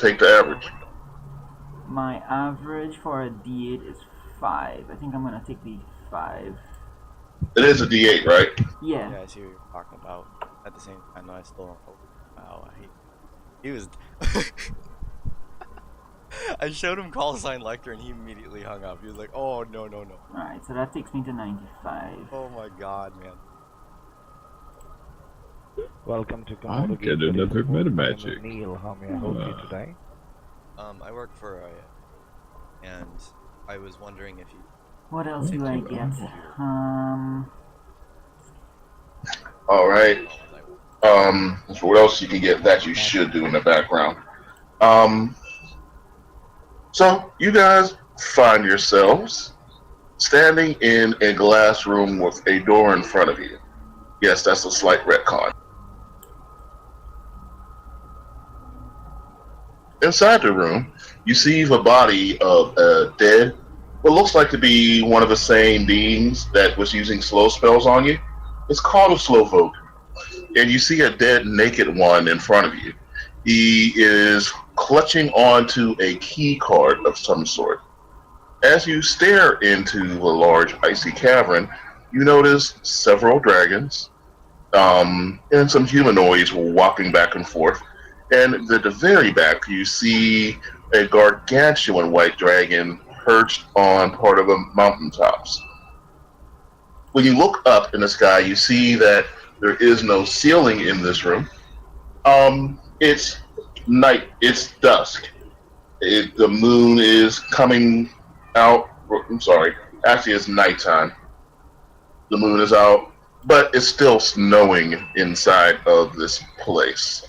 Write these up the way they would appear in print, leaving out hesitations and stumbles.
take the average. My average for a D8 is 5. I think I'm gonna take the 5. It is a D8, right? Yeah. Yeah, I see what you're talking about. At the same time, though, I still don't. Oh, wow, he was. I showed him call sign Lecter, and he immediately hung up. He was like, "Oh no, no, no!" Alright, so that takes me to 95. Oh my god, man. Welcome to I Komodo get Game another 34. meta My name is magic. Neil, how may I help you today? I work for and I was wondering if you. What else do I get? All right. So what else you can get that you should do in the background? So you guys find yourselves standing in a glass room with a door in front of you. Yes, that's a slight retcon. Inside the room, you see the body of a dead, what looks like to be one of the same beings that was using slow spells on you. It's called a slow folk. And you see a dead, naked one in front of you. He is clutching onto a key card of some sort. As you stare into the large, icy cavern, you notice several dragons and some humanoids walking back and forth. And at the very back, you see a gargantuan white dragon perched on part of the mountaintops. When you look up in the sky, you see that there is no ceiling in this room. It's night. It's dusk. The moon is coming out. I'm sorry. Actually, it's nighttime. The moon is out, but it's still snowing inside of this place.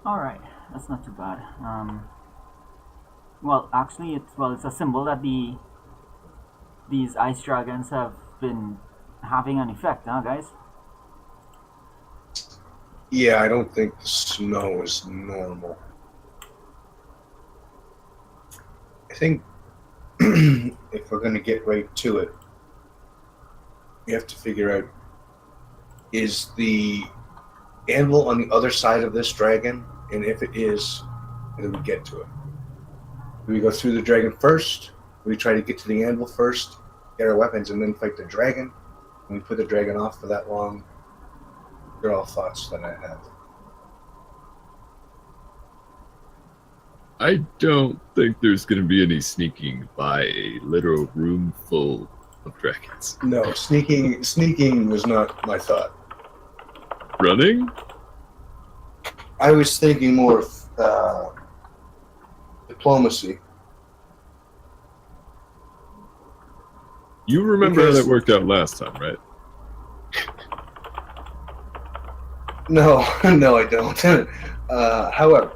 Alright, that's not too bad. Well, actually, it's a symbol that these ice dragons have been having an effect, huh, guys? Yeah, I don't think the snow is normal. I think if we're going to get right to it, we have to figure out, is the anvil on the other side of this dragon? And if it is, how do we get to it? Do we go through the dragon first? Do we try to get to the anvil first, get our weapons, and then fight the dragon? And we put the dragon off for that long? They're all thoughts that I have. I don't think there's going to be any sneaking by a literal room full of dragons. No, sneaking was not my thought. Running? I was thinking more of diplomacy. You remember Because- how that worked out last time, right? No, no, I don't. However,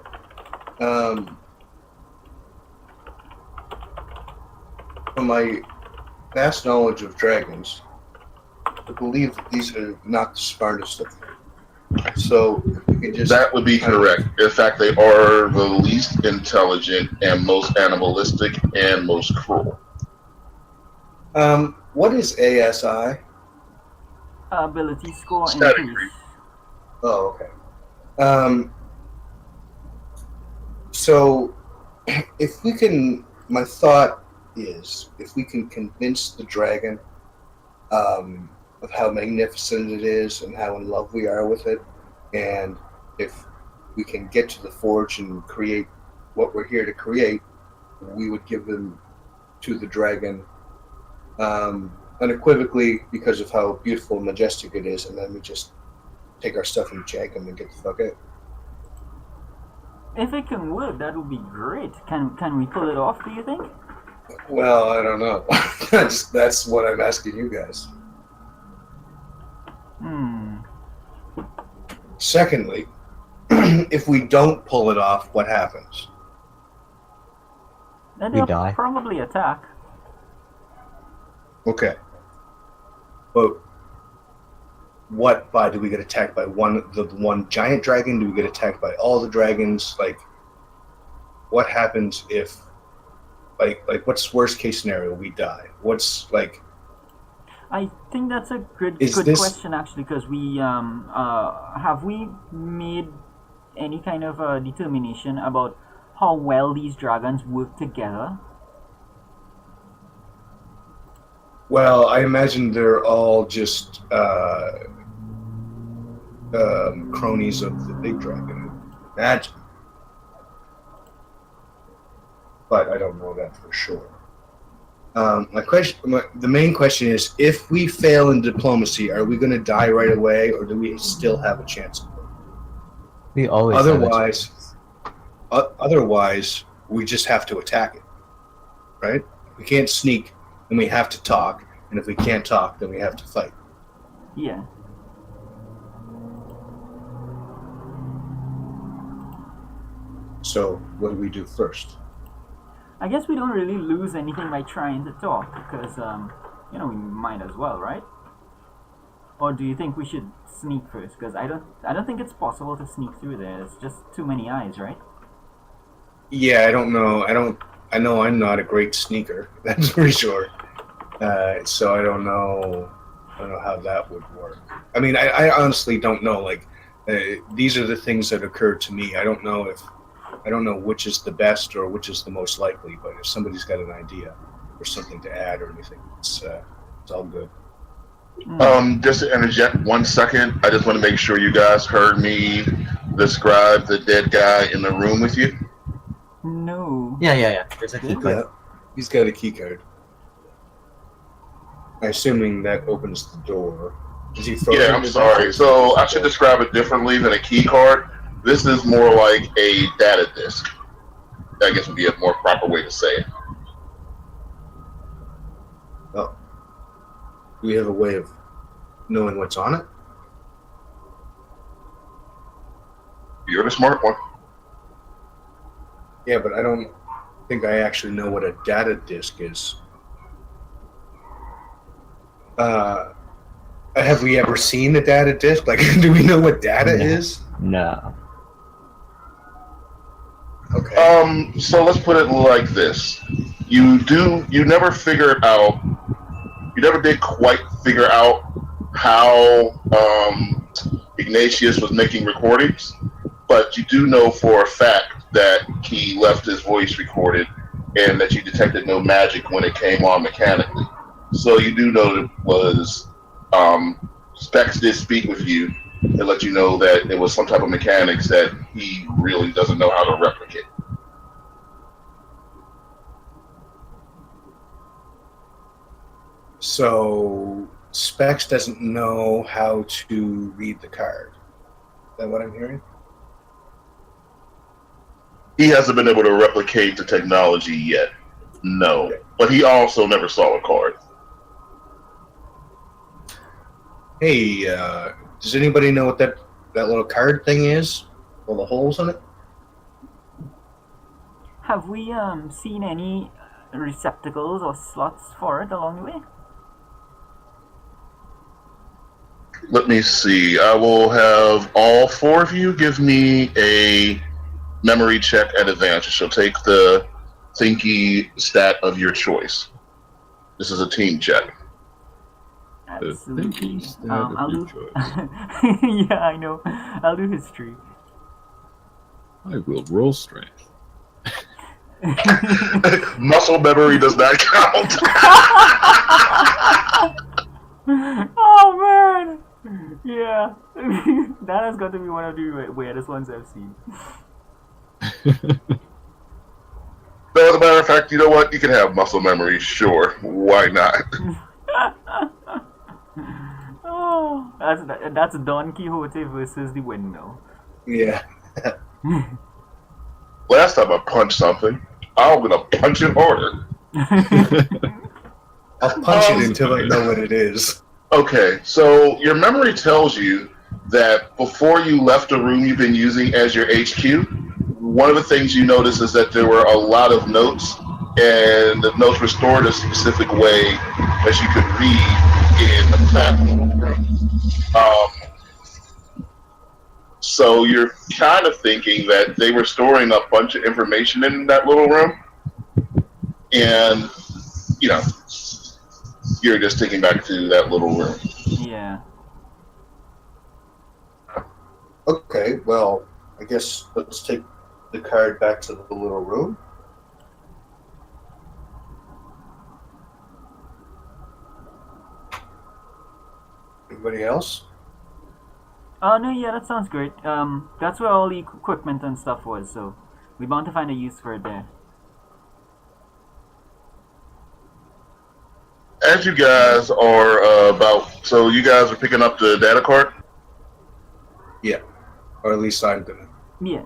from my vast knowledge of dragons, I believe that these are not the smartest of them. So we can just That would be correct. In fact, they are the least intelligent and most animalistic and most cruel. What is ASI? Ability score Static increase. Oh, okay. So if we can, my thought is, if we can convince the dragon of how magnificent it is and how in love we are with it, and if we can get to the forge and create what we're here to create, we would give them to the dragon unequivocally because of how beautiful and majestic it is, and then we just take our stuff and jank them and get the fuck out. If it can work, that would be great. Can we pull it off, do you think? Well, I don't know. That's what I'm asking you guys. Secondly, if we don't pull it off, what happens? Then We they'll die. probably attack. Okay. But what by? Do we get attacked by the one giant dragon? Do we get attacked by all the dragons? Like, what happens if, like what's worst case scenario? We die. What's like? I think that's a good Is good this- question actually, because we have we made any kind of determination about how well these dragons work together? Well, I imagine they're all just cronies of the big dragon. Imagine. But I don't know that for sure. The main question is: if we fail in diplomacy, are we going to die right away, or do we still have a chance? We always have a Otherwise, chance. otherwise, we just have to attack it, right? We can't sneak, then we have to talk, and if we can't talk, then we have to fight. Yeah. So, what do we do first? I guess we don't really lose anything by trying to talk, because we might as well, right? Or do you think we should sneak first? Because I don't think it's possible to sneak through there. It's just too many eyes, right? Yeah, I don't know. I know I'm not a great sneaker. That's for sure. So I don't know. I don't know how that would work. I mean, I honestly don't know. Like, these are the things that occurred to me. I don't know which is the best or which is the most likely. But if somebody's got an idea or something to add or anything, it's all good. Just to interject 1 second, I just want to make sure you guys heard me describe the dead guy in the room with you. No. Yeah. There's a key card. Yeah, he's got a key card. Assuming that opens the door. Is he frozen? Yeah, I'm sorry. So I should describe it differently than a key card. This is more like a data disk. I guess would be a more proper way to say it. Oh. Do we have a way of knowing what's on it? You're the smart one. Yeah, but I don't think I actually know what a data disk is. Have we ever seen a data disk? Like, do we know what data No. is? No. Okay. So let's put it like this. You never figured out, you never did quite figure out how Ignatius was making recordings, but you do know for a fact that he left his voice recorded and that you detected no magic when it came on mechanically. So you do know that it was, Specs did speak with you and let you know that it was some type of mechanics that he really doesn't know how to replicate. So Specs doesn't know how to read the card. Is that what I'm hearing? He hasn't been able to replicate the technology yet. No. Okay. But he also never saw a card. Hey, does anybody know what that little card thing is? All the holes in it? Have we seen any receptacles or slots for it along the way? Let me see. I will have all four of you give me a memory check at advantage. She'll take the thinky stat of your choice. This is a team check. The Absolutely. thinking stat I'll of your do. choice. Yeah, I know. I'll do history. I will roll strength. Muscle memory does not count. Oh man! Yeah, that has got to be one of the weirdest ones I've seen. No, as a matter of fact, you know what? You can have muscle memory, sure. Why not? Oh, that's Don Quixote versus the windmill. Yeah. Last time I punched something, I'm gonna punch it harder. I'll punch it until I know what it is. Okay, so your memory tells you that before you left the room you've been using as your HQ, one of the things you notice is that there were a lot of notes, and the notes were stored a specific way that you could read in the platform room. So you're kind of thinking that they were storing a bunch of information in that little room, and you're just taking back to that little room. Yeah. Okay, well, I guess let's take the card back to the little room. Anybody else? Oh no, yeah, that sounds great. That's where all the equipment and stuff was, so we're bound to find a use for it there. As you guys are so you guys are picking up the data card? Yeah, or at least I'm gonna. Yeah.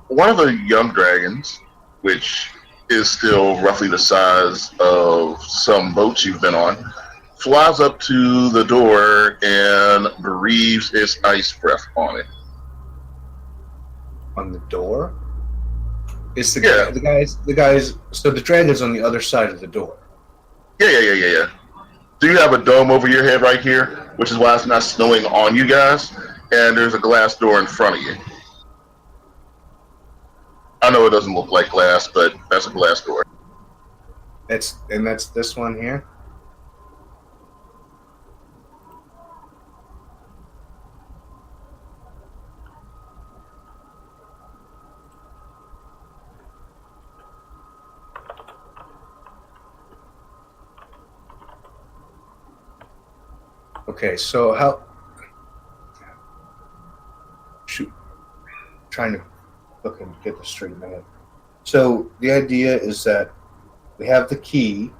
One of the young dragons, which is still roughly the size of some boats you've been on, flies up to the door and breathes its ice breath on it. On the door? It's the Yeah. the guys. So the dragon's on the other side of the door. Yeah. So you have a dome over your head right here, which is why it's not snowing on you guys, and there's a glass door in front of you. I know it doesn't look like glass, but that's a glass door. That's this one here. Okay, so how? Shoot, trying to look and get this straight in my head. So the idea is that we have the key.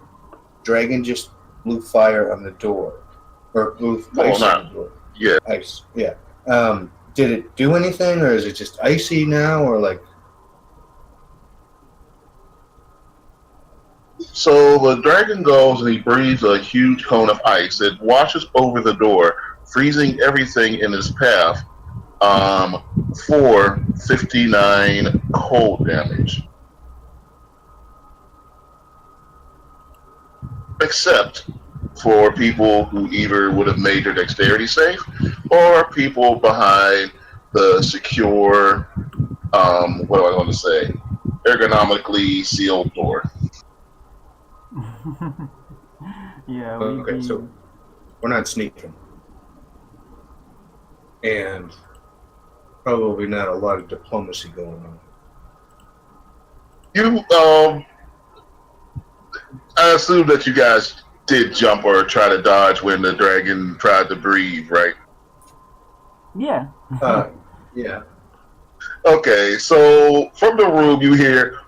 Dragon just blew fire on the door, or blew ice on the door. Yeah. Ice. Yeah. Did it do anything, or is it just icy now, or like? So the dragon goes and he breathes a huge cone of ice. It washes over the door, freezing everything in its path for 59 cold damage. Except for people who either would have made their dexterity safe or people behind the secure, what do I want to say, ergonomically sealed door. Yeah. Okay, so we're not sneaking, and probably not a lot of diplomacy going on. You, I assume that you guys did jump or try to dodge when the dragon tried to breathe, right? Yeah. Yeah. Okay, so from the room you hear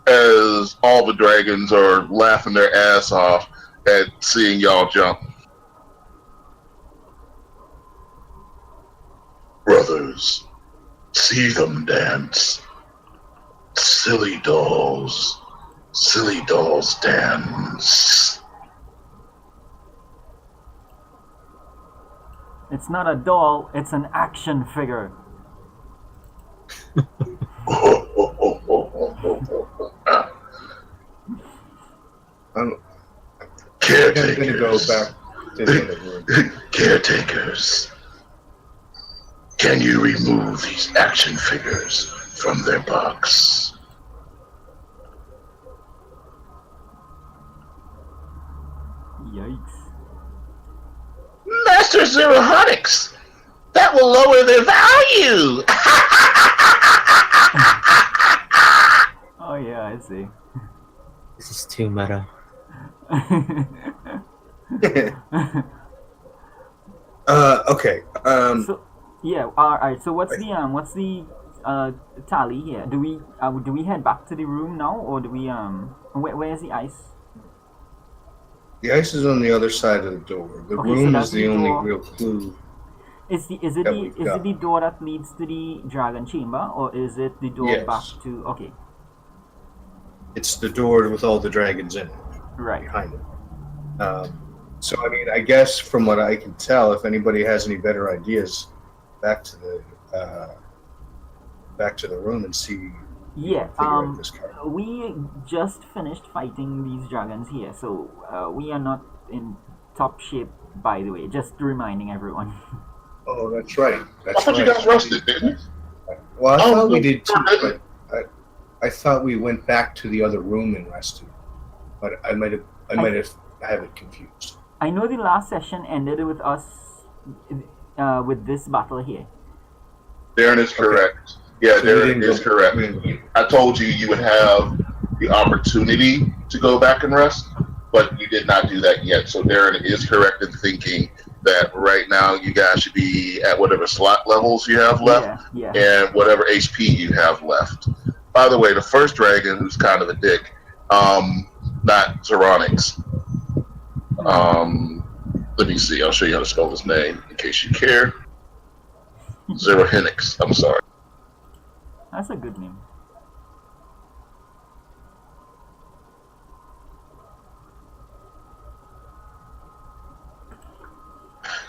as all the dragons are laughing their ass off at seeing y'all jump. Brothers, see them dance. Silly dolls dance. It's not a doll, it's an action figure. I'm Caretakers. going to go back to the other room. Caretakers. Can you remove these action figures from their box? Yikes. Master Zerohonics! That will lower their value! Oh yeah, I see. This is too meta. Okay. So yeah, all right. So what's the tally here? Do we head back to the room now, or do we where's the ice? The ice is on the other side of the door. The Okay, so room that's is the the only door. real clue. Is it got. the door that leads to the dragon chamber, or is it the door Yes. back to? Okay, It's the door with all the dragons in it, right. behind it. So, I mean, I guess from what I can tell, if anybody has any better ideas, back to the room and see. Yeah. figure out this card. We just finished fighting these dragons here, so we are not in top shape. By the way, just reminding everyone. Oh, that's right. I thought you guys rested, didn't you? Well, I Oh, thought we no, did too, sure but I I thought we went back to the other room and rested, but I might have it confused. I know the last session ended with us with this battle here. Darren is correct. Yeah, So we Darren didn't is go- correct. we didn't go- I told you would have the opportunity to go back and rest, but you did not do that yet. So Darren is correct in thinking that right now you guys should be at whatever slot levels you have left Yeah. and whatever HP you have left. By the way, the first dragon, who's kind of a dick, not Zeronix. Let me see. I'll show you how to spell his name in case you care. Zerohenix. I'm sorry. That's a good name.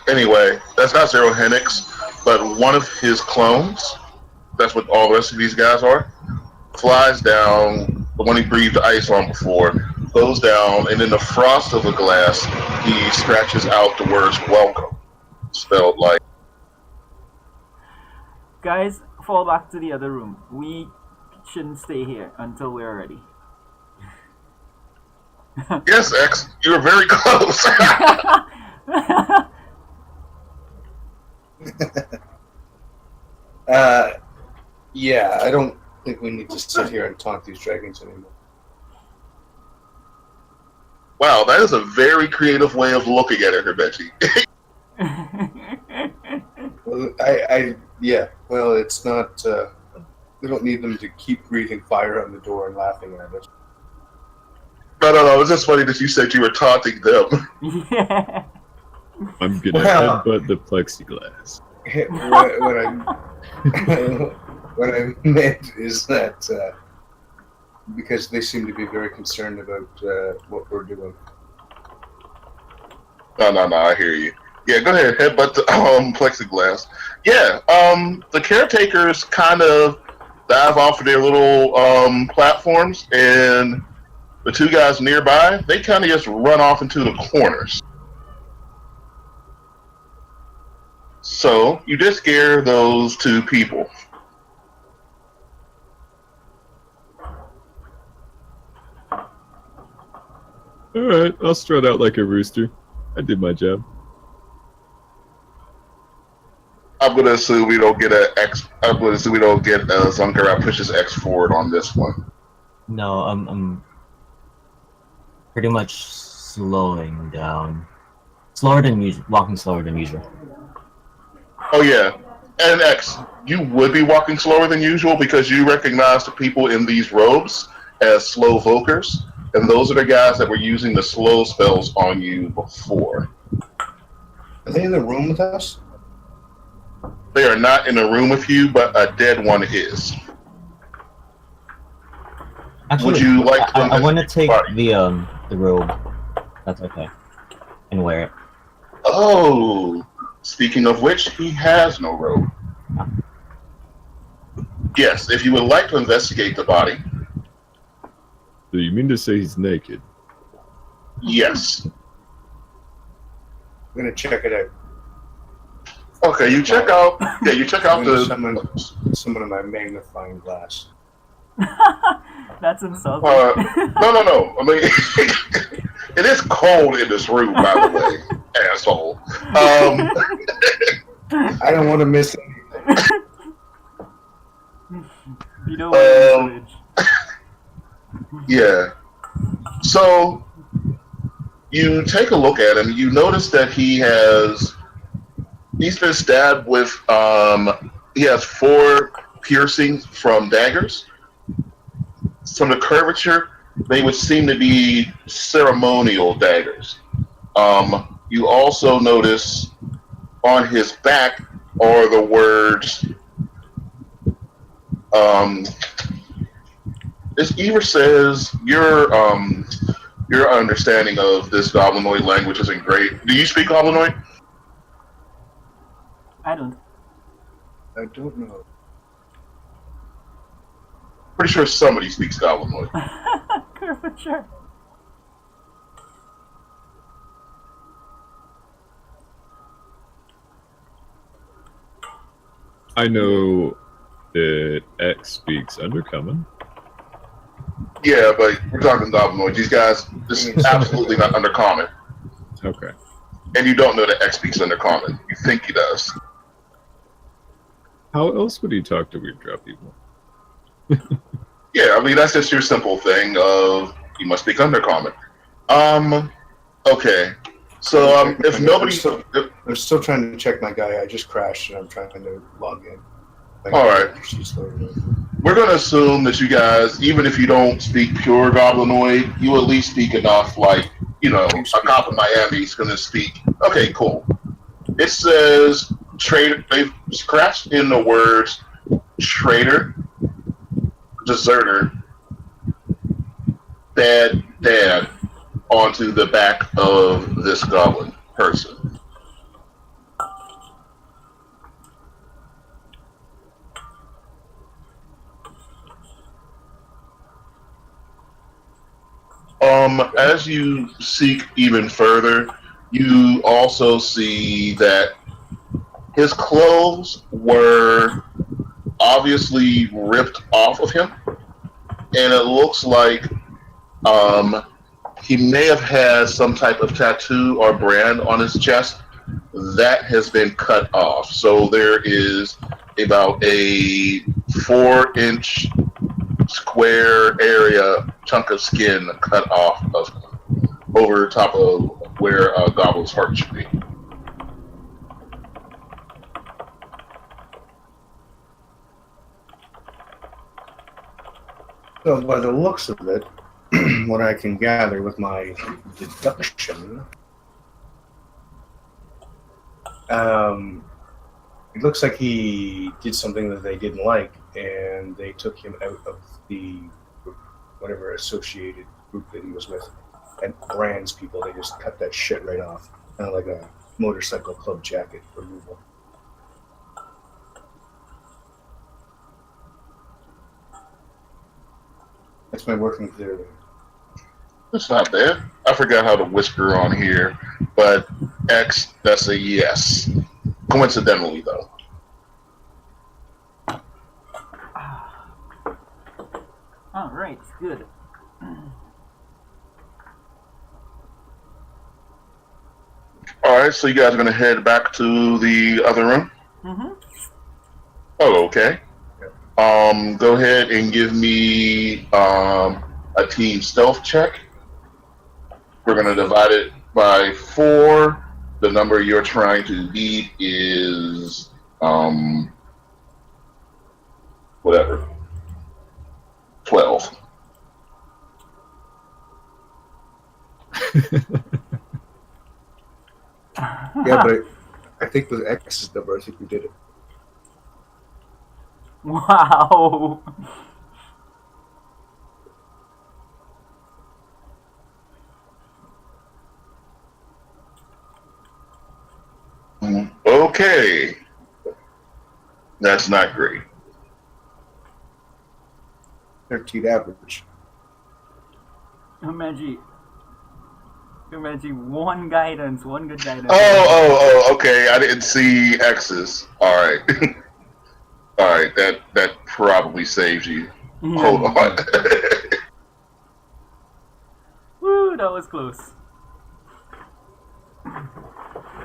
Anyway, that's not Zerohenix, but one of his clones, that's what all the rest of these guys are, flies down, the one he breathed ice on before, goes down, and in the frost of the glass, he scratches out the words welcome, spelled like. Guys, fall back to the other room. We shouldn't stay here until we're ready. Yes, X, you were very close. Yeah, I don't think we need to sit here and taunt these dragons anymore. Wow, that is a very creative way of looking at it, Herbetti. Well, yeah. Well, it's not. We don't need them to keep breathing fire on the door and laughing at us. No, it's just funny that you said you were taunting them. Yeah. I'm gonna Wow. headbutt the plexiglass. What I meant is that because they seem to be very concerned about what we're doing. No, I hear you. Yeah, go ahead, headbutt the plexiglass. Yeah, the caretakers kind of dive off of their little platforms, and the two guys nearby, they kind of just run off into the corners. So, you did scare those two people. Alright, I'll strut out like a rooster. I did my job. I'm gonna assume we don't get a Zunkarat pushes X forward on this one. No, I'm pretty much slowing down. Slower than usual. Walking slower than usual. Oh yeah, and X, you would be walking slower than usual because you recognize the people in these robes as slow vokers, and those are the guys that were using the slow spells on you before. Are they in the room with us? They are not in a room with you, but a dead one is. Actually, Would you like to I want to take Sorry. the robe. That's okay. And wear it. Oh, speaking of which, he has no robe. Yes, if you would like to investigate the body, So you mean to say he's naked? yes. I'm gonna check it out. Okay, you check out. Yeah, you check out I'm gonna the. summon my magnifying glass. That's insulting. No. I mean, it is cold in this room, by the way, asshole. I don't want to miss anything. You know what? Yeah. So you take a look at him. You notice that he's been stabbed with. He has 4 piercings from daggers. From the curvature, they would seem to be ceremonial daggers. You also notice on his back are the words. This Ever says your understanding of this goblinoid language isn't great. Do you speak goblinoid? I don't. I don't know. Pretty sure somebody speaks goblinoid. Curvature. I know that X speaks Undercommon. Yeah, but we're talking goblinoids. These guys, this is absolutely not undercommon. Okay. And you don't know that X speaks undercommon. You think he does. How else would he talk to weird drop people? Yeah, I mean, that's just your simple thing of you must speak undercommon. Okay. So, if nobody... I'm still trying to check my guy. I just crashed and I'm trying to log in. All right. We're going to assume that you guys, even if you don't speak pure goblinoid, you at least speak enough, like, you know, a cop in Miami is going to speak. Okay, cool. It says, traitor, they've scratched in the words traitor, deserter, bad dad onto the back of this goblin person. As you seek even further, you also see that his clothes were obviously ripped off of him, and it looks like he may have had some type of tattoo or brand on his chest that has been cut off. So there is about a 4-inch square area chunk of skin cut off of him over top of where a goblin's heart should be. So by the looks of it, what I can gather with my deduction, it looks like he did something that they didn't like, and they took him out of the whatever associated group that he was with. And brands people, they just cut that shit right off, kind of like a motorcycle club jacket removal. That's my working theory. That's not bad. I forgot how to whisper on here, but X, that's a yes. Coincidentally, though. All right, good. All right, so you guys are gonna head back to the other room. Mm-hmm. Oh, okay. Go ahead and give me a team stealth check. We're gonna divide it by 4. The number you're trying to beat is whatever, 12. Yeah, but I think with X's number, I think we did it. Wow. Okay. That's not great. 13 average. Imagine one guidance, one good guidance. Oh, okay. I didn't see X's. All right. All right, that probably saves you. Yeah. Hold on. Woo, that was close.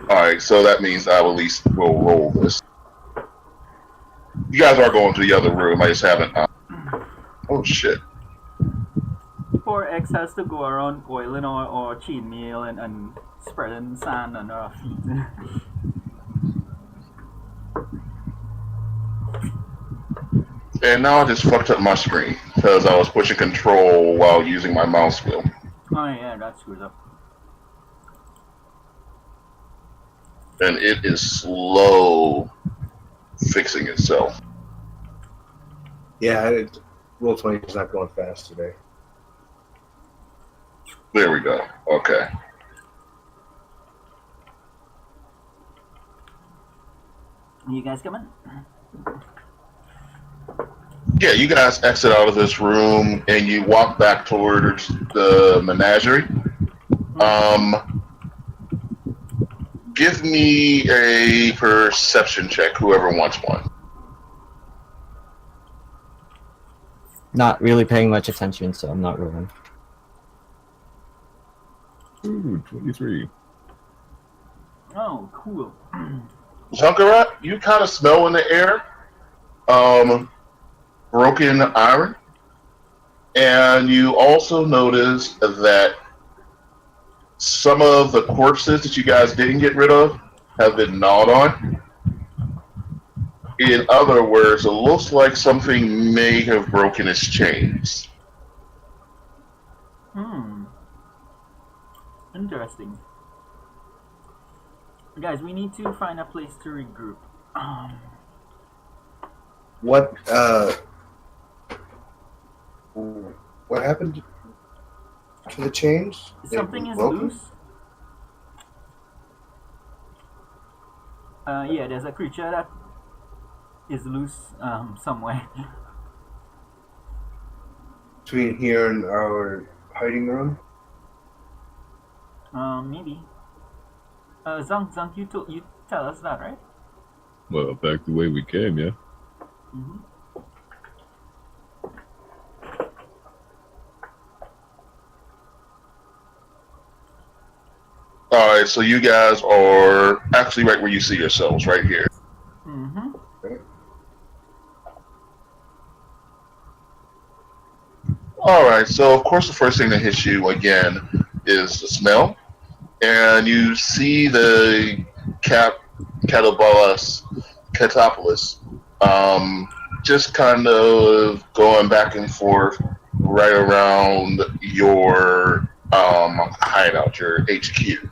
All right, so that means I will at least will roll this. You guys are going to the other room. I just haven't. Oh shit. Poor X has to go around oiling or chainmail and spreading sand under our feet. And now I just fucked up my screen because I was pushing control while using my mouse wheel. Oh yeah, that screws up. And it is slow fixing itself. Yeah, Roll20 is not going fast today. There we go. Okay. You guys coming? Yeah, you guys exit out of this room and you walk back towards the menagerie. Give me a perception check, whoever wants one. Not really paying much attention, so I'm not rolling. Ooh, 23. Oh, cool. Junkarat, you kind of smell in the air broken iron, and you also notice that some of the corpses that you guys didn't get rid of have been gnawed on. In other words, it looks like something may have broken its chains. Hmm. Interesting. Guys, we need to find a place to regroup. What happened to the chains? They Something were is broken? loose. Yeah, there's a creature that is loose somewhere. Between here and our hiding room? Maybe. Zunk, you tell us that, right? Well, back the way we came, yeah. Mm-hmm. All right, so you guys are actually right where you see yourselves, right here. Mm-hmm. All right, so of course the first thing that hits you again is the smell, and you see the Catapolis, just kind of going back and forth right around your hideout, your HQ.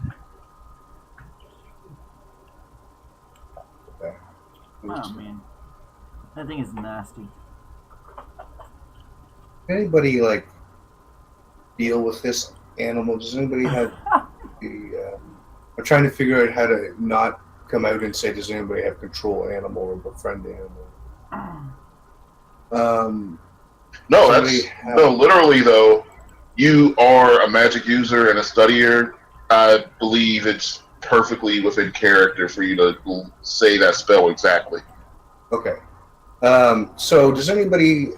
Oh man, that thing is nasty. Anybody like deal with this animal? Does anybody have the? I'm trying to figure out how to not come out and say, does anybody have control animal or befriend animal? No, Somebody that's no. Literally, though, you are a magic user and a studier. I believe it's perfectly within character for you to say that spell exactly. Okay. So does anybody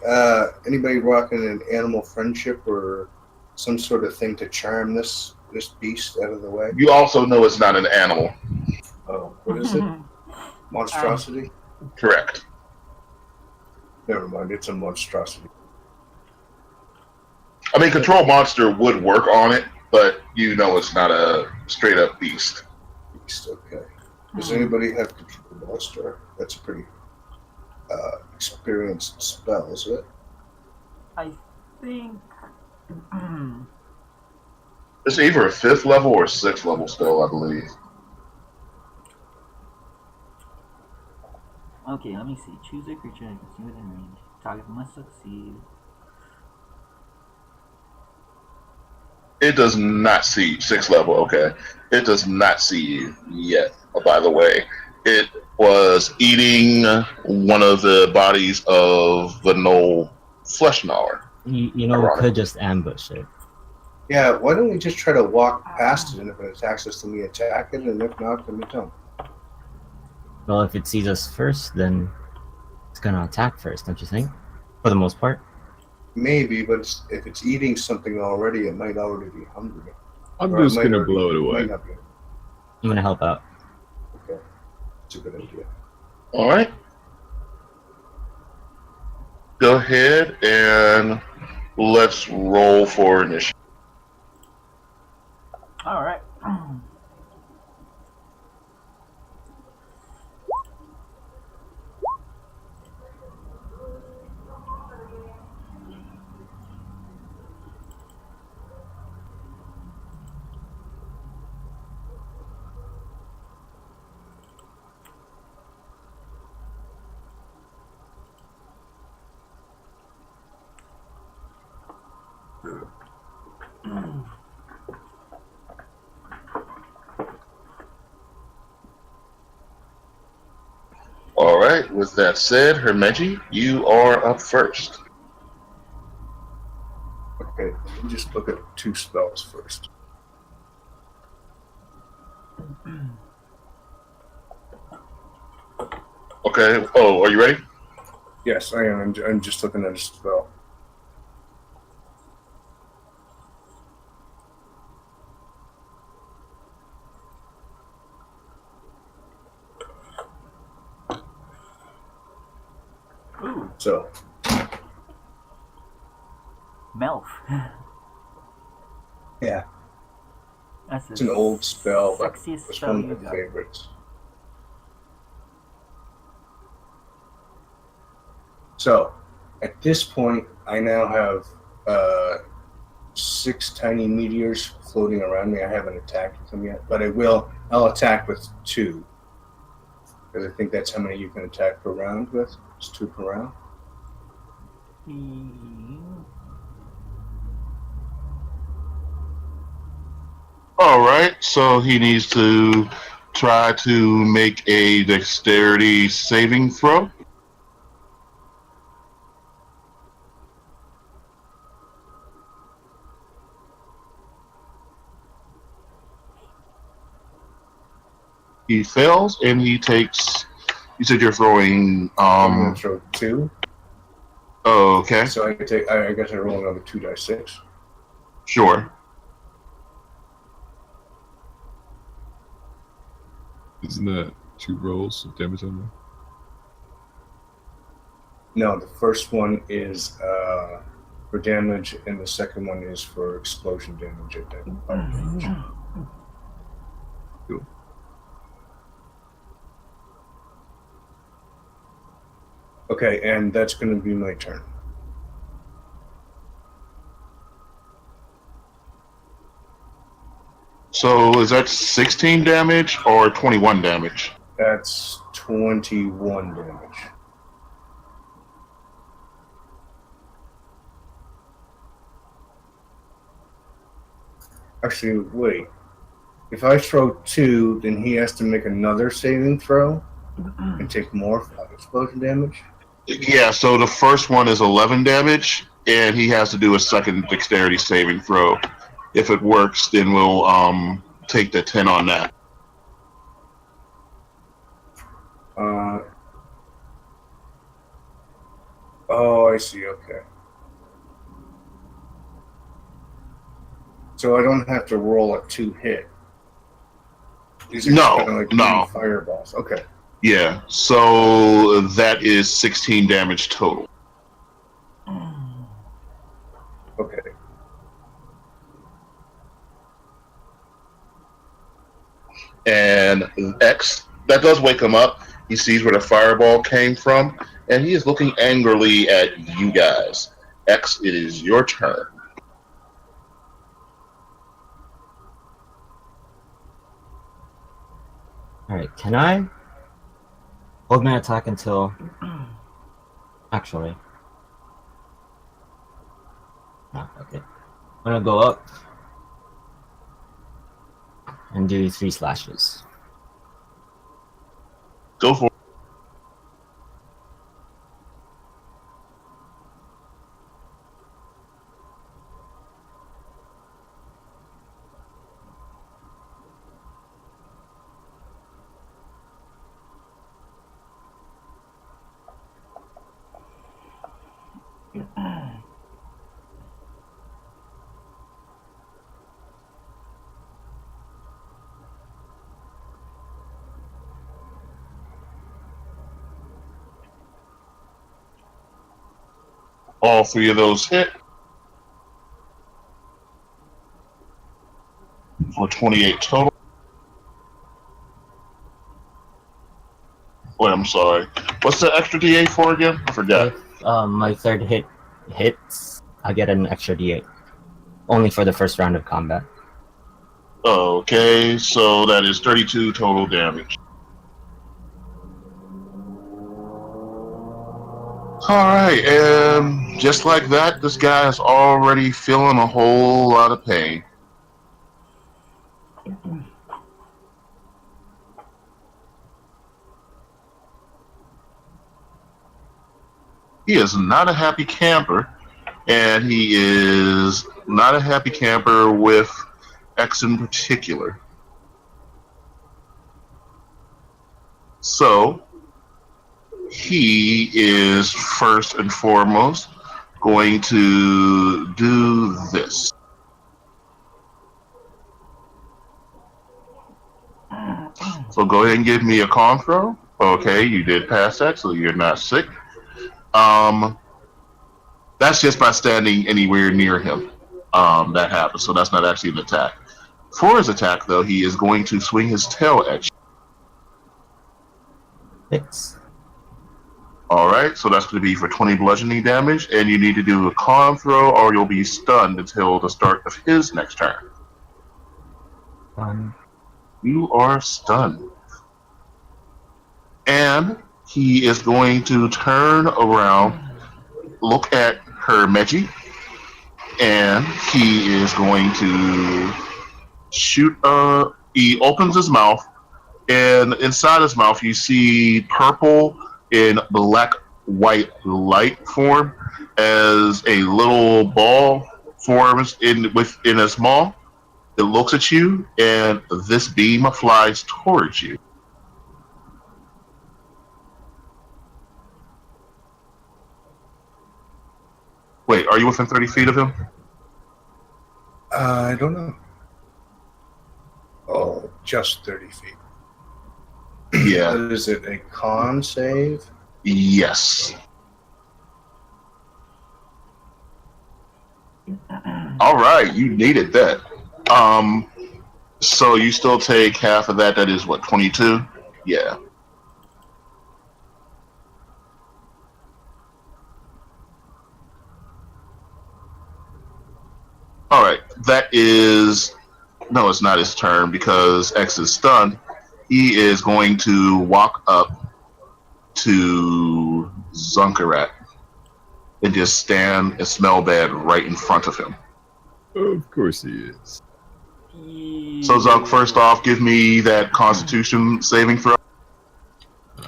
rocking an animal friendship or some sort of thing to charm this beast out of the way? You also know it's not an animal. Oh, what is it? Monstrosity? Correct. Never mind, it's a monstrosity. I mean, Control Monster would work on it, but you know it's not a straight up beast. Beast, okay. Does anybody have control monster? That's a pretty experienced spell, is it? I think. It's either a 5th level or 6th level spell, I believe. Okay, let me see. Choose a creature that can see within range. Target must succeed. It does not see 6th level. Okay, it does not see you yet. By the way, it was eating one of the bodies of the Knoll flesh gnawer. You know, we could just ambush it. Yeah, why don't we just try to walk past it, and if it attacks us, then we attack it, and if not, then we don't. Well, if it sees us first, then it's gonna attack first, don't you think? For the most part. Maybe, but if it's eating something already, it might already be hungry. I'm Or just might gonna already- blow it might away. not be. I'm gonna help out. Okay, it's a good idea. All right. Go ahead and let's roll for initiative. All right. All right. With that said, Hermeji, you are up first. Okay, let me just look at 2 spells first. Okay. Oh, are you ready? Yes, I am. I'm just looking at a spell. So, Melf. yeah, That's it's an old spell, but sexiest it's spell one you of my got. favorites. So, at this point, I now have 6 tiny meteors floating around me. I haven't attacked with them yet, but I will. I'll attack with 2. Because I think that's how many you can attack per round with. It's 2 per round. All right, so he needs to try to make a dexterity saving throw. He fails, and he takes. You said you're throwing. I'm going to throw 2. Oh, okay, So I take. I guess I roll another 2d6. sure. Isn't that 2 rolls of damage on there? No, the first one is for damage, and the second one is for explosion damage at that fire damage. Cool. Okay, and that's going to be my turn. So is that 16 damage or 21 damage? That's 21 damage. Actually, wait. If I throw 2, then he has to make another saving throw and take more explosion damage. Yeah, so the first one is 11 damage, and he has to do a second dexterity saving throw. If it works, then we'll take the 10 on that. Oh, I see. Okay. So I don't have to roll a 2 hit. These are No, kind of like no. mini fireballs. Okay. Yeah, so that is 16 damage total. Okay. And X, that does wake him up. He sees where the fireball came from, and he is looking angrily at you guys. X, it is your turn. Alright, can I hold my attack until... Actually. No, okay. I'm gonna go up and do 3 slashes. Go for it. All 3 of those hit for 28 total. Wait, I'm sorry. What's the extra DA for again? I forgot. If my third hit hits, I get an extra d8. Only for the first round of combat. Okay, so that is 32 total damage. Alright, and just like that, this guy is already feeling a whole lot of pain. He is not a happy camper, and he is not a happy camper with X in particular. So, he is first and foremost going to do this. So go ahead and give me a con throw. Okay, you did pass that, so you're not sick. That's just by standing anywhere near him. That happens, so that's not actually an attack. For his attack, though, he is going to swing his tail at you. 6. All right, so that's going to be for 20 bludgeoning damage, and you need to do a con throw, or you'll be stunned until the start of his next turn. You are stunned. And he is going to turn around, look at her Meji, and he is going to shoot. He opens his mouth, and inside his mouth you see purple and black white light form as a little ball forms within his maw. It looks at you, and this beam flies towards you. Wait, are you within 30 feet of him? I don't know. Oh, just 30 feet. Yeah. Is it a con save? Yes. All right, you needed that. So you still take half of that. That is what, 22? Yeah. All right, that is no, it's not his turn because X is stunned. He is going to walk up to Zunkarat and just stand and smell bad right in front of him. Of course he is. So Zunk, first off, give me that Constitution saving throw.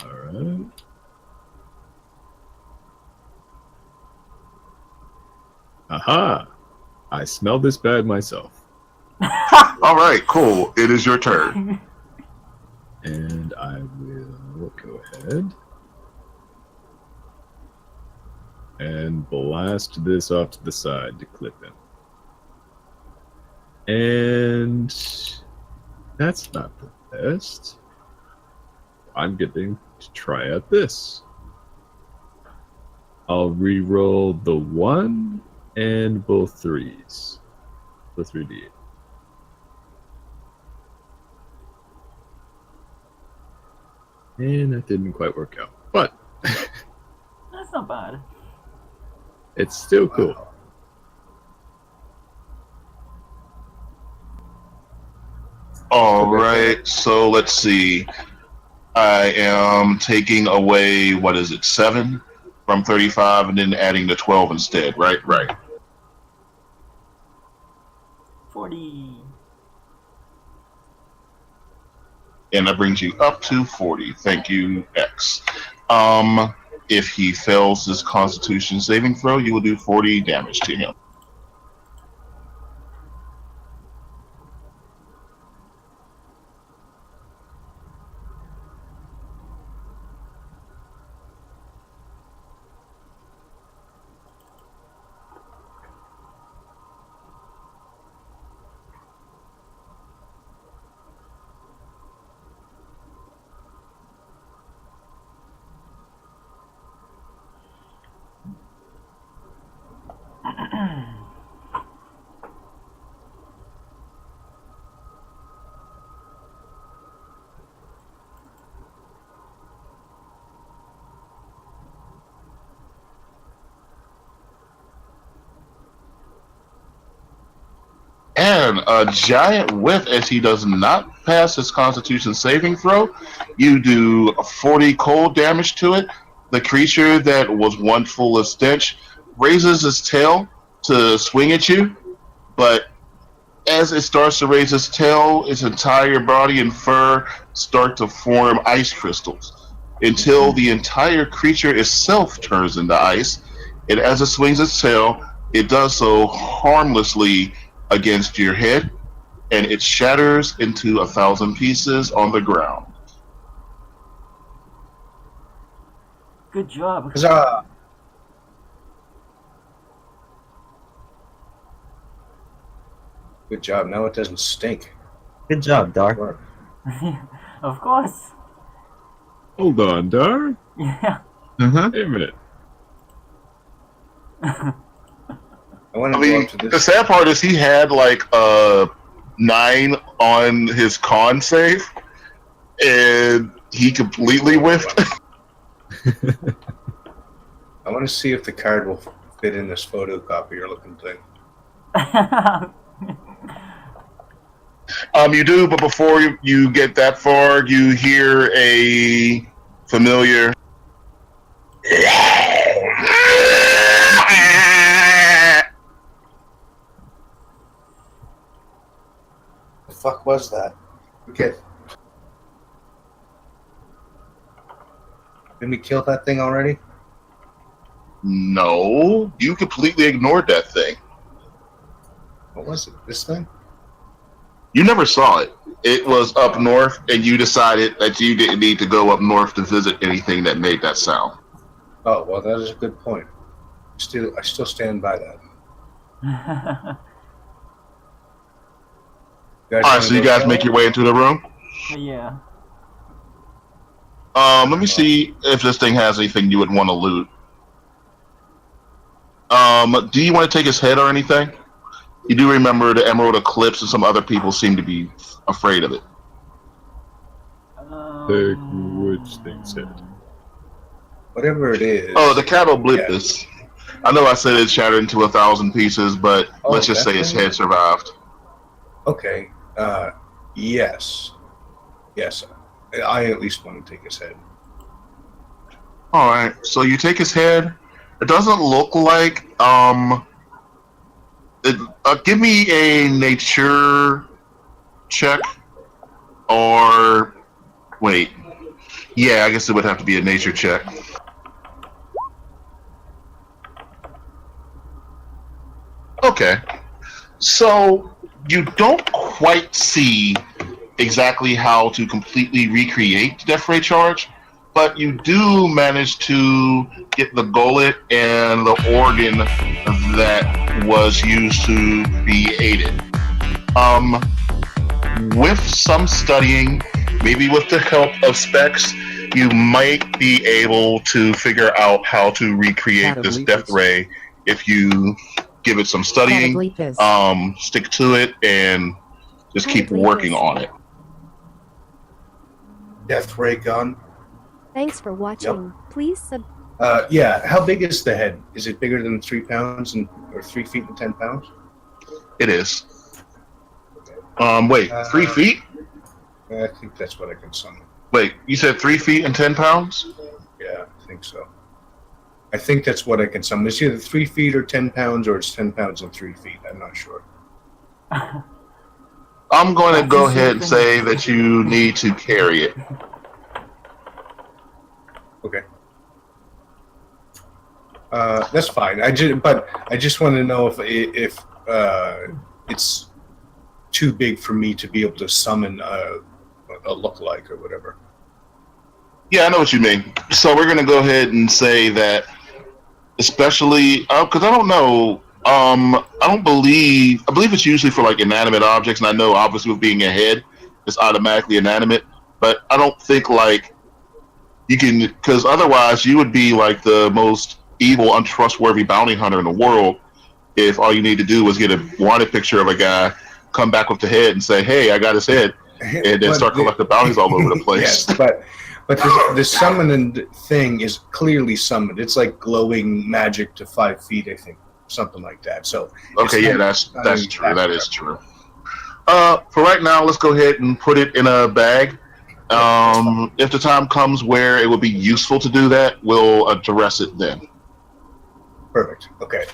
Alright. Aha! I smell this bad myself. All right, cool. It is your turn. And I will go ahead and blast this off to the side to clip him. And that's not the best. I'm getting to try out this. I'll re-roll the 1 and both 3s. The 3d8. And that didn't quite work out. But That's not bad. it's still cool. All right, so let's see. I am taking away, what is it, 7 from 35 and then adding the 12 instead, right? Right. 40. And that brings you up to 40. Thank you, X. If he fails his Constitution saving throw, you will do 40 damage to him. And a giant whiff as he does not pass his Constitution saving throw. You do 40 cold damage to it. The creature that was one full of stench raises his tail to swing at you, but as it starts to raise its tail, its entire body and fur start to form ice crystals until the entire creature itself turns into ice. And as it swings its tail, it does so harmlessly against your head, and it shatters into 1,000 pieces on the ground. Good job. Huzzah! Good job. Now it doesn't stink. Good job, Dark. Work. Of course. Hold on, Dar. Yeah. Mm-hmm. Wait a minute. I want I to go mean, up to the this. sad part is he had like a 9 on his con save, and he completely whiffed. I want to see if the card will fit in this photocopier looking thing. You do, but before you get that far, you hear a familiar. The fuck was that? Okay. Didn't we kill that thing already? No, you completely ignored that thing. What was it? This thing? You never saw it. It was up north, and you decided that you didn't need to go up north to visit anything that made that sound. Oh, well, that is a good point. I still stand by that. All right, so you guys make your way into the room. Yeah. Let me see if this thing has anything you would want to loot. Do you want to take his head or anything? You do remember the Emerald Eclipse, and some other people seem to be afraid of it. Take which thing's head? Whatever it is. Oh, the cattle blipped Yeah. this. I know I said it shattered into 1,000 pieces, but let's just say his definitely. head survived. Okay. Yes. Yes. I at least want to take his head. All right, so you take his head. It doesn't look like give me a nature check, or wait, yeah, I guess it would have to be a nature check. Okay, so you don't quite see exactly how to completely recreate the death ray charge, but you do manage to get the gullet and the organ that was used to create it. With some studying, maybe with the help of specs, you might be able to figure out how to recreate this death ray if you give it some studying, stick to it, and just keep working on it. Death ray gun. Thanks for watching. Please sub. Yeah. How big is the head? Is it bigger than 3 pounds or 3 feet and 10 pounds? It is. Wait, 3 feet? I think that's what I can summon. Wait, you said 3 feet and 10 pounds? Yeah, I think so. I think that's what I can summon. It's either 3 feet or 10 pounds, or it's 10 pounds and 3 feet. I'm not sure. I'm going to go ahead and say that you need to carry it. Okay. That's fine. I just want to know if it's too big for me to be able to summon a lookalike or whatever. Yeah, I know what you mean. So we're going to go ahead and say that, especially because I don't know. I believe it's usually for like inanimate objects, and I know obviously with being a head, it's automatically inanimate. But I don't think like you can, because otherwise you would be like the most evil, untrustworthy bounty hunter in the world if all you need to do was get a wanted picture of a guy, come back with the head, and say, "Hey, I got his head," and then start collecting bounties all over the place. Yes, but the summoning thing is clearly summoned. It's like glowing magic to 5 feet, I think, something like that. So okay, yeah, that's true. That is true. For right now, let's go ahead and put it in a bag. If the time comes where it would be useful to do that, we'll address it then. Perfect. Okay.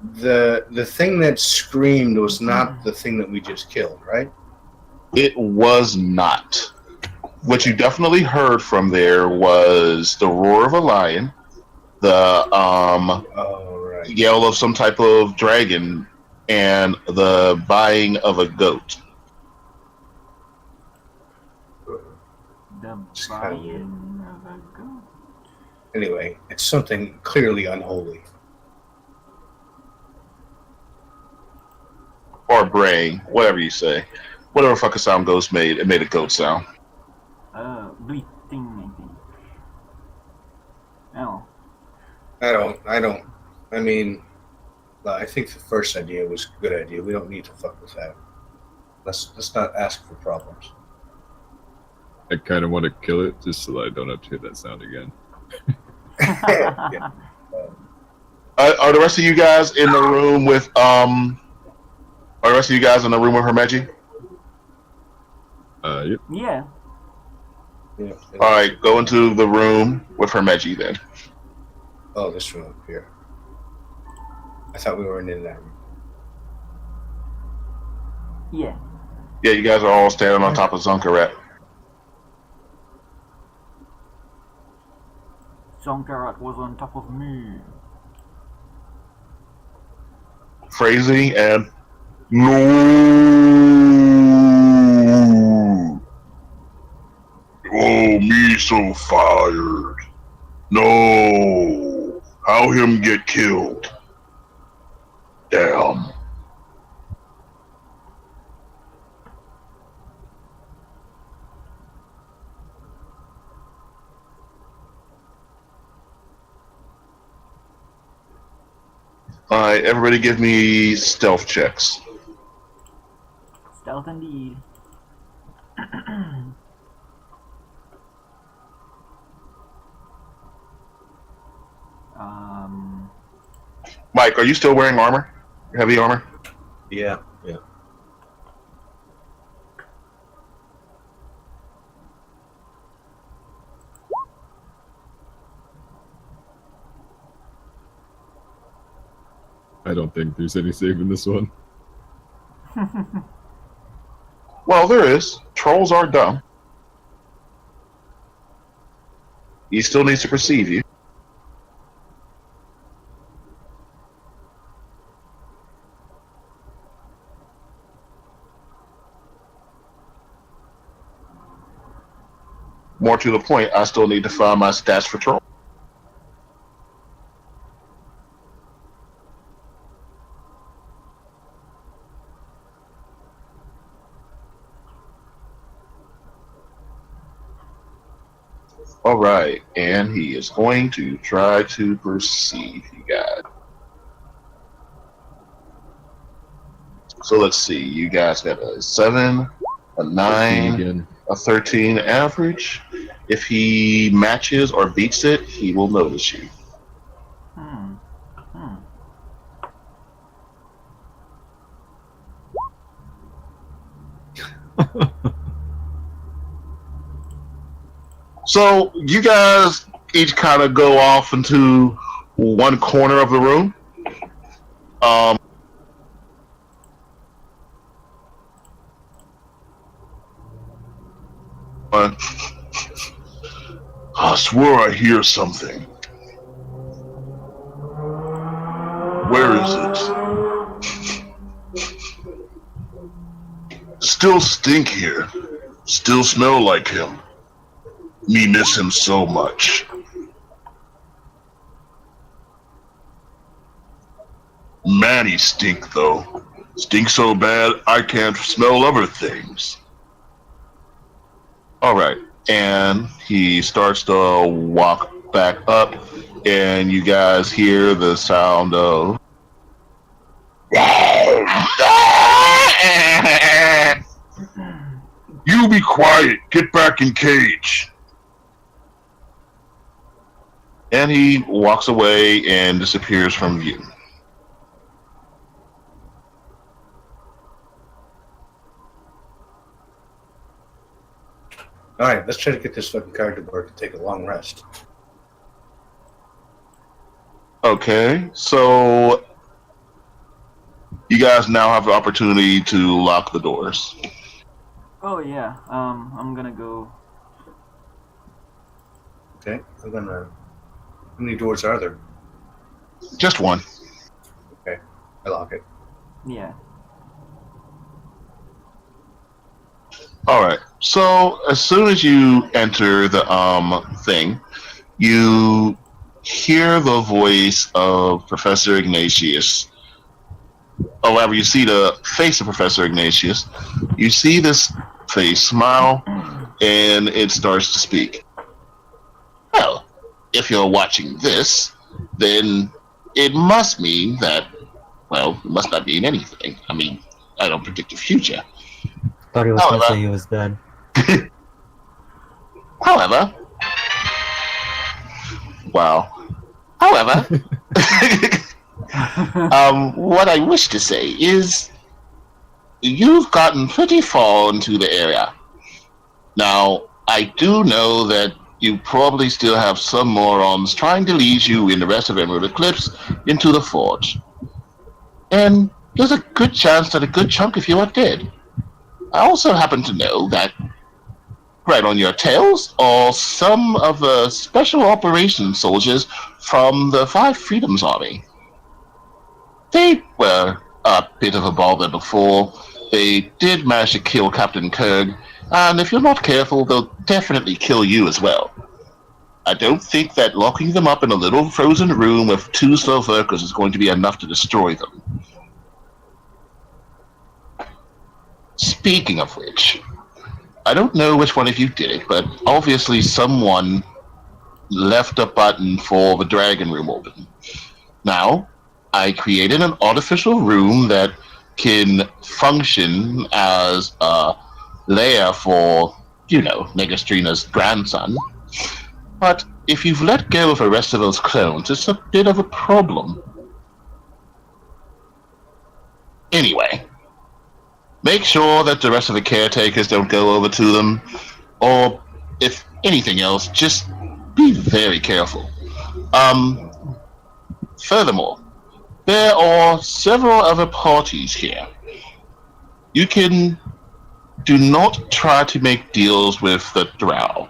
The thing that screamed was not the thing that we just killed, right? It was not. What you definitely heard from there was the roar of a lion, the yell of some type of dragon, and the baying of a goat. The buy-in of a goat. Anyway, it's something clearly unholy. Or braying, whatever you say. Whatever fucking sound ghost made, it made a goat sound. Bleating, I think. I don't. I mean, I think the first idea was a good idea. We don't need to fuck with that. Let's not ask for problems. I kind of want to kill it just so that I don't have to hear that sound again. Yeah. Are the rest of you guys in the room with Are the rest of you guys in the room with Hermeji? Yep. Yeah. Yeah. All right, go into the room with Hermeji then. Oh, this room up here. I thought we weren't in that room. Yeah. Yeah, you guys are all standing on top of Zunkarat. Zonkarat was on top of me. Phrasing and no. Oh, me so fired. No. How him get killed? Damn. Alright, everybody give me stealth checks. Stealth indeed. Mike, are you still wearing armor? Heavy armor? Yeah, yeah. I don't think there's any save in this one. Well, there is. Trolls are dumb. He still needs to perceive you. More to the point, I still need to find my stats for troll. All right, and he is going to try to perceive you guys. So let's see, you guys got a 7, a 9, Again. a 13 average. If he matches or beats it, he will notice you. So you guys each kind of go off into one corner of the room. I swear I hear something. Where is it? Still stink here. Still smell like him. Me miss him so much. Man, he stink though. Stink so bad I can't smell other things. Alright, and he starts to walk back up, and you guys hear the sound of You be quiet, get back in cage. And he walks away and disappears from view. All right, let's try to get this fucking character board to take a long rest. Okay, so you guys now have the opportunity to lock the doors. Oh yeah. I'm gonna go. Okay, I'm gonna. How many doors are there? Just one. Okay, I lock it. Yeah. Alright, so as soon as you enter the thing, you hear the voice of Professor Ignatius. Oh, rather, you see the face of Professor Ignatius. You see this face smile, and it starts to speak. Well, if you're watching this, then it must mean that, well, it must not mean anything. I mean, I don't predict the future. Thought he was gonna However, say he was dead. however, wow. However, what I wish to say is you've gotten pretty far into the area. Now, I do know that you probably still have some morons trying to lead you and the rest of Emerald Eclipse into the Forge. And there's a good chance that a good chunk of you are dead. I also happen to know that right on your tails are some of the Special Operations soldiers from the Five Freedoms Army. They were a bit of a bother before. They did manage to kill Captain Kurg, and if you're not careful, they'll definitely kill you as well. I don't think that locking them up in a little frozen room with 2 slow workers is going to be enough to destroy them. Speaking of which, I don't know which one of you did it, but obviously someone left a button for the dragon room open. Now, I created an artificial room that can function as a lair for, Negastrina's grandson. But if you've let go of the rest of those clones, it's a bit of a problem. Anyway, make sure that the rest of the caretakers don't go over to them, or if anything else, just be very careful. Furthermore, there are several other parties here. You do not try to make deals with the Drow.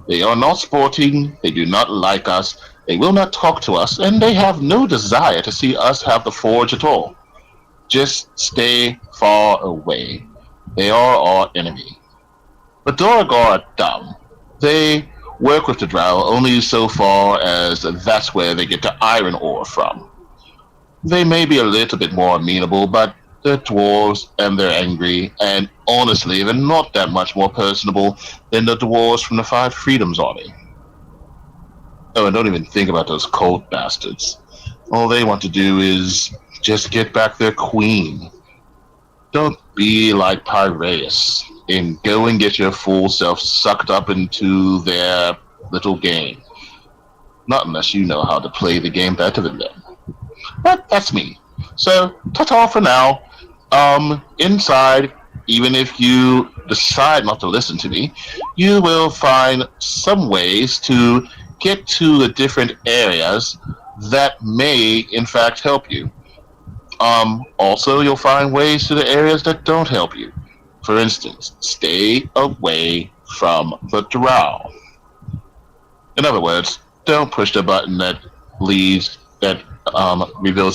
They are not sporting, they do not like us, they will not talk to us, and they have no desire to see us have the Forge at all. Just stay far away. They are our enemy. The Dorogar are dumb. They work with the Drow only so far as that's where they get the iron ore from. They may be a little bit more amenable, but they're dwarves and they're angry, and honestly, they're not that much more personable than the dwarves from the Five Freedoms Army. Oh, and don't even think about those cold bastards. All they want to do is just get back their queen. Don't be like Piraeus and go and get your fool self sucked up into their little game. Not unless you know how to play the game better than them. But that's me. So, ta-ta for now. Inside, even if you decide not to listen to me, you will find some ways to get to the different areas that may, in fact, help you. Also, you'll find ways to the areas that don't help you. For instance, stay away from the Drow. In other words, don't push the button that reveals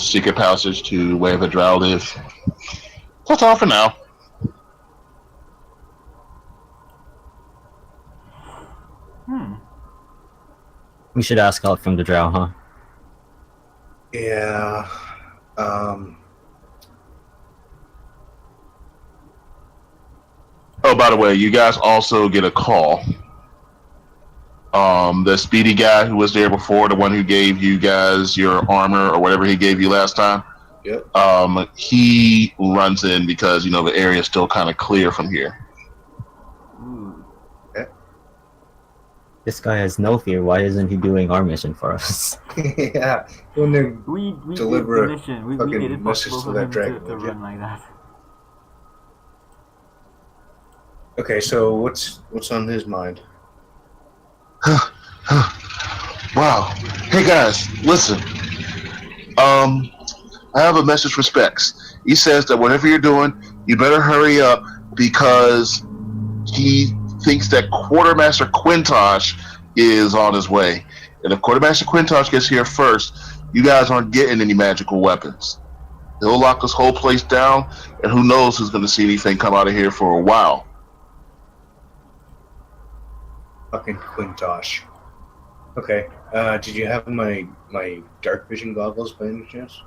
the secret passage to where the Drow live. That's all for now. We should ask out from the Drow, huh? Yeah. Oh, by the way, you guys also get a call. The speedy guy who was there before, the one who gave you guys your armor or whatever he gave you last time. Yep. He runs in because the area is still kind of clear from here. This guy has no fear. Why isn't he doing our mission for us? Yeah. When they we deliver did the mission. We fucking made it message possible to for that him dragon, to would you? run like that. Okay, so what's on his mind? Wow. Hey guys, listen. I have a message for Specs. He says that whatever you're doing, you better hurry up because he thinks that Quartermaster Quintosh is on his way. And if Quartermaster Quintosh gets here first, you guys aren't getting any magical weapons. He'll lock this whole place down, and who knows who's going to see anything come out of here for a while. Fucking Quintosh. Okay. Did you have my dark vision goggles by any chance?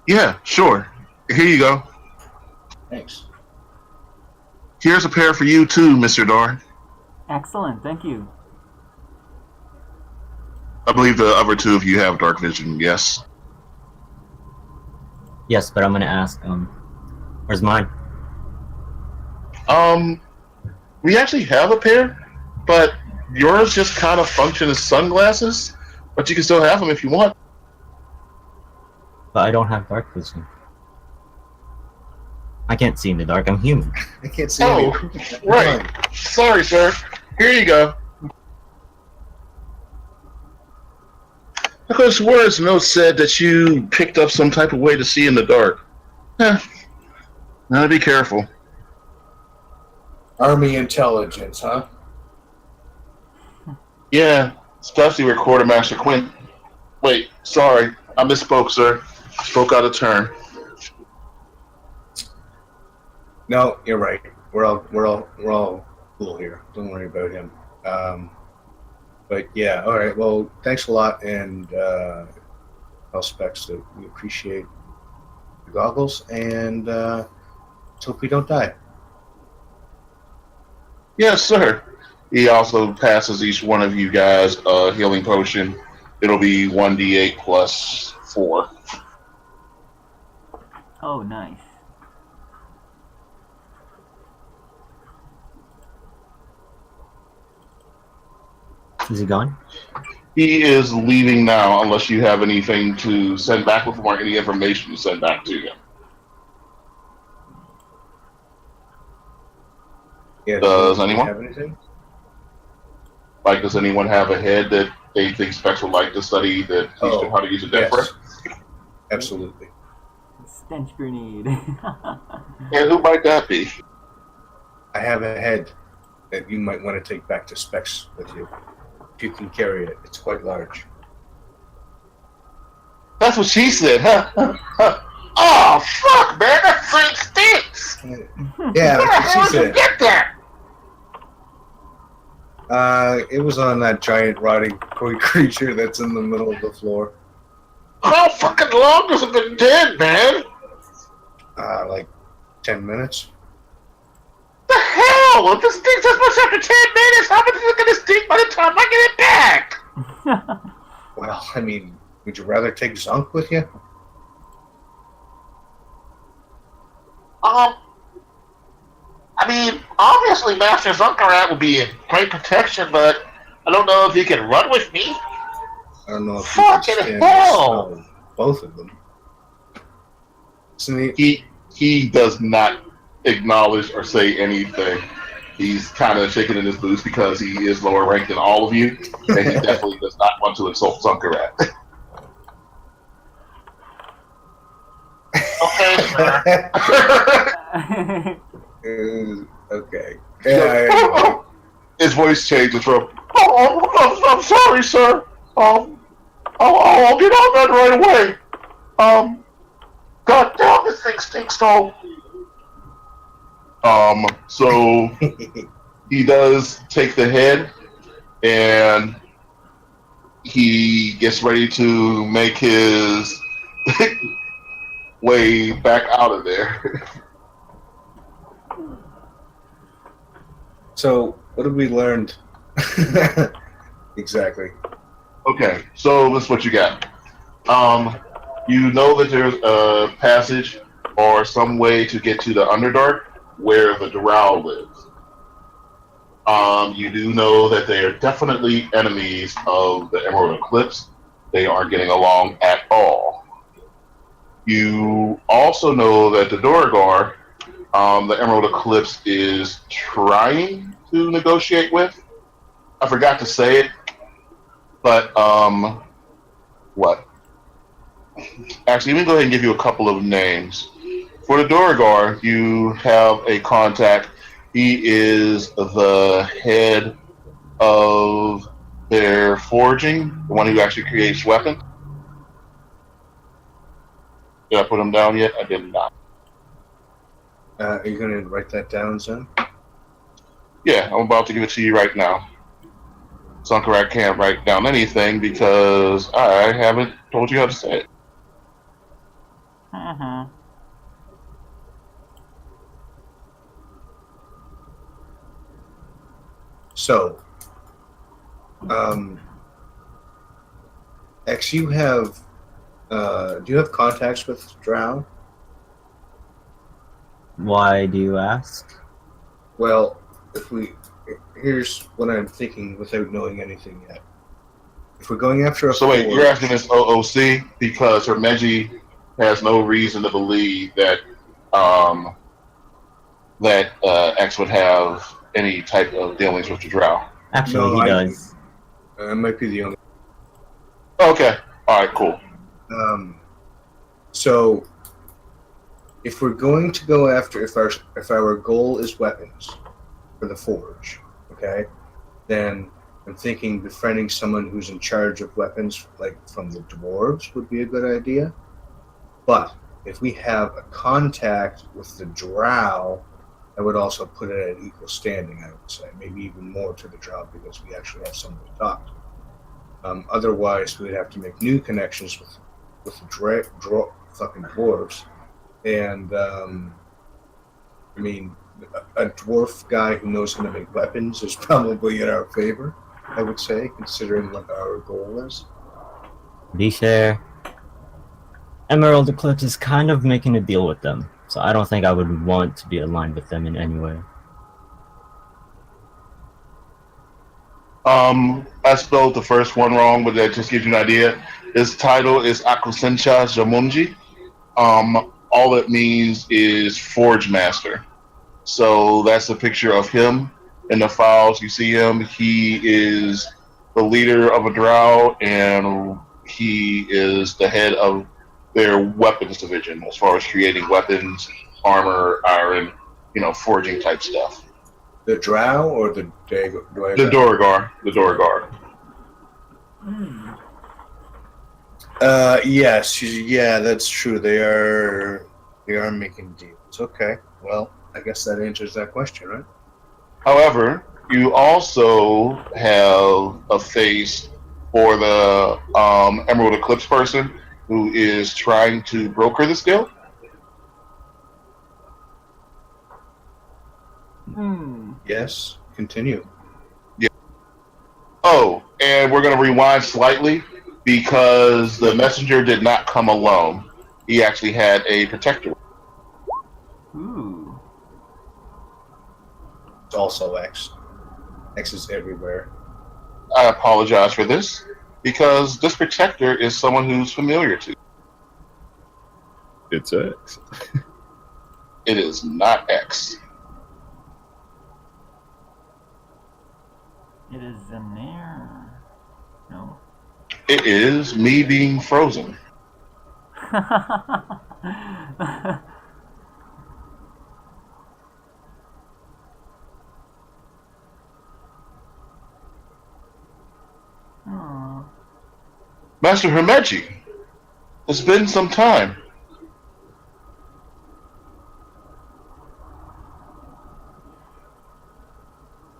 Yeah, sure. Here you go. Thanks. Here's a pair for you too, Mr. Dar. Excellent, thank you. I believe the other two of you have dark vision. Yes. Yes, but I'm gonna ask. Where's mine? We actually have a pair, but yours just kind of function as sunglasses. But you can still have them if you want. But I don't have dark vision. I can't see in the dark. I'm human. I can't see Oh, anything. right. Sorry, sir. Here you go. Because words note said that you picked up some type of way to see in the dark. Now be careful. Army intelligence, huh? Yeah, especially with Quartermaster Quinn. Wait, sorry, I misspoke, sir. Spoke out of turn. No, you're right. We're all cool here. Don't worry about him. But yeah, all right. Well, thanks a lot, and all specs. We appreciate the goggles, and let's hope we don't die. Yes, sir. He also passes each one of you guys a healing potion. It'll be 1d8 plus 4. Oh, nice. Is he gone? He is leaving now, unless you have anything to send back with him or any information to send back to him. Yeah, Does do we anyone? have anything? Like, does anyone have a head that they think Specs would like to study that teach them how to use a death yes, ray? absolutely. Stench grenade. And who might that be? I have a head that you might want to take back to Specs with you. If you can carry it, it's quite large. That's what she said, huh? Oh, fuck, man, that thing stinks! Yeah, Where the that's hell what she did you said. get that? It was on that giant rotting creature that's in the middle of the floor. How fucking long has it been dead, man? Like 10 minutes. The hell? If this stinks as much after 10 minutes, how much is it gonna stink by the time I get it back? Well, I mean, would you rather take Zunk with you? I mean, obviously Master Zunkarat will be in great protection, but I don't know if he can run with me. I don't know if you can Fucking stand the hell! smell of both of them. Isn't he? He does not acknowledge or say anything. He's kind of shaking in his boots because he is lower ranked than all of you, and he definitely does not want to insult Zunkarat. Okay, sir. Okay. Yeah, His voice changes from, I'm sorry, sir. I'll get on that right away. God damn, this thing stinks, though. So he does take the head, and he gets ready to make his way back out of there. So, what have we learned? Exactly. Okay, so this is what you got. You know that there's a passage or some way to get to the Underdark where the Drow lives. You do know that they are definitely enemies of the Emerald Eclipse. They aren't getting along at all. You also know that the Duragar, the Emerald Eclipse is trying to negotiate with. I forgot to say it, but what? Actually, let me go ahead and give you a couple of names. For the Duragar, you have a contact. He is the head of their forging, the one who actually creates weapons. Did I put him down yet? I did not. Are you going to write that down, son? Yeah, I'm about to give it to you right now. Sunkarak can't write down anything because I haven't told you how to say it. So, X, you have. Do you have contacts with Drow? Why do you ask? Well, here's what I'm thinking without knowing anything yet. If we're going after a So wait, you're forge, asking this OOC because Hermeji has no reason to believe that um, X would have any type of dealings with the Drow. Actually, no, he does. I might be the only. Okay, all right, cool. So, if we're going to go after, if our goal is weapons for the forge, okay, then I'm thinking befriending someone who's in charge of weapons, like from the dwarves, would be a good idea. But if we have a contact with the drow, I would also put it at equal standing, I would say. Maybe even more to the drow because we actually have someone to talk to. Otherwise, we'd have to make new connections with the fucking dwarves. And, I mean, a dwarf guy who knows how to make weapons is probably in our favor, I would say, considering what our goal is. To be fair, Emerald Eclipse is kind of making a deal with them, so I don't think I would want to be aligned with them in any way. I spelled the first one wrong, but that just gives you an idea. His title is Akusencha Jamunji. All it means is Forge Master. So that's a picture of him in the files. You see him. He is the leader of a drow, and he is the head of their weapons division as far as creating weapons, armor, iron, forging type stuff. The drow or the The Dorigar. The Dorigar. Yes, yeah, that's true. They are making deals. Okay, well, I guess that answers that question, right? However, you also have a face for the Emerald Eclipse person who is trying to broker this deal. Yes, continue. Yeah. Oh, and we're going to rewind slightly because the messenger did not come alone. He actually had a protector. Ooh. It's also X. X is everywhere. I apologize for this because this protector is someone who's familiar to. It's X. It is not X. It is Zanair. No. It is me being frozen. Aw. Master Hermeji, it's been some time.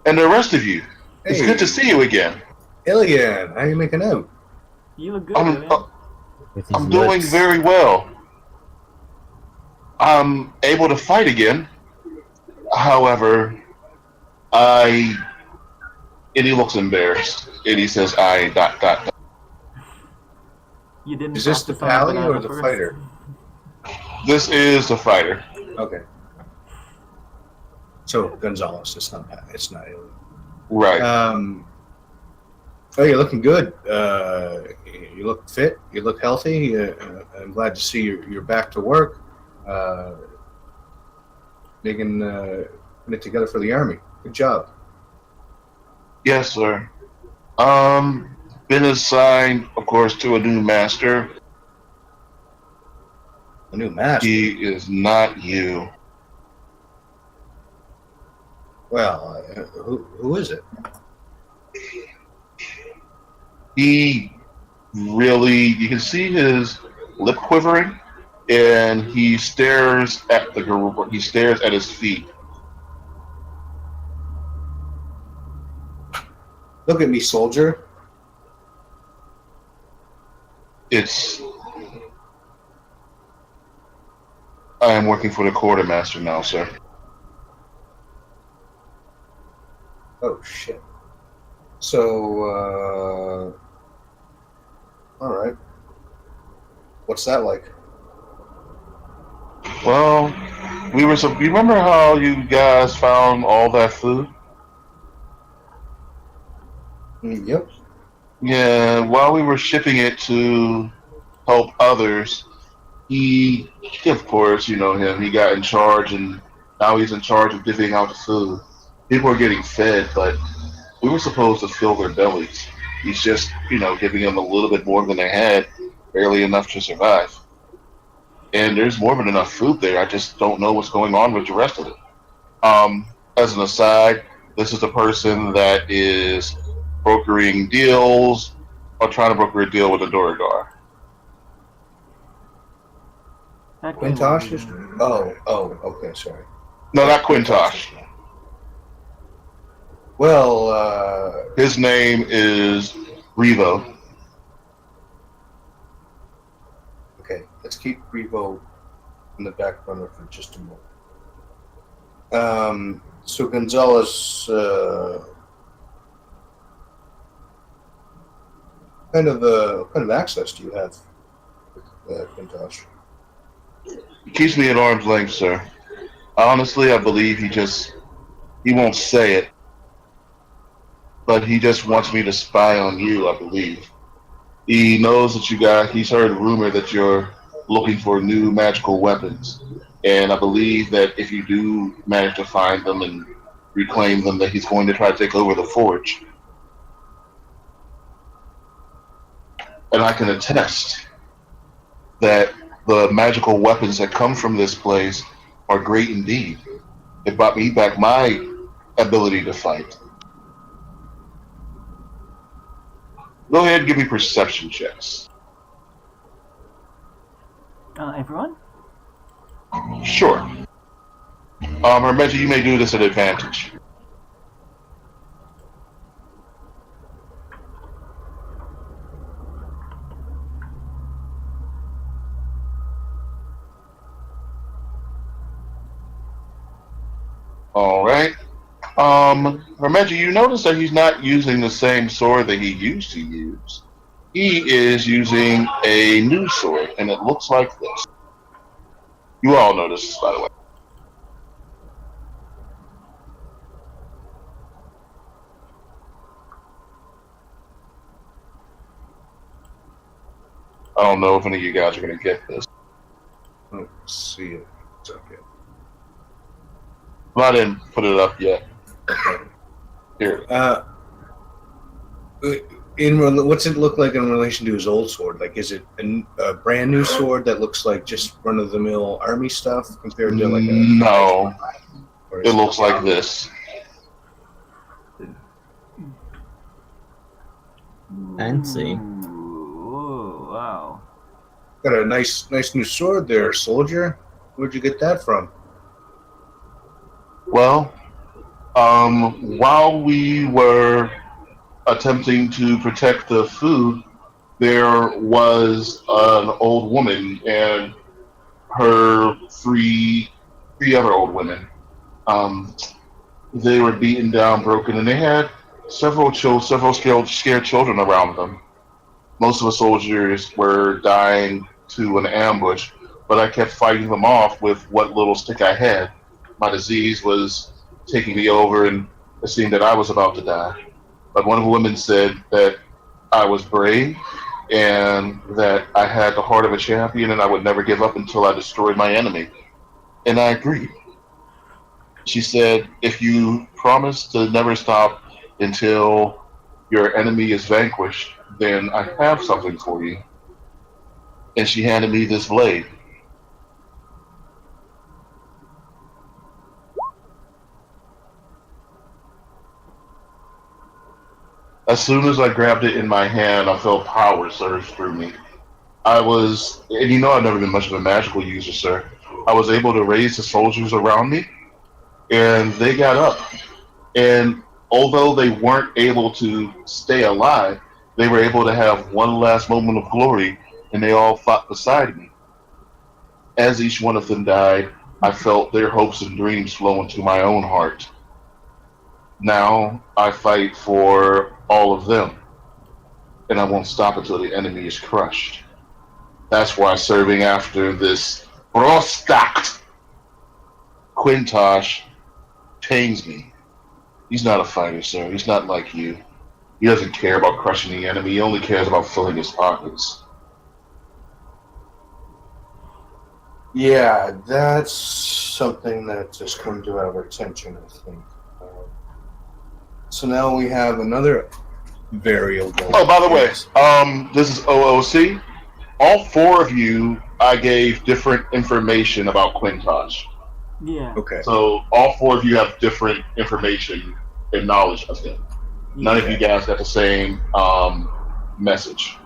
And the rest of you, it's good to see you again. Ilian, how are you making out? You look good, I'm, William. With his I'm doing lips. very well. I'm able to fight again. However, and he looks embarrassed. And he says, dot. You didn't Is this talk the to someone pally or banana the first? fighter? This is the fighter. Okay. So Gonzalez, it's not Ilian. Right. Oh, you're looking good. You look fit. You look healthy. I'm glad to see you're back to work. Putting it together for the army. Good job. Yes, sir. Been assigned, of course, to a new master. A new master. He is not you. Well, who is it? He really, you can see his lip quivering, and he stares at his feet. Look at me, soldier. I am working for the quartermaster now, sir. Oh shit. So All right. What's that like? Well, you remember how you guys found all that food? Yep. Yeah, while we were shipping it to help others, he, of course, you know him, he got in charge and now he's in charge of divvying out the food. People are getting fed, but we were supposed to fill their bellies. He's just, giving them a little bit more than they had, barely enough to survive. And there's more than enough food there. I just don't know what's going on with the rest of it. As an aside, this is the person that is brokering deals or trying to broker a deal with the Dorigar. That can Quintosh be- is. Oh. Okay. Sorry. No, not Quintosh. Well, His name is Revo. okay. Let's keep Revo in the back burner for just a moment. So Gonzalez, kind of access do you have with Quintosh? He keeps me at arm's length, sir. Honestly, I believe he won't say it, but he just wants me to spy on you, I believe. He knows that he's heard a rumor that you're looking for new magical weapons. And I believe that if you do manage to find them and reclaim them, that he's going to try to take over the forge. And I can attest that the magical weapons that come from this place are great indeed. It brought me back my ability to fight. Go ahead and give me perception checks. Everyone? Sure. Hermetia, you may do this at advantage. All right. Hermetia, you notice that he's not using the same sword that he used to use. He is using a new sword, and it looks like this. You all know this, by the way. I don't know if any of you guys are going to get this. Let's see it. It's okay. I didn't put it up yet. Here. What's it look like in relation to his old sword? Like, is it a brand new sword that looks like just run of the mill army stuff compared to like a? No, Or is it looks like this. Fancy. Ooh, wow. Got a nice new sword there, soldier. Where'd you get that from? Well, while we were attempting to protect the food, there was an old woman and her three other old women. They were beaten down, broken, and they had several scared children around them. Most of the soldiers were dying to an ambush, but I kept fighting them off with what little stick I had. My disease was taking me over, and it seemed that I was about to die. But one of the women said that I was brave and that I had the heart of a champion and I would never give up until I destroyed my enemy. And I agreed. She said, if you promise to never stop until your enemy is vanquished, then I have something for you. And she handed me this blade. As soon as I grabbed it in my hand, I felt power surge through me. And you know I've never been much of a magical user, sir. I was able to raise the soldiers around me, and they got up. And although they weren't able to stay alive, they were able to have one last moment of glory, and they all fought beside me. As each one of them died, I felt their hopes and dreams flow into my own heart. Now I fight for all of them. and I won't stop until the enemy is crushed. That's why serving after this Rostat Quintosh pains me. He's not a fighter, sir. He's not like you. He doesn't care about crushing the enemy. He only cares about filling his pockets. Yeah, that's something that has come to our attention, I think. So now we have another variable. Oh, by the way, this is OOC. All four of you, I gave different information about Quintosh. Yeah. Okay. So all four of you have different information and knowledge of him. None of you guys got the same message.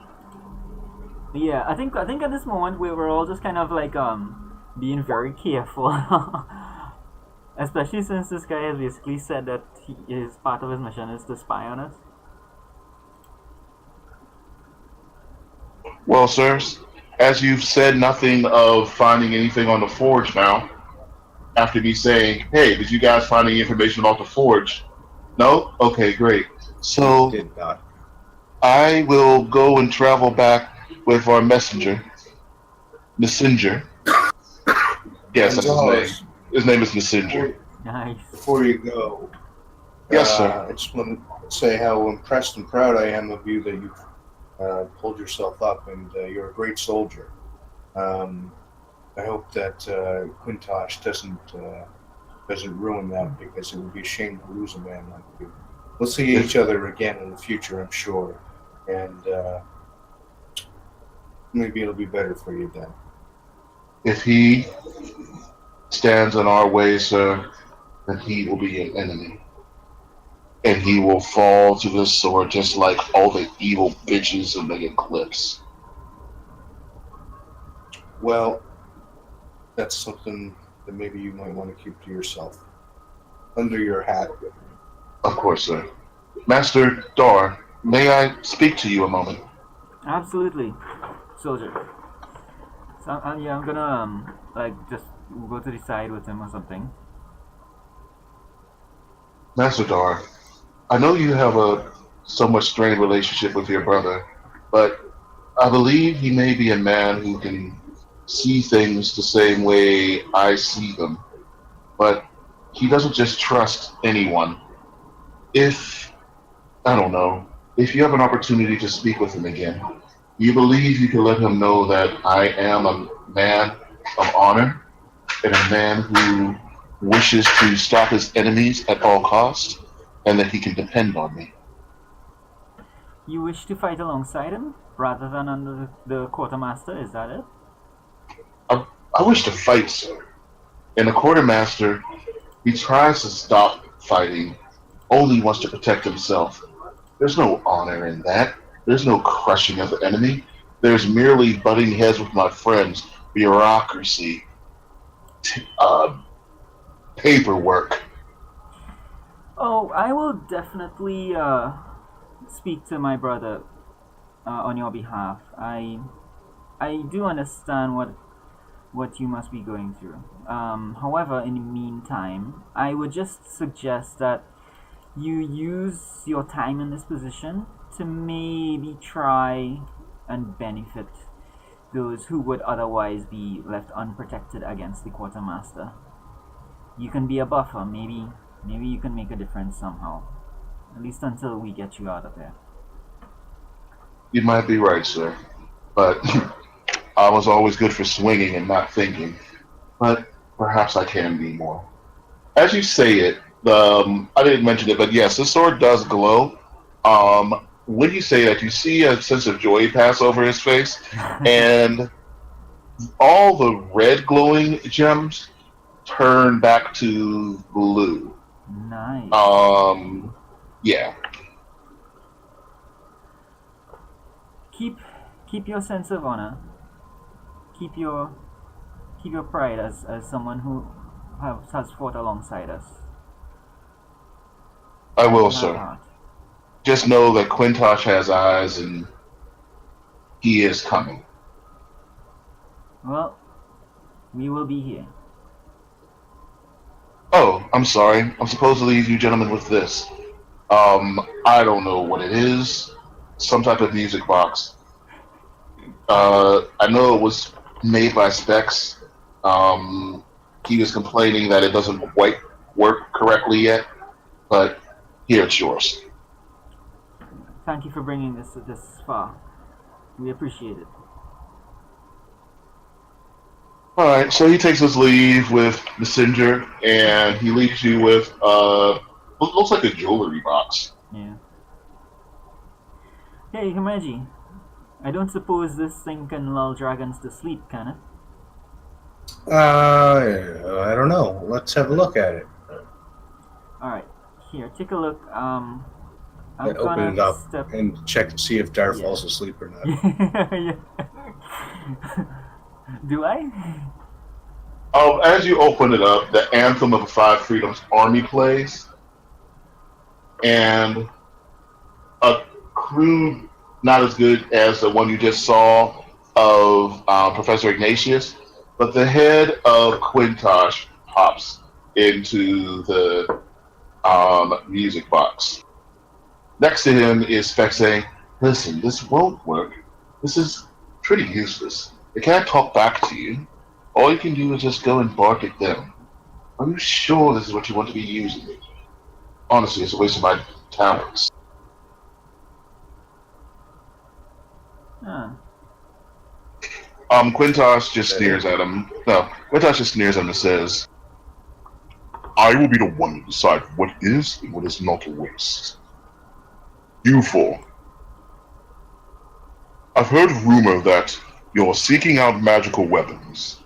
Yeah, I think at this moment we were all just kind of like being very careful. Especially since this guy has basically said that part of his mission is to spy on us. Well, sirs, as you've said nothing of finding anything on the forge now, after me saying, hey, did you guys find any information about the forge? No? Okay, great. So Did not. I will go and travel back with our messenger. Messenger. Yes, that's his name. His name is Messenger. Nice. Before you go, Yes, sir. I just want to say how impressed and proud I am of you that you've pulled yourself up, and you're a great soldier. I hope that Quintosh doesn't ruin that, because it would be a shame to lose a man like you. We'll see each other again in the future, I'm sure, and maybe it'll be better for you then. If he stands in our way, sir, then he will be an enemy. And he will fall to the sword just like all the evil bitches in the Eclipse. Well, that's something that maybe you might want to keep to yourself, under your hat. Of course, sir. Master Dar, may I speak to you a moment? Absolutely, soldier. So yeah, I'm gonna like just go to the side with him or something. Master Dar, I know you have a somewhat strained relationship with your brother, but I believe he may be a man who can see things the same way I see them. But he doesn't just trust anyone. If, I don't know, if you have an opportunity to speak with him again, you believe you can let him know that I am a man of honor and a man who wishes to stop his enemies at all costs, and that he can depend on me. You wish to fight alongside him rather than under the quartermaster? Is that it? I wish to fight, sir. And the quartermaster, he tries to stop fighting, only wants to protect himself. There's no honor in that. There's no crushing of the enemy. There's merely butting heads with my friends, bureaucracy, paperwork. Oh, I will definitely speak to my brother on your behalf. I do understand what you must be going through. However, in the meantime, I would just suggest that you use your time in this position to maybe try and benefit those who would otherwise be left unprotected against the quartermaster. You can be a buffer. Maybe you can make a difference somehow. At least until we get you out of there. You might be right, sir. But I was always good for swinging and not thinking. But perhaps I can be more. As you say it, I didn't mention it, but yes, this sword does glow. When you say that, you see a sense of joy pass over his face, and all the red glowing gems turn back to blue. Nice. Yeah. Keep your sense of honor. Keep your pride as someone who has fought alongside us. I will, In sir. our heart. Just know that Quintosh has eyes, and he is coming. Well, we will be here. Oh, I'm sorry. I'm supposed to leave you gentlemen with this. I don't know what it is. some type of music box. I know it was made by Specs. He was complaining that it doesn't quite work correctly yet, but here it's yours. Thank you for bringing this far. We appreciate it. All right, so he takes his leave with Messenger, and he leaves you with what looks like a jewelry box. Yeah. Hey, Himeji. I don't suppose this thing can lull dragons to sleep, can it? I don't know. Let's have a look at it. Alright. Here, take a look. I'm And open gonna it up step. and check to see if Dar Yeah. falls asleep or not. Yeah. Do I? As you open it up, the anthem of the Five Freedoms Army plays, and a crude, not as good as the one you just saw of Professor Ignatius, but the head of Quintosh pops into the music box. Next to him is Speck saying, "Listen, this won't work. This is pretty useless. They can't talk back to you. All you can do is just go and bark at them. Are you sure this is what you want to be using it? Honestly, it's a waste of my talents." Huh. Quintosh just sneers at him. No, Quintosh just sneers at him and says, "I will be the one to decide what is and what is not a waste. You four. I've heard rumor that you're seeking out magical weapons.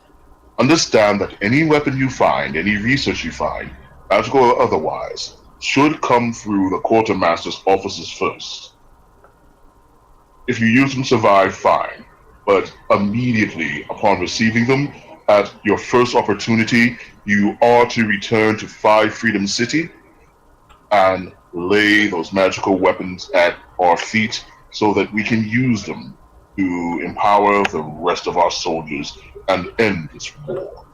Understand that any weapon you find, any research you find, magical or otherwise, should come through the quartermaster's offices first. If you use them to survive, fine, but immediately upon receiving them, at your first opportunity, you are to return to Five Freedom City and lay those magical weapons at our feet so that we can use them to empower the rest of our soldiers and end this war."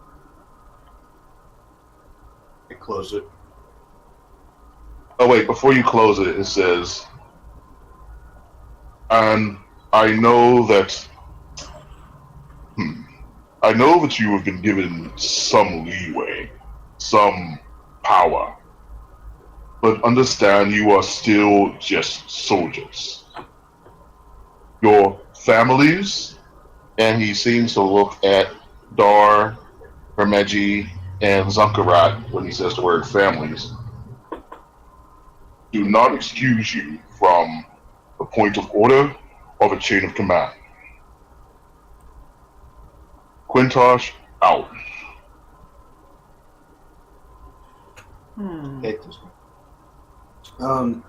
I close it. Oh wait, before you close it, it says, "And I know that I know that you have been given some leeway, some power, but understand you are still just soldiers. Your families," and he seems to look at Dar, Hermeji, and Zunkarat when he says the word families, "do not excuse you from the point of order or the chain of command. Quintosh, out." Take this one.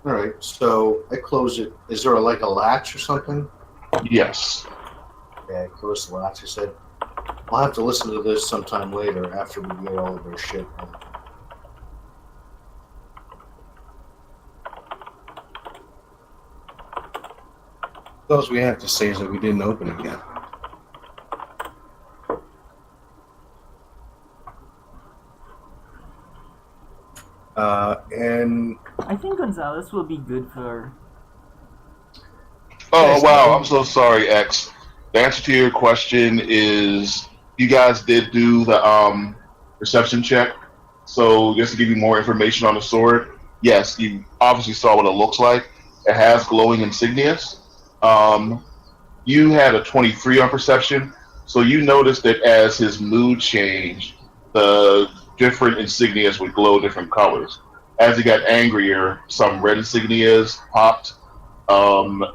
All right. So I close it. Is there like a latch or something? Yes. Yeah, I close the latch. I said, I'll have to listen to this sometime later after we get all of our shit. All we have to say is that we didn't open it yet. And I think Gonzalez will be good for. Oh Yes, wow, no. I'm so sorry, X. The answer to your question is you guys did do the perception check. So just to give you more information on the sword, yes, you obviously saw what it looks like. It has glowing insignias. You had a 23 on perception, so you noticed that as his mood changed, the different insignias would glow different colors. As he got angrier, some red insignias popped.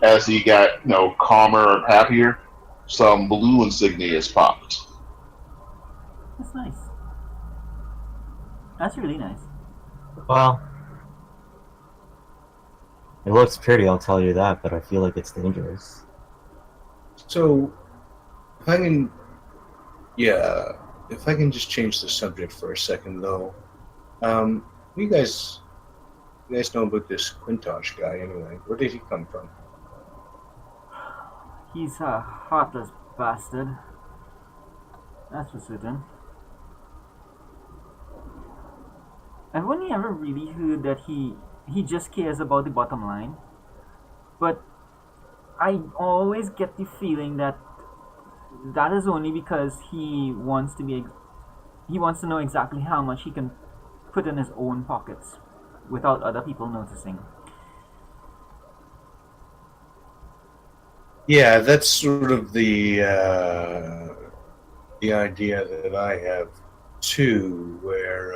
As he got, calmer or happier, some blue insignias popped. That's nice. That's really nice. Well, it looks pretty, I'll tell you that, but I feel like it's dangerous. so, if I can, yeah, if I can just change the subject for a second, though. You guys know about this Quintosh guy anyway? Where did he come from? He's a heartless bastard. That's for certain. I've only ever really heard that he just cares about the bottom line. But I always get the feeling that that is only because he wants to know exactly how much he can put in his own pockets without other people noticing. Yeah, that's sort of the idea that I have too, where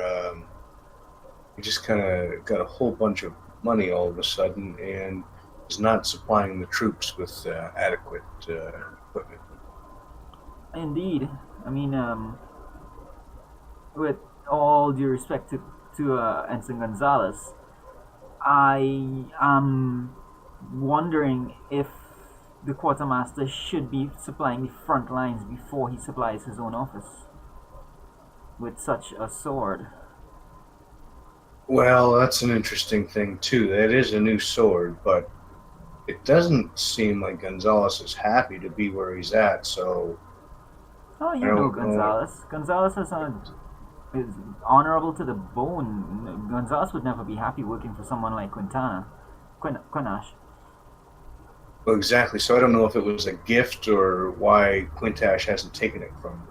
he just kind of got a whole bunch of money all of a sudden and is not supplying the troops with adequate equipment. Indeed. I mean, with all due respect to Ensign Gonzalez, I am wondering if the quartermaster should be supplying the front lines before he supplies his own office with such a sword. Well, that's an interesting thing too. That is a new sword, but it doesn't seem like Gonzalez is happy to be where he's at. So, Oh, you I don't know know. Gonzalez. Gonzalez is honorable to the bone. Gonzalez would never be happy working for someone like Quinash. Well, exactly. So I don't know if it was a gift or why Quintash hasn't taken it from him.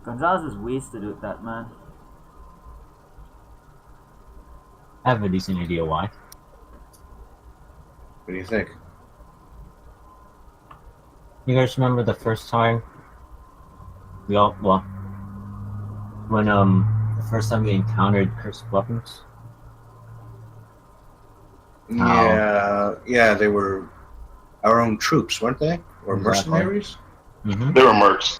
Gonzalez is wasted with that, man. I have a decent idea why. What do you think? You guys remember the first time the first time we encountered cursed weapons? Yeah, they were our own troops, weren't they? Or Exactly. mercenaries? Mm-hmm. They were mercs.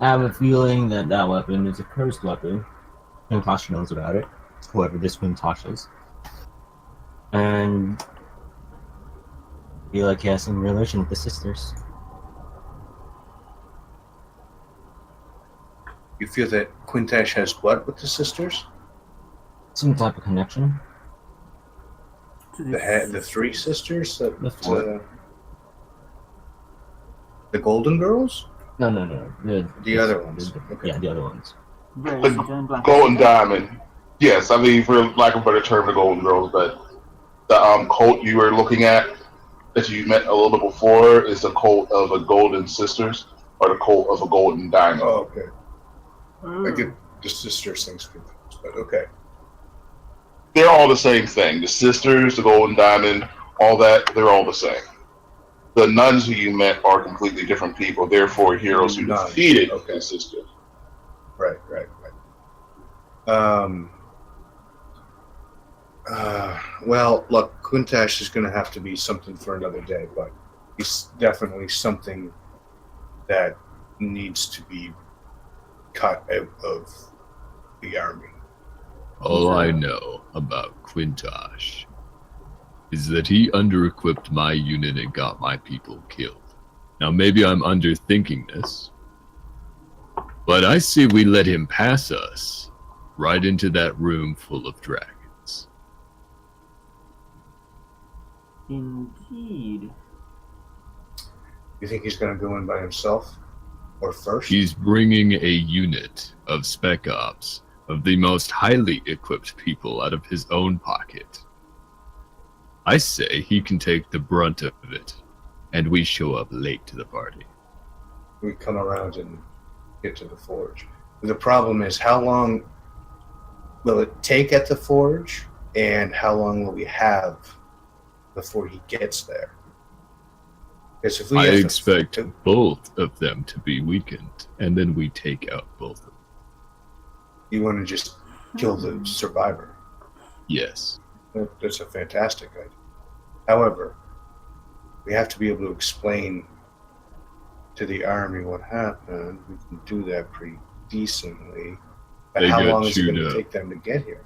I have a feeling that that weapon is a cursed weapon. Quintash knows about it. Whoever this Quintash is. And I feel like he has some relation with the sisters. You feel that Quintash has what with the sisters? Some type of connection. To The three sisters? The four. The Golden Girls? No. The other ones. Okay. Yeah, the other ones. Rosita and Blanca. Golden Diamond. Yes, I mean, for lack of a better term, the Golden Girls, but the cult you were looking at that you met a little bit before is the cult of the Golden Sisters or the cult of a Golden Diamond. Oh, okay. I get the sisters things confused, but okay. They're all the same thing. The sisters, the Golden Diamond, all that, they're all the same. The nuns who you met are completely different people, therefore heroes who Nuns, defeated okay. the sisters. Right. Well, look, Quintash is going to have to be something for another day, but he's definitely something that needs to be cut out of the army. All I know about Quintash is that he under-equipped my unit and got my people killed. Now maybe I'm underthinking this, but I say we let him pass us right into that room full of dragons. Indeed. You think he's going to go in by himself or first? He's bringing a unit of spec ops of the most highly equipped people out of his own pocket. I say he can take the brunt of it, and we show up late to the party. We come around and get to the forge. The problem is, how long will it take at the forge, and how long will we have before he gets there? Because if we I have expect both of them to be weakened, and then we take out both of them. You want to just kill the survivor. Yes. That's a fantastic idea. However, we have to be able to explain to the army what happened. We can do that pretty decently. But They how got long is it going chewed to up. take them to get here?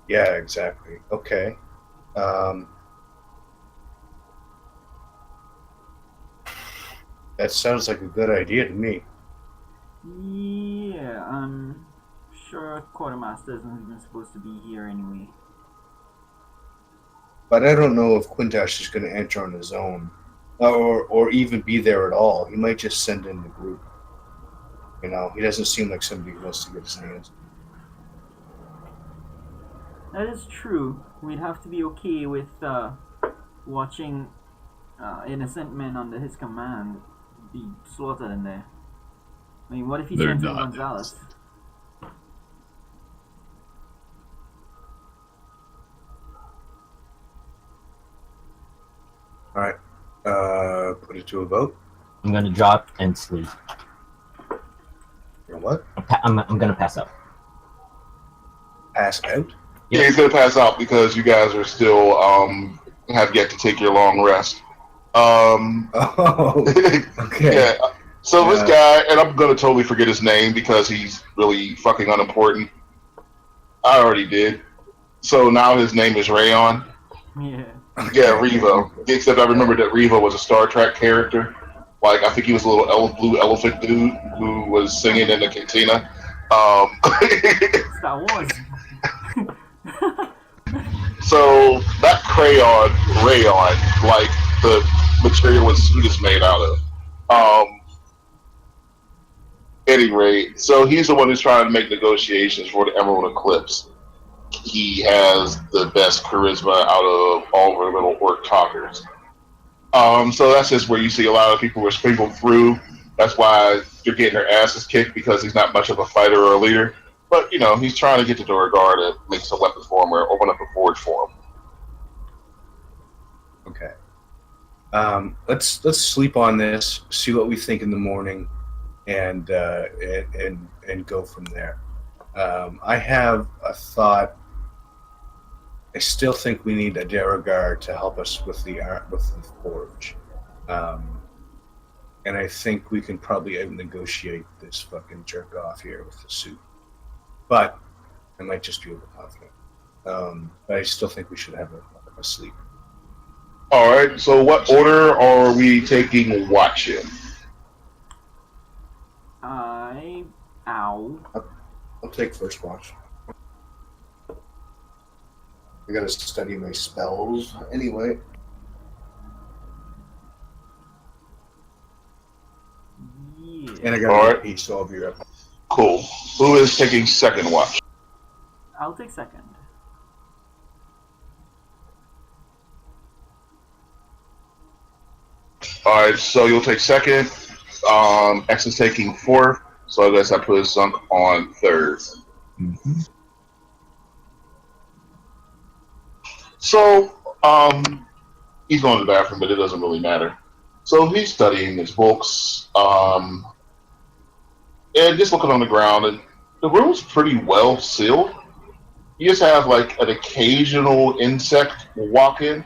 Yeah, exactly. Okay. That sounds like a good idea to me. Yeah, I'm sure Quartermaster isn't even supposed to be here anyway. But I don't know if Quintash is going to enter on his own, or even be there at all. He might just send in the group. You know, he doesn't seem like somebody who wants to get his hands. That is true. We'd have to be okay with watching innocent men under his command be slaughtered in there. I mean, what if he They're sends in not Gonzalez? All right. Put it to a vote. I'm gonna drop and sleep. You know what? I'm gonna pass out. Pass out. Yeah, he's gonna pass out because you guys are still have yet to take your long rest. Oh, okay. Yeah. So this guy, and I'm gonna totally forget his name because he's really fucking unimportant. I already did. So now his name is Rayon. Yeah. Yeah, Revo. Except I remember that Revo was a Star Trek character. Like, I think he was a little blue elephant dude who was singing in the cantina. Star Wars. So that rayon, like the material his suit is made out of. Any rate, so he's the one who's trying to make negotiations for the Emerald Eclipse. He has the best charisma out of all of the little orc talkers. So that's just where you see a lot of people who are sprinkled through. That's why they're getting their asses kicked because he's not much of a fighter or a leader. But you know, he's trying to get the Duergar to make some weapons for him or open up a forge for him. Okay. Let's sleep on this. See what we think in the morning, and go from there. I have a thought. I still think we need a Duergar to help us with the forge, and I think we can probably out-negotiate this fucking jerk off here with the suit. But I might just be overconfident. But I still think we should have a sleep. All right. So what order are we taking watch in? Ow. I'll take first watch. I gotta study my spells anyway. Yeah. And I gotta get a piece of your. Cool. Who is taking second watch? I'll take second. All right. So you'll take second. X is taking fourth. So I guess I put Zunk on third. Mm-hmm. So he's going to the bathroom, but it doesn't really matter. So he's studying his books, and just looking on the ground, and the room's pretty well sealed. You just have like an occasional insect walk in.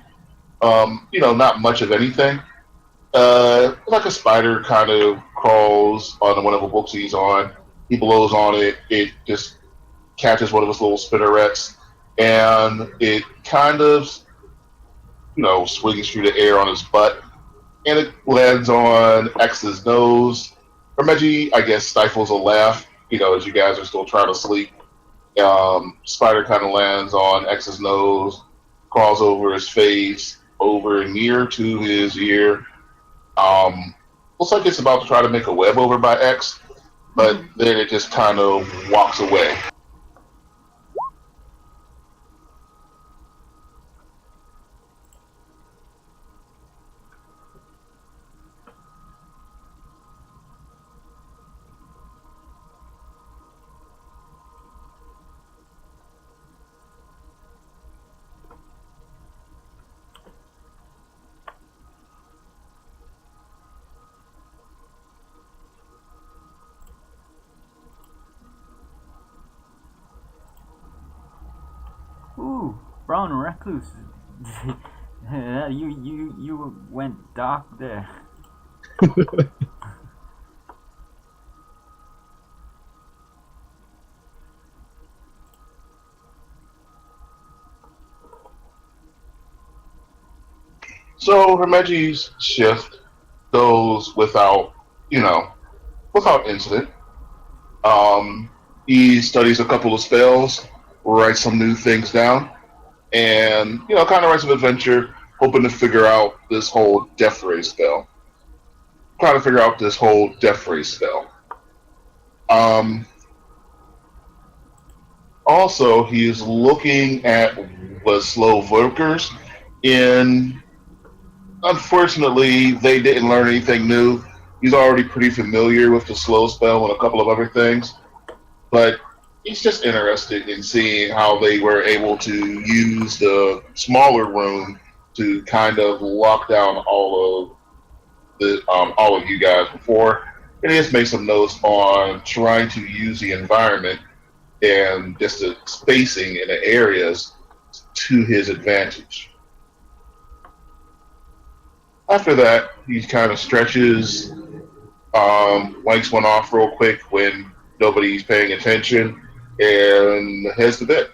Not much of anything. Like a spider kind of crawls on one of the books he's on. He blows on it. It just catches one of his little spinnerets, and it kind of, swings through the air on his butt, and it lands on X's nose. Reggie, I guess, stifles a laugh, as you guys are still trying to sleep. Spider kind of lands on X's nose, crawls over his face, over near to his ear. Looks like it's about to try to make a web over by X, but then it just kind of walks away. Ooh, brown recluse. you went dark there. So Remeji's shift goes without incident. He studies a couple of spells, writes some new things down, and kind of writes an adventure, hoping to figure out this whole death ray spell. Also, he is looking at the slow workers, and unfortunately, they didn't learn anything new. He's already pretty familiar with the slow spell and a couple of other things, but he's just interested in seeing how they were able to use the smaller room to kind of lock down all of you guys before. And he just made some notes on trying to use the environment and just the spacing in the areas to his advantage. After that, he kind of stretches, wanks one off real quick when nobody's paying attention, and heads to bed.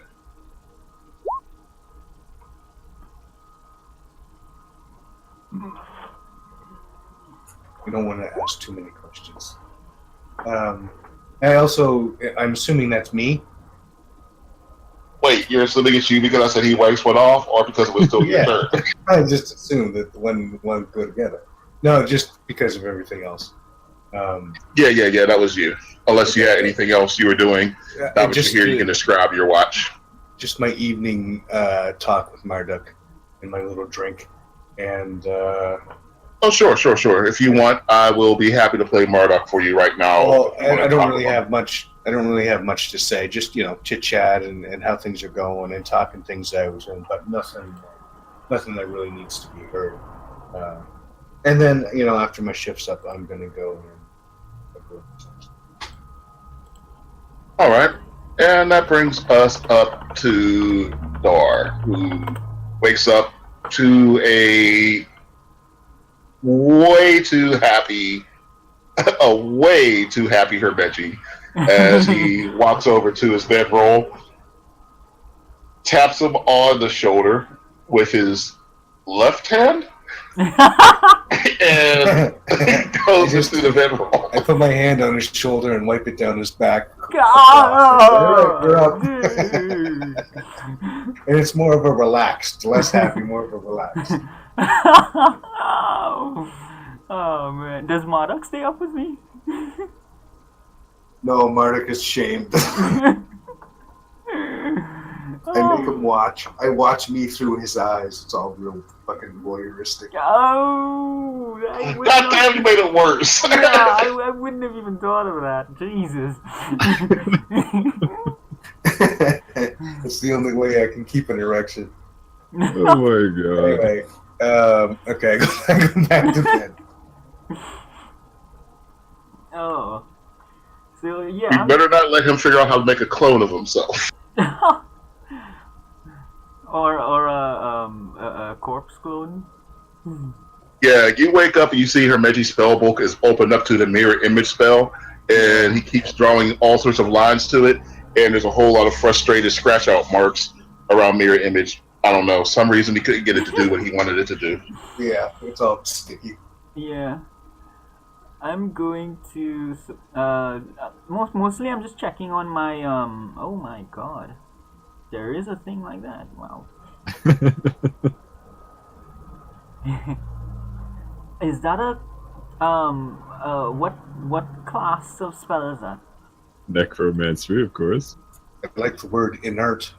We don't want to ask too many questions. I'm assuming that's me. Wait, you're assuming it's you because I said he wakes one off, or because it was still your Yeah. turn? I just assumed that the one go together. No, just because of everything else. Yeah, that was you. Unless you had anything else you were doing. That was here. You can describe your watch. Just my evening talk with Marduk and my little drink. And Oh, sure. If you want, I will be happy to play Marduk for you right now. well, if you wanna I don't talk really about have much. I don't really have much to say. Just chit chat and how things are going and talking things out, but nothing that really needs to be heard. And then after my shift's up, I'm gonna go. All right, and that brings us up to Dar, who wakes up to a way too happy Herbechi as he walks over to his bedroll, taps him on the shoulder with his left hand, and goes into the bedroll. I put my hand on his shoulder and wipe it down his back. Oh, You're up. dude. And it's more of a relaxed, less happy, more of a relaxed. Oh man, does Marduk stay up with me? No, Marduk is shamed. I make him watch. I watch me through his eyes. It's all real fucking voyeuristic. Oh, God damn, you made it worse. Yeah, I wouldn't have even thought of that. Jesus. It's the only way I can keep an erection. Oh my god. Anyway, okay, go back to bed. Oh. So You yeah. better not let him figure out how to make a clone of himself. or a corpse clone. Yeah, you wake up and you see her Meiji spellbook is opened up to the mirror image spell, and he keeps drawing all sorts of lines to it, and there's a whole lot of frustrated scratch out marks around mirror image. I don't know, some reason he couldn't get it to do what he wanted it to do. Yeah, it's all sticky. Yeah. I'm going to mostly I'm just checking on my oh my god. There is a thing like that. Wow. Is that a what class of spell is that? Necromancy, of course. I like the word inert.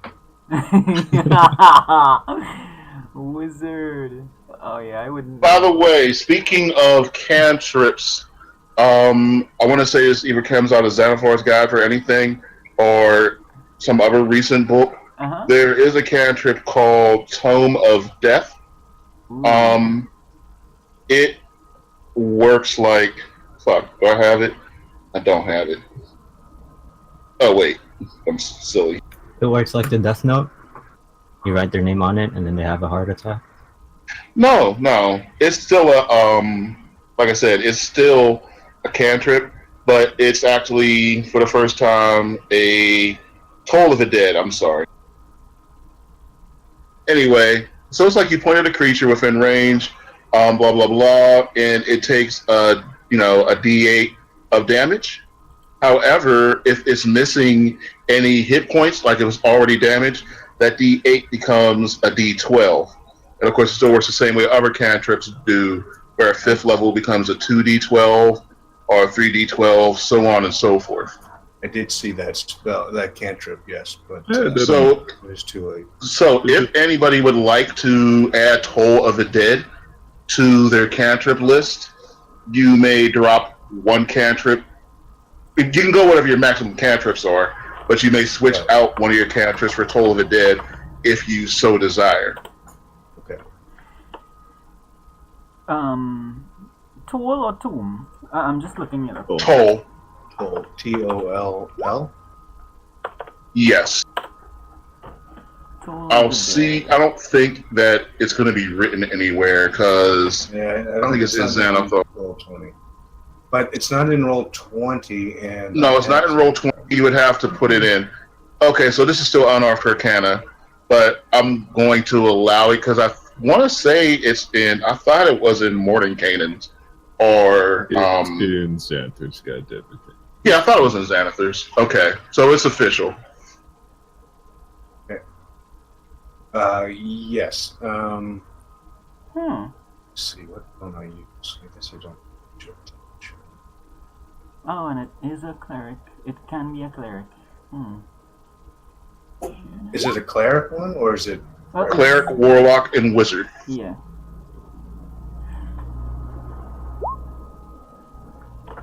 Wizard. Oh yeah, I wouldn't. By the way, speaking of cantrips, I want to say this either comes out of Xanathar's Guide for Anything or some other recent book. Uh-huh. There is a cantrip called Tome of Death. Ooh. It works like fuck. Do I have it? I don't have it. Oh wait, I'm silly. It works like the Death Note. You write their name on it, and then they have a heart attack. No. It's still a like I said, it's still a cantrip, but it's actually for the first time a Toll of the Dead. I'm sorry. Anyway, so it's like you point at a creature within range, blah blah blah, and it takes a D8 of damage. However, if it's missing any hit points, like it was already damaged, that D8 becomes a D12. And of course, it still works the same way other cantrips do, where a 5th level becomes a 2D12 or a 3D12, so on and so forth. I did see that spell, that cantrip, yes, but So, it was too late. so if anybody would like to add Toll of the Dead to their cantrip list, you may drop one cantrip. You can go whatever your maximum cantrips are, but you may switch Right. out one of your cantrips for Toll of the Dead if you so desire. Okay. Toll or tomb? I'm just looking it up. Toll, Toll. Toll. yes. Toll of I'll the see. Dead. I don't think that it's going to be written anywhere because Yeah, I I think it's in not Xanathar. Roll 20. But it's not in Roll 20, and No, it's not in roll 20. You would have to put it in. Okay, so this is still Unearthed Arcana, but I'm going to allow it because I want to say it's in. I thought it was in Mordenkainen's or It's in Xanathar's Guide to Everything. yeah, I thought it was in Xanathar's. Okay, so it's official. Yes. Hmm. Let's see, what don't I use? I guess I don't. Oh, and it is a cleric. It can be a cleric. Hmm. Is it a cleric one, or is it... Well, Cleric, Warlock, and Wizard. Yeah.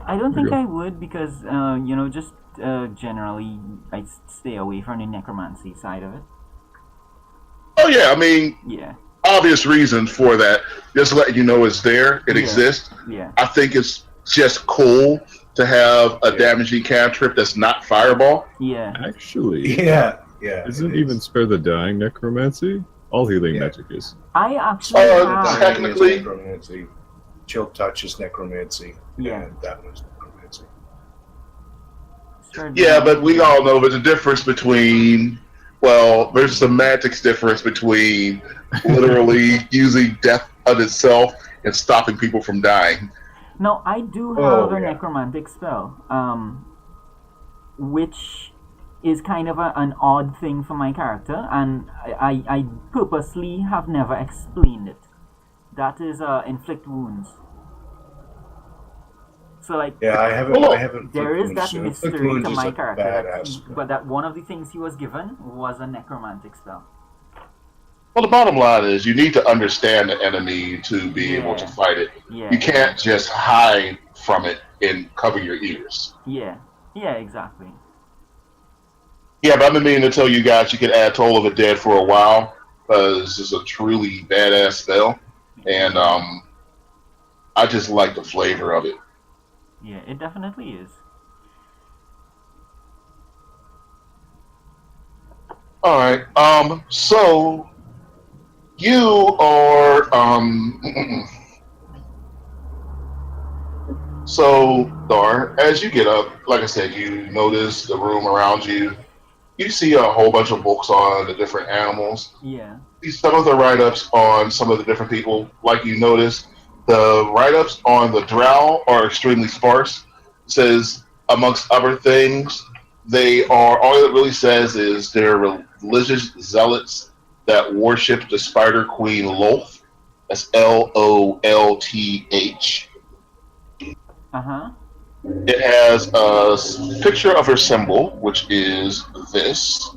I don't think I would because, just generally I stay away from the necromancy side of it. Oh yeah, I mean, Yeah. obvious reasons for that. Just letting you know it's there. It exists. Yeah. I think it's just cool to have a damaging cantrip that's not Fireball. Yeah. Actually, Yeah. isn't even Spare the Dying necromancy? All healing Yeah. magic is. I actually have. Technically- necromancy. Chill touch is necromancy. Yeah. And that one's necromancy. Yeah, but we all know there's a difference between, well, there's a semantics difference between literally using death of itself and stopping people from dying. No, I do have Oh, a yeah. necromantic spell, which is kind of an odd thing for my character, and I purposely have never explained it. That is inflict wounds. So like Yeah, I haven't. there is that Inflict mystery Wounds to is my a character, that badass he, spell. but that one of the things he was given was a necromantic spell. Well, the bottom line is you need to understand the enemy to be able to fight it. Yeah. You can't just hide from it and cover your ears. Yeah. Yeah. Exactly. Yeah, but I've been meaning to tell you guys you could add Toll of the Dead for a while because it's a truly badass spell, and I just like the flavor of it. Yeah, it definitely is. All right. So you are so Dar, as you get up, like I said, you notice the room around you. You see a whole bunch of books on the different animals. Yeah. See some of the write-ups on some of the different people. Like you noticed, the write-ups on the drow are extremely sparse. It says, amongst other things, they are, all it really says is they're religious zealots that worship the Spider Queen Lolth. That's Lolth. Uh-huh. It has a picture of her symbol, which is this.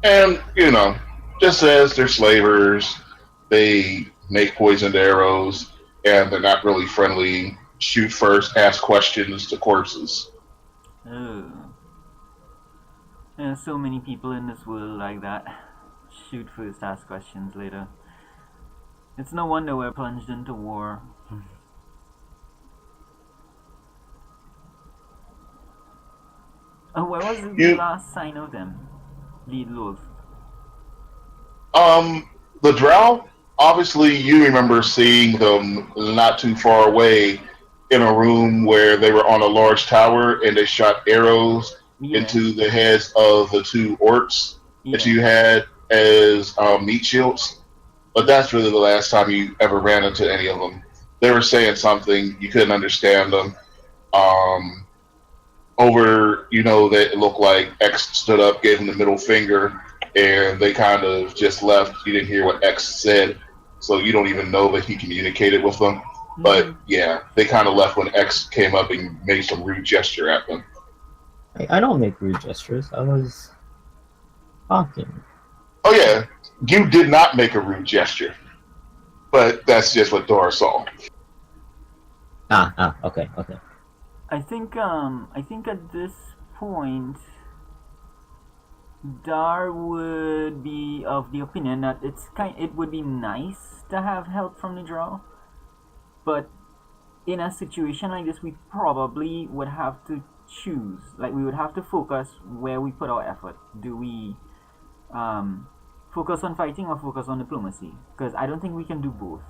And, just says they're slavers, they make poisoned arrows, and they're not really friendly. Shoot first, ask questions to corpses. Oh. There's so many people in this world like that. Shoot first, ask questions later. It's no wonder we're plunged into war. Oh, where was the last sign of them? The Lolth. The drow, obviously you remember seeing them not too far away in a room where they were on a large tower and they shot arrows into the heads of the two orcs that you had as meat shields. But that's really the last time you ever ran into any of them. They were saying something, you couldn't understand them. That it looked like X stood up, gave him the middle finger, and they kind of just left. You didn't hear what X said, so you don't even know that he communicated with them. But yeah, they kind of left when X came up and made some rude gesture at them. I don't make rude gestures. I was talking. Oh yeah, you did not make a rude gesture, but that's just what Dora saw. Okay. I think at this point, Dar would be of the opinion that it would be nice to have help from the draw, but in a situation like this, we probably would have to choose. Like, we would have to focus where we put our effort. Do we focus on fighting or focus on diplomacy? Because I don't think we can do both.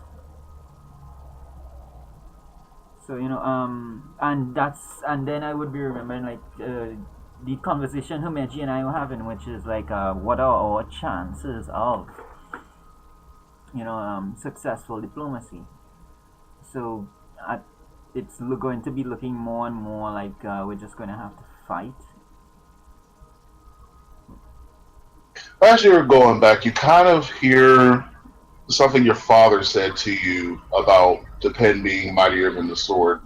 So and then I would be remembering like the conversation Himeji and I were having, which is like, what are our chances of successful diplomacy? So it's going to be looking more and more like we're just going to have to fight. As you're going back, you kind of hear something your father said to you about the pen being mightier than the sword,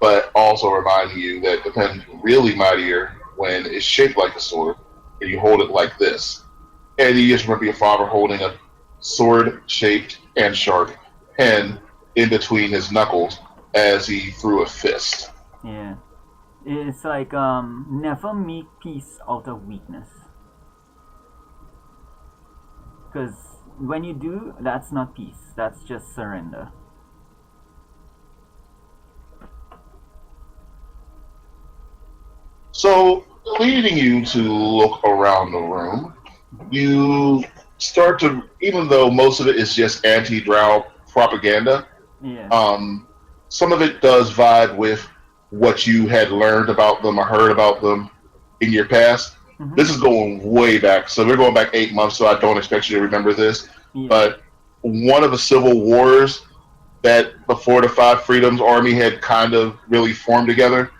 but also reminding you that the pen is really mightier when it's shaped like a sword and you hold it like this. And you just remember your father holding a sword shaped and sharp pen in between his knuckles as he threw a fist. Yeah, it's like never make peace out of weakness. Because when you do, that's not peace. That's just surrender. So, leading you to look around the room, you start to, even though most of it is just anti-drow propaganda, Yeah. some of it does vibe with what you had learned about them or heard about them in your past. Mm-hmm. This is going way back, so we're going back 8 months, so I don't expect you to remember this. Yeah. But one of the civil wars that before the Five Freedoms Army had kind of really formed together,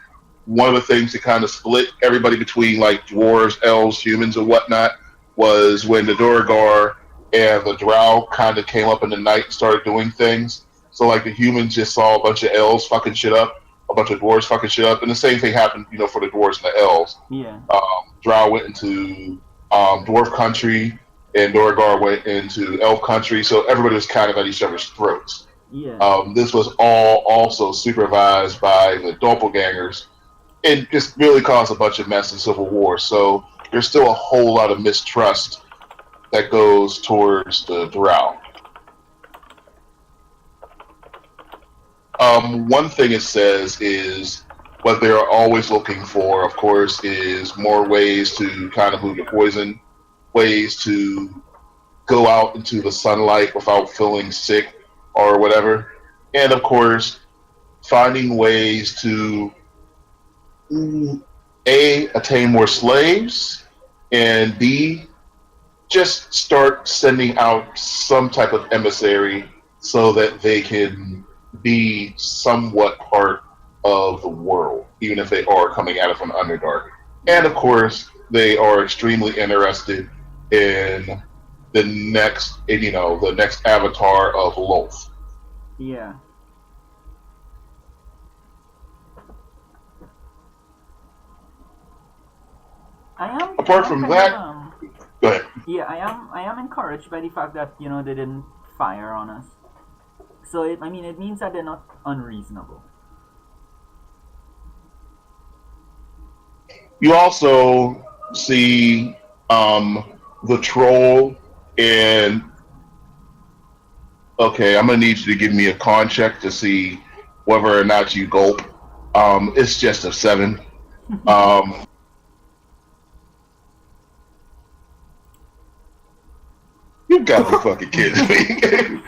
one of the things that kind of split everybody between like dwarves, elves, humans, and whatnot was when the Duergar and the Drow kind of came up in the night and started doing things. So like the humans just saw a bunch of elves fucking shit up, a bunch of dwarves fucking shit up, and the same thing happened, for the dwarves and the elves. Yeah. Drow went into dwarf country, and Duergar went into elf country. So everybody was kind of at each other's throats. Yeah. This was all also supervised by the doppelgangers and just really caused a bunch of mess in Civil War. So there's still a whole lot of mistrust that goes towards the Drow. One thing it says is what they're always looking for, of course, is more ways to kind of move the poison, ways to go out into the sunlight without feeling sick or whatever, and of course, finding ways to A, attain more slaves, and B, just start sending out some type of emissary so that they can be somewhat part of the world, even if they are coming at it from Underdark. And of course, they are extremely interested in the next avatar of Lolth. Yeah. Apart from that, go ahead. Yeah, I am encouraged by the fact that they didn't fire on us. So it means that they're not unreasonable. You also see the troll and okay, I'm gonna need you to give me a con check to see whether or not you gulp. It's just a 7. You gotta be fucking kidding me.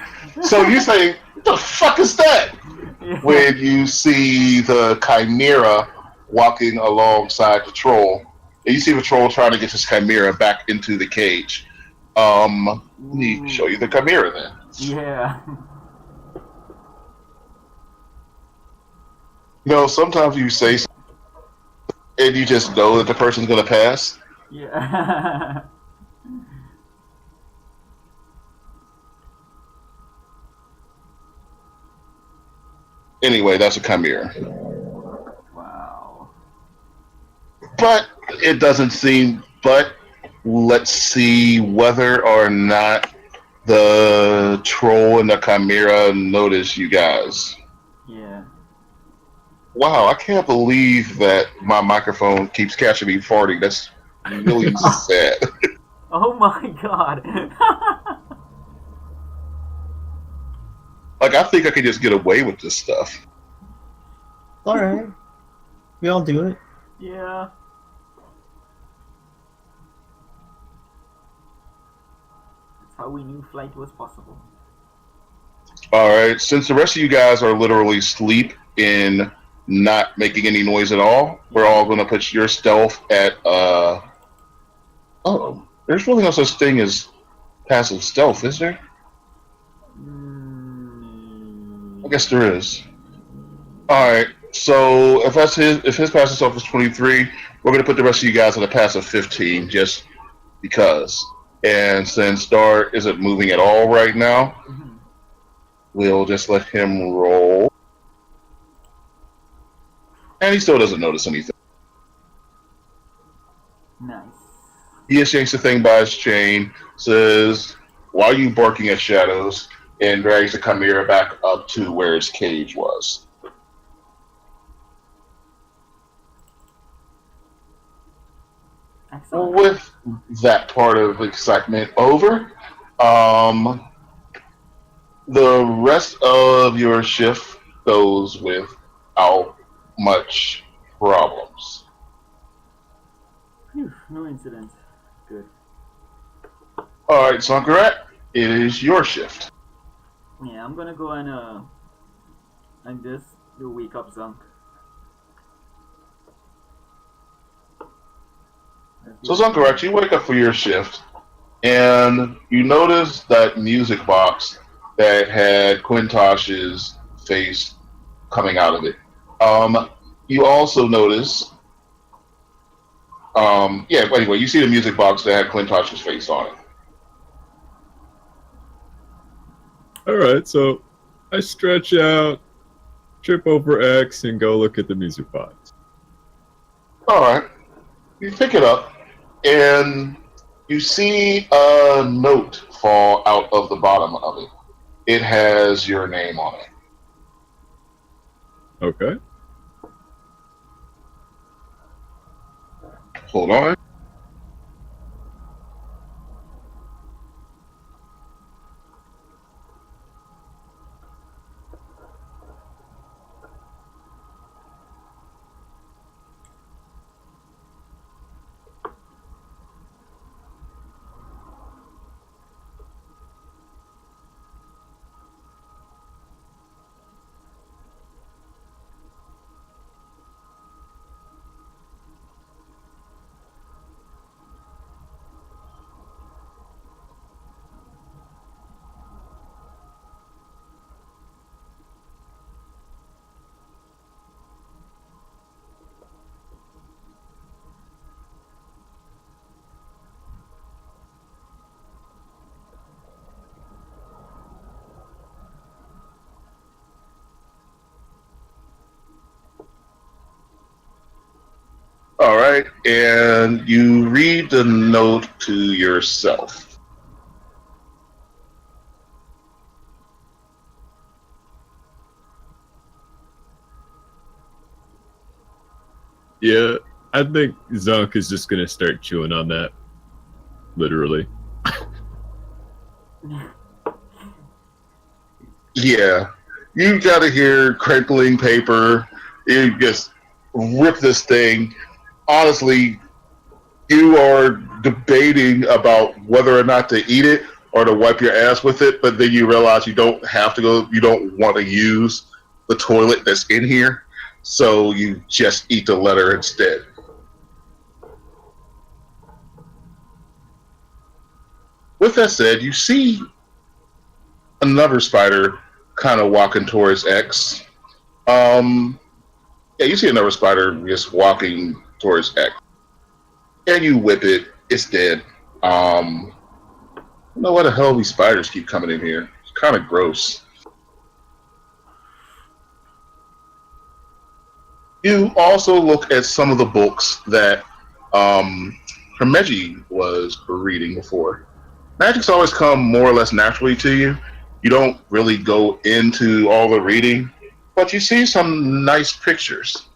So you say, what the fuck is that? Yeah. When you see the chimera walking alongside the troll, and you see the troll trying to get this chimera back into the cage. Let me show you the chimera then. Yeah. Sometimes you say something and you just know that the person's gonna pass. Yeah. Anyway, that's a chimera. Wow. But it doesn't seem. But let's see whether or not the troll and the chimera notice you guys. Yeah. Wow, I can't believe that my microphone keeps catching me farting. That's really sad. Oh my god. Like, I think I could just get away with this stuff. Alright. We all do it. Yeah. That's how we knew flight was possible. Alright, since the rest of you guys are literally asleep in not making any noise at all, we're all going to put your stealth at, oh, there's really no such thing as passive stealth, is there? I guess there is. Alright, so if his passive stealth is 23, we're going to put the rest of you guys at a passive 15, just because. And since Dart isn't moving at all right now, we'll just let him roll. And he still doesn't notice anything. Nice. He exchanges the thing by his chain, says, "Why are you barking at shadows?" and drags the chimera back up to where his cage was. Excellent. With that part of excitement over, the rest of your shift goes without much problems. Phew, no incidents. Good. All right, Sunkarat, it is your shift. Yeah, I'm gonna go and just do wake up Zunk. So, Sunkarat, you wake up for your shift, and you notice that music box that had Quintosh's face coming out of it. You also notice, anyway, you see the music box that had Quintosh's face on it. Alright, so I stretch out, trip over X, and go look at the music box. All right, you pick it up, and you see a note fall out of the bottom of it. It has your name on it. Okay. Hold on. All right, and you read the note to yourself. Yeah, I think Zunk is just gonna start chewing on that. Literally. Yeah, you got to hear crinkling paper. You just rip this thing. Honestly, you are debating about whether or not to eat it or to wipe your ass with it, but then you realize you don't have to go, you don't want to use the toilet that's in here, so you just eat the letter instead. With that said, you see another spider kind of walking towards X. Yeah, you see another spider just walking towards X. And you whip it, it's dead. I don't know why the hell these spiders keep coming in here. It's kind of gross. You also look at some of the books that Hermeji was reading before. Magic's always come more or less naturally to you. You don't really go into all the reading, but you see some nice pictures.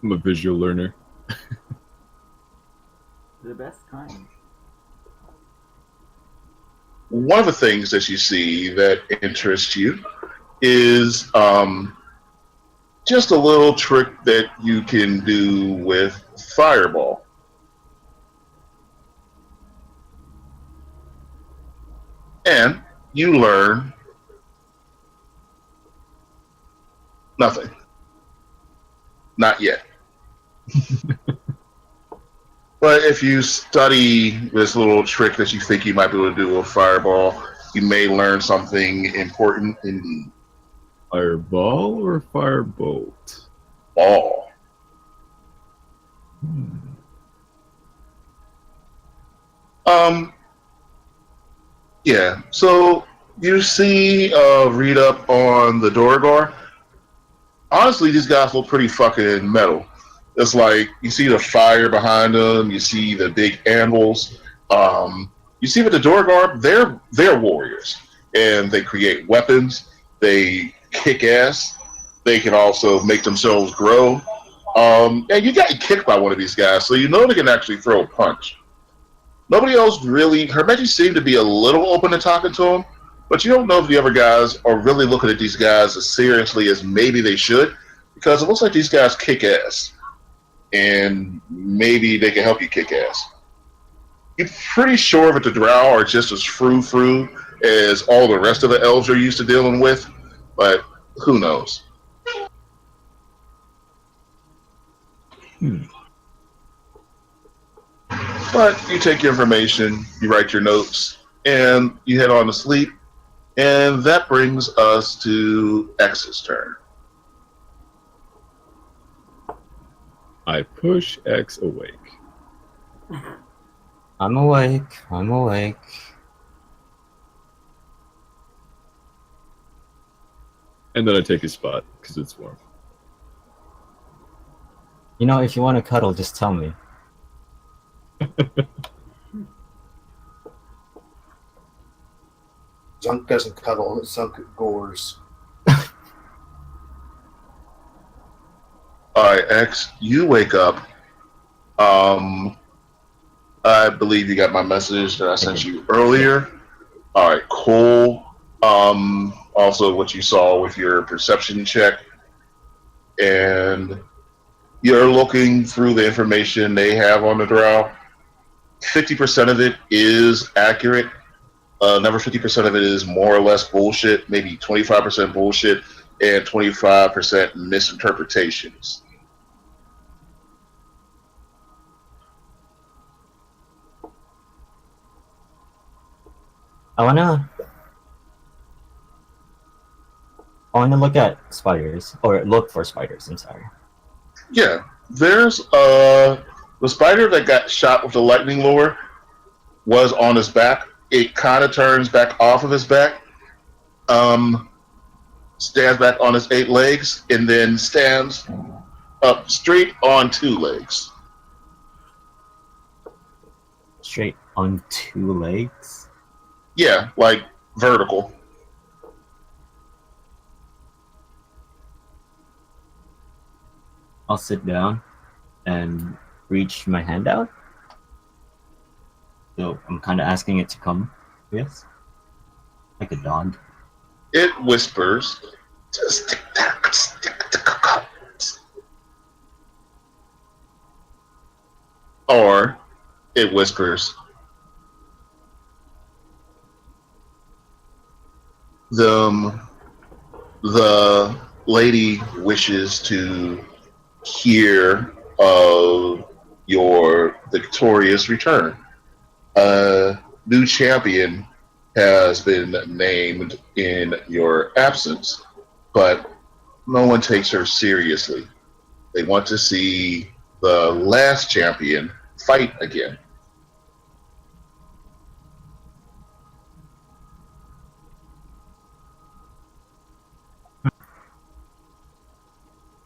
I'm a visual learner. The best kind. One of the things that you see that interests you is just a little trick that you can do with Fireball. And you learn nothing. Not yet. But if you study this little trick that you think you might be able to do with Fireball, you may learn something important indeed. Fireball or firebolt? Ball. Hmm. Yeah. So you see read up on the Dorgar. Honestly, these guys look pretty fucking metal. It's like you see the fire behind them, you see the big anvils. You see with the Dorgar, they're warriors, and they create weapons. They kick ass. They can also make themselves grow. And you got kicked by one of these guys, so you know they can actually throw a punch. Nobody else really. Hermetti seemed to be a little open to talking to him, but you don't know if the other guys are really looking at these guys as seriously as maybe they should, because it looks like these guys kick ass, and maybe they can help you kick ass. You're pretty sure that the Drow are just as frou-frou as all the rest of the elves you're used to dealing with, but who knows? Hmm. But you take your information, you write your notes, and you head on to sleep. And that brings us to X's turn. I push X awake. I'm awake. I'm awake. And then I take his spot, because it's warm. You know, if you want to cuddle, just tell me. Zunk doesn't cuddle, Zunk gores. All right, X, you wake up. I believe you got my message that I sent you earlier. All right, cool. Also, what you saw with your perception check, and you're looking through the information they have on the Drow. 50% of it is accurate. Another 50% of it is more or less bullshit. Maybe 25% bullshit and 25% misinterpretations. I wanna look at spiders, or look for spiders. I'm sorry. Yeah, there's the spider that got shot with the lightning lure was on his back. It kind of turns back off of his back, stands back on his 8 legs, and then stands up straight on 2 legs. Straight on 2 legs. Yeah, like vertical. I'll sit down and reach my hand out. So I'm kind of asking it to come. Yes, like a dog. It whispers, "Just stick that, stick the cocoa." Or it whispers, the lady wishes to hear of your victorious return. A new champion has been named in your absence, but no one takes her seriously. They want to see the last champion fight again.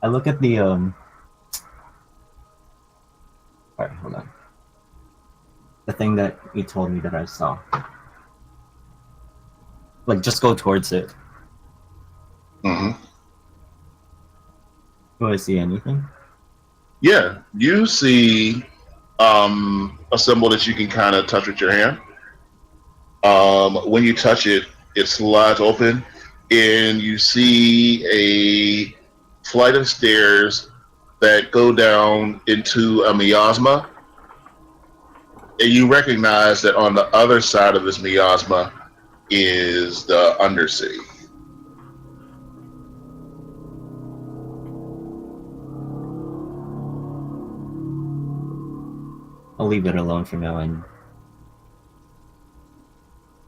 I look at the Alright, hold on. The thing that you told me that I saw. Like, just go towards it. Hmm. Do I see anything? Yeah, you see a symbol that you can kind of touch with your hand. When you touch it, it slides open, and you see a flight of stairs that go down into a miasma. And you recognize that on the other side of this miasma is the Undercity. I'll leave it alone for now and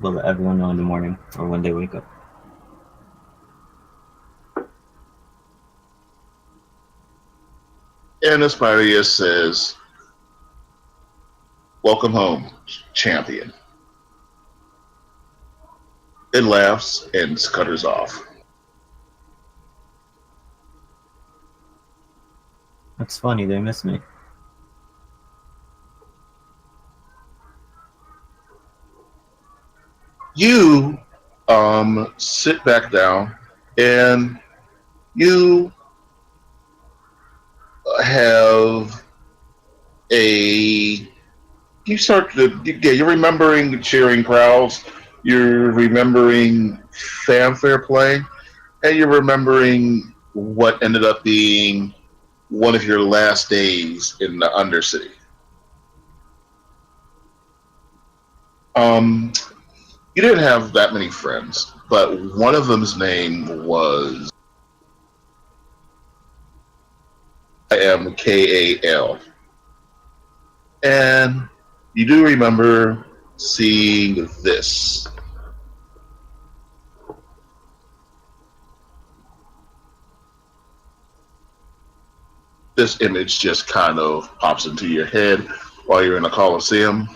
we'll let everyone know in the morning or when they wake up. And Aspirius says, "Welcome home, champion." It laughs and scutters off. That's funny, they miss me. You sit back down and you have a you start to yeah, you're remembering the cheering crowds, you're remembering fanfare playing, and you're remembering what ended up being one of your last days in the Undercity. You didn't have that many friends, but one of them's name was Kal. And you do remember seeing this. This image just kind of pops into your head while you're in the Coliseum.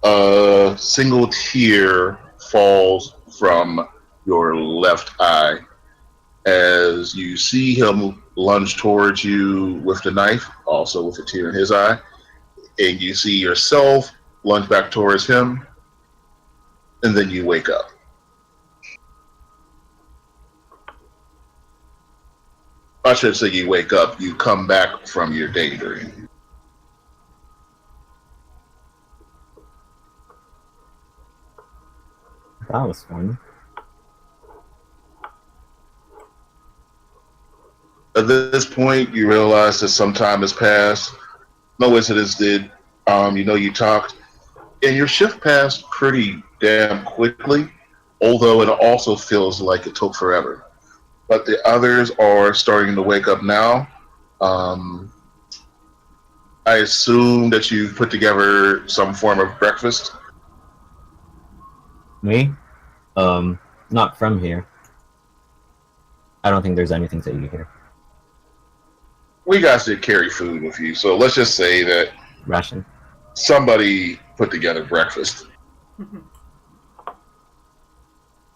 A single tear falls from your left eye as you see him lunge towards you with the knife, also with a tear in his eye, and you see yourself lunge back towards him, and then you wake up. I should say you wake up, you come back from your daydream. That was fun. At this point, you realize that some time has passed. No incidents did. You talked, and your shift passed pretty damn quickly, although it also feels like it took forever. But the others are starting to wake up now. I assume that you've put together some form of breakfast. Me? Not from here. I don't think there's anything to eat here. We guys did carry food with you, so let's just say that Ration. somebody put together breakfast.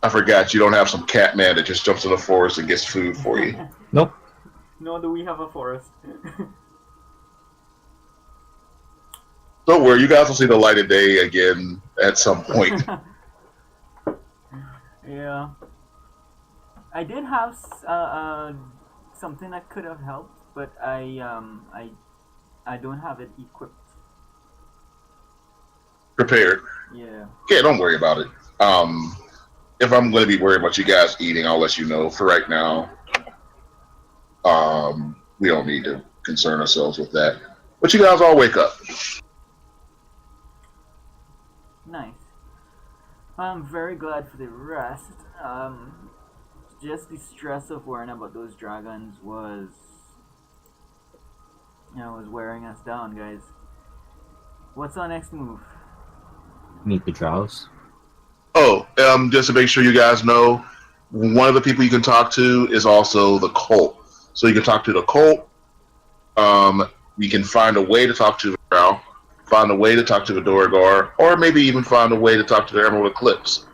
I forgot you don't have some cat man that just jumps in the forest and gets food for you. Nope. Nor do we have a forest. Don't worry, you guys will see the light of day again at some point. Yeah. I did have something that could have helped, but I don't have it equipped. Prepared. Yeah. Yeah, don't worry about it. If I'm going to be worried about you guys eating, I'll let you know. For right now, we don't need to concern ourselves with that. But you guys all wake up. Nice. I'm very glad for the rest. Just the stress of worrying about those dragons was wearing us down, guys. What's our next move? Meet the Drows. Oh, just to make sure you guys know, one of the people you can talk to is also the cult. So you can talk to the cult. You can find a way to talk to the Drow, find a way to talk to the Dorigar, or maybe even find a way to talk to the Emerald Eclipse.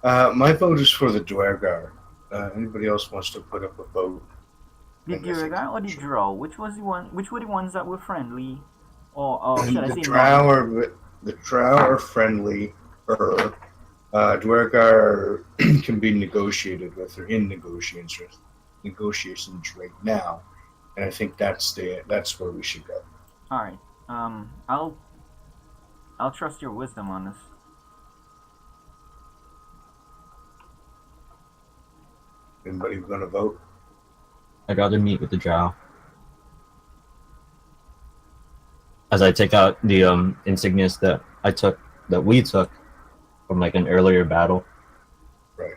My vote is for the Dwergar. Anybody else wants to put up a boat? The And I think Duragar or the should- Drow? Which was the one? Which were the ones that were friendly, or should I the say drow non? are the drow are friendly. Dwergar can be negotiated with. They're in negotiations right now, and I think that's where we should go. All right. I'll trust your wisdom on this. Anybody going to vote? I'd rather meet with the drow. As I take out the insignias that we took from like an earlier battle. Right.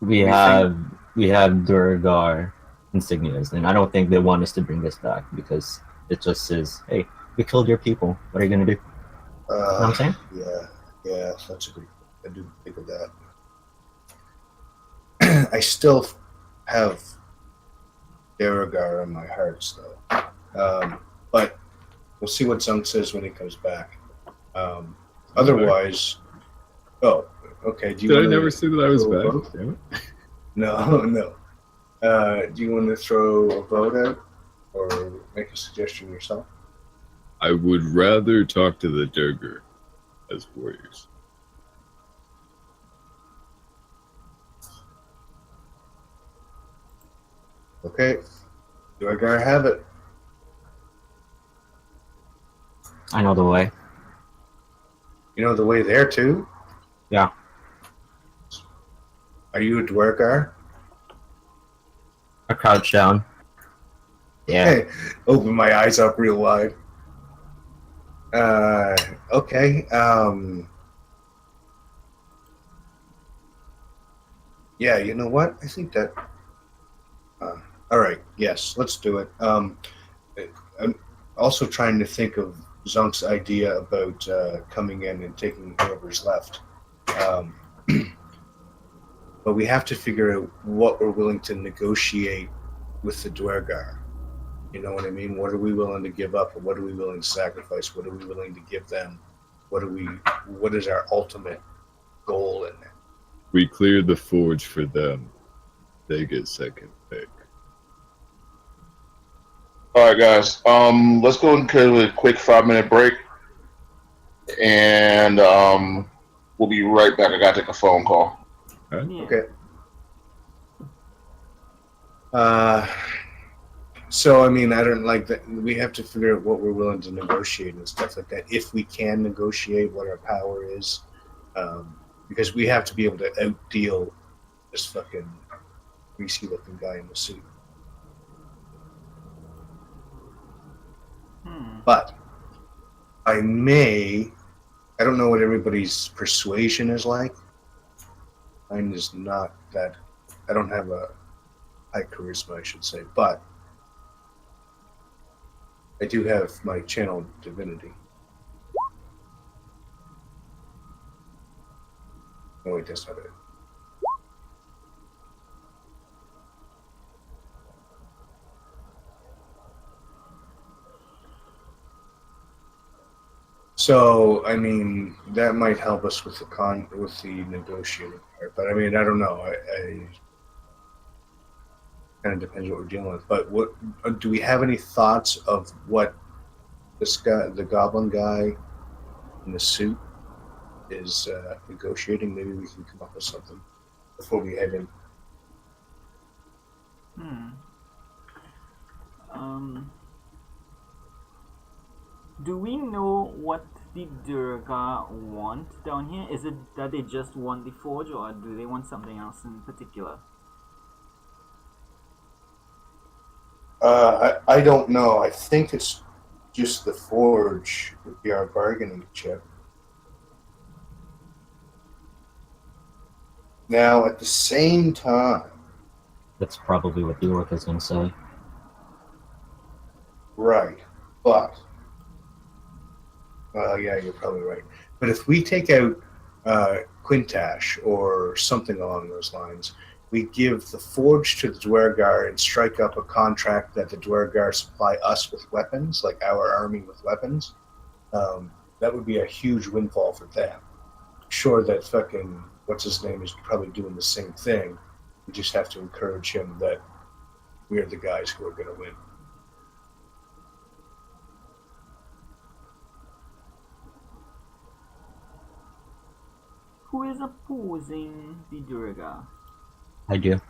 We have Duragar insignias, and I don't think they want us to bring this back because it just says, "Hey, we killed your people. What are you gonna do?" You know what I'm saying? Yeah, that's a good. I do think of that. I still have Duragar in my hearts, though. But we'll see what Zunk says when he comes back. Otherwise, okay. Did I never say that I was back? Damn it. No. Do you want to throw a vote out or make a suggestion yourself? I would rather talk to the Durgar as warriors. Okay. Do I gotta have it? I know the way. You know the way there too? Yeah. Are you a Dwergar? I crouch down. Yeah. Hey, open my eyes up real wide. Okay. Yeah, you know what? I think that. All right. Yes, let's do it. I'm also trying to think of Zunk's idea about coming in and taking whoever's left. But we have to figure out what we're willing to negotiate with the Dwergar. You know what I mean? What are we willing to give up, or what are we willing to sacrifice? What are we willing to give them? What is our ultimate goal in it? We clear the forge for them. They get second pick. All right, guys. Let's go into a quick 5-minute break, and we'll be right back. I gotta take a phone call. Yeah. Okay. So I mean, I don't like that. We have to figure out what we're willing to negotiate and stuff like that. If we can negotiate, what our power is, because we have to be able to outdeal this fucking greasy-looking guy in the suit. But I don't know what everybody's persuasion is like. Mine is not that. I don't have a high charisma, I should say, but I do have my channel divinity. Oh wait, that's not it. So, I mean, that might help us with the negotiating part. But I mean, I don't know. I kind of depends what we're dealing with. But what do we have any thoughts of what this guy, the goblin guy in the suit, is negotiating? Maybe we can come up with something before we head in. Do we know what the Durga want down here? Is it that they just want the forge, or do they want something else in particular? I don't know. I think it's just the forge would be our bargaining chip. Now, at the same time, That's probably what the orc is gonna say. right, but yeah, you're probably right. But if we take out Quintash or something along those lines, we give the forge to the Dwergar and strike up a contract that the Dwergar supply us with weapons, like our army with weapons. That would be a huge windfall for them. Sure, that fucking what's his name is probably doing the same thing, We just have to encourage him that we are the guys who are going to win. Who is opposing the Durga? I do.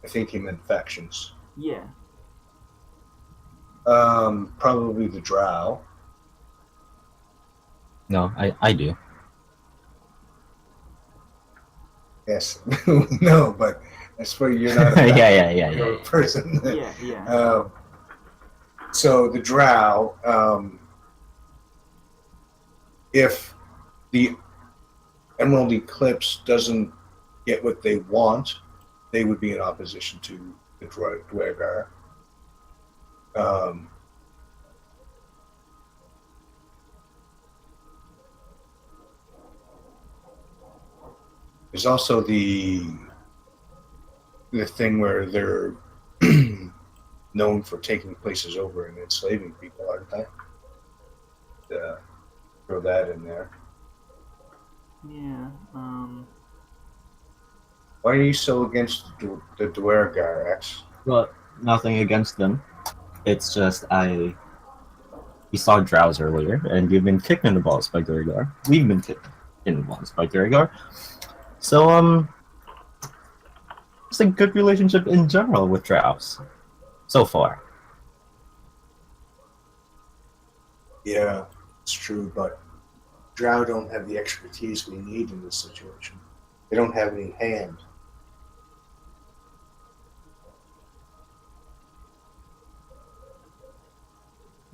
I think he meant factions. Yeah. Probably the Drow. No, I do. Yes. No, but that's where you're not a yeah. person. Yeah. So the Drow, if the Emerald Eclipse doesn't get what they want, they would be in opposition to the Dwergar. There's also the thing where they're known for taking places over and enslaving people, aren't they? Throw that in there. Yeah. Why are you so against the Dwergar, X? Well, nothing against them. It's just we saw Drows earlier, and you've been kicked in the balls by Durgar. We've been kicked in the balls by Durgar. So it's a good relationship in general with Drows so far. Yeah, it's true, but Drow don't have the expertise we need in this situation. They don't have any hand.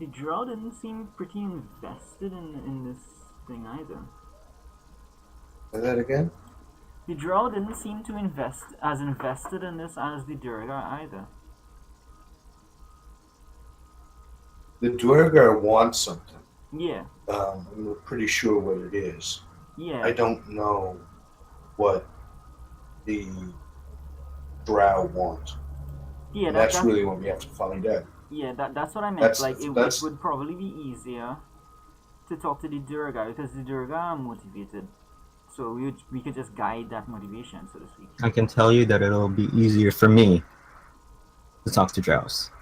The Drow didn't seem pretty invested in this thing either. Say that again? The Drow didn't seem to invested in this as the Durga either. The Dwergar want something. Yeah. And we're pretty sure what it is. Yeah. I don't know what the Drow want. Yeah, And that's really what we have to find out. Yeah, that's what I meant. It would probably be easier to talk to the Durga because the Durga are motivated. So we could just guide that motivation, so to speak. I can tell you that it'll be easier for me to talk to Drows.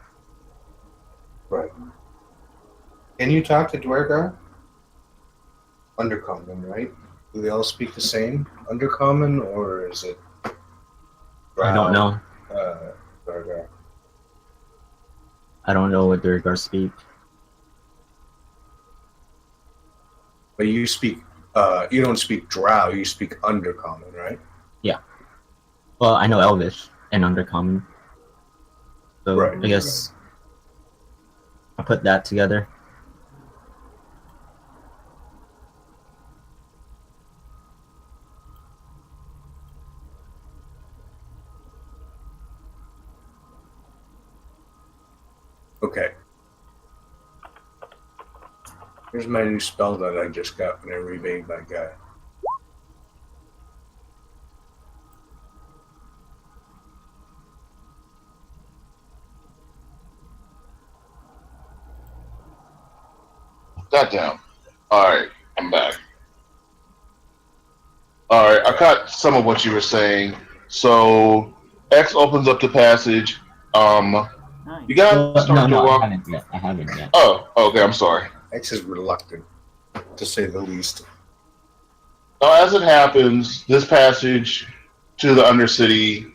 Right. Can you talk to Dwergar? Undercommon, right? Do they all speak the same Undercommon, or is it Drow, I don't know. Dwergar? I don't know what Durgar speak. But you speak, you don't speak Drow, you speak Undercommon, right? Yeah. Well, I know Elvish and Undercommon. So Right. I guess I'll put that together. Okay. Here's my new spell that I just got when I remade my guy. Goddamn. Alright, I'm back. Alright, I caught some of what you were saying. So, X opens up the passage. You gotta start to walk. I haven't yet. Oh, okay, I'm sorry. X is reluctant, to say the least. Now, as it happens, this passage to the Undercity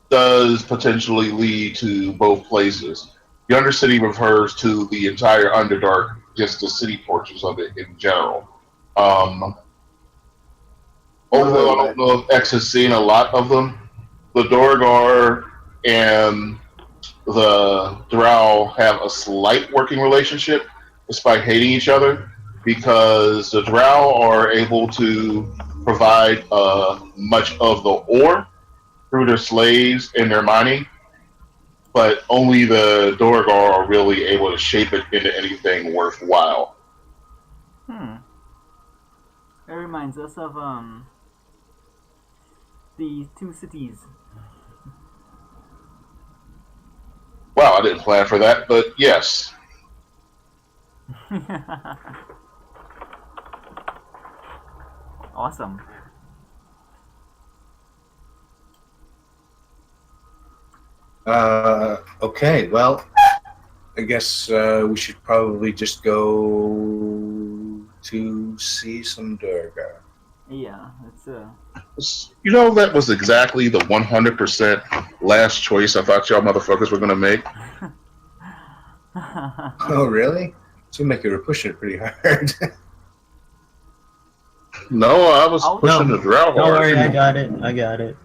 does potentially lead to both places. The Undercity refers to the entire Underdark, just the city portions of it in general. Although I don't know if X has seen a lot of them, the Dorgar and the Drow have a slight working relationship, despite hating each other, because the Drow are able to provide much of the ore through their slaves and their mining, but only the Dorgar are really able to shape it into anything worthwhile. It reminds us of the two cities. Wow, I didn't plan for that, but yes. Awesome. Okay, well, I guess we should probably just go to see some Durga. Yeah, it's You know, that was exactly the 100% last choice I thought y'all motherfuckers were gonna make. Oh, really? Seemed like you were pushing it pretty hard. No, I was I'll- pushing No, the drought don't hard. worry, I got it. I got it.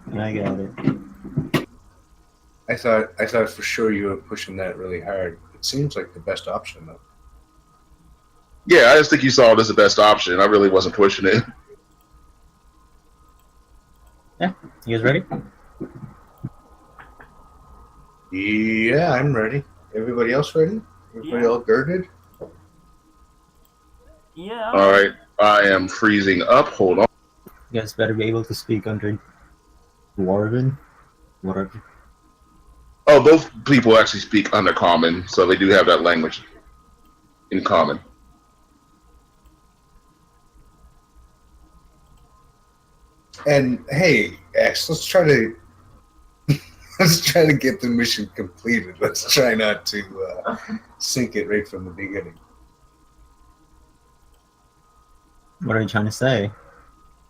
I thought for sure you were pushing that really hard. It seems like the best option, though. Yeah, I just think you saw it as the best option. I really wasn't pushing it. You guys ready? Yeah, I'm ready. Everybody else ready? Everybody Yeah. all girded? yeah. All right, I am freezing up. Hold on. You guys better be able to speak under Dwarven. Whatever. Oh, both people actually speak Undercommon, so they do have that language in common. And hey, X, let's try to get the mission completed. Let's try not to sink it right from the beginning. What are you trying to say?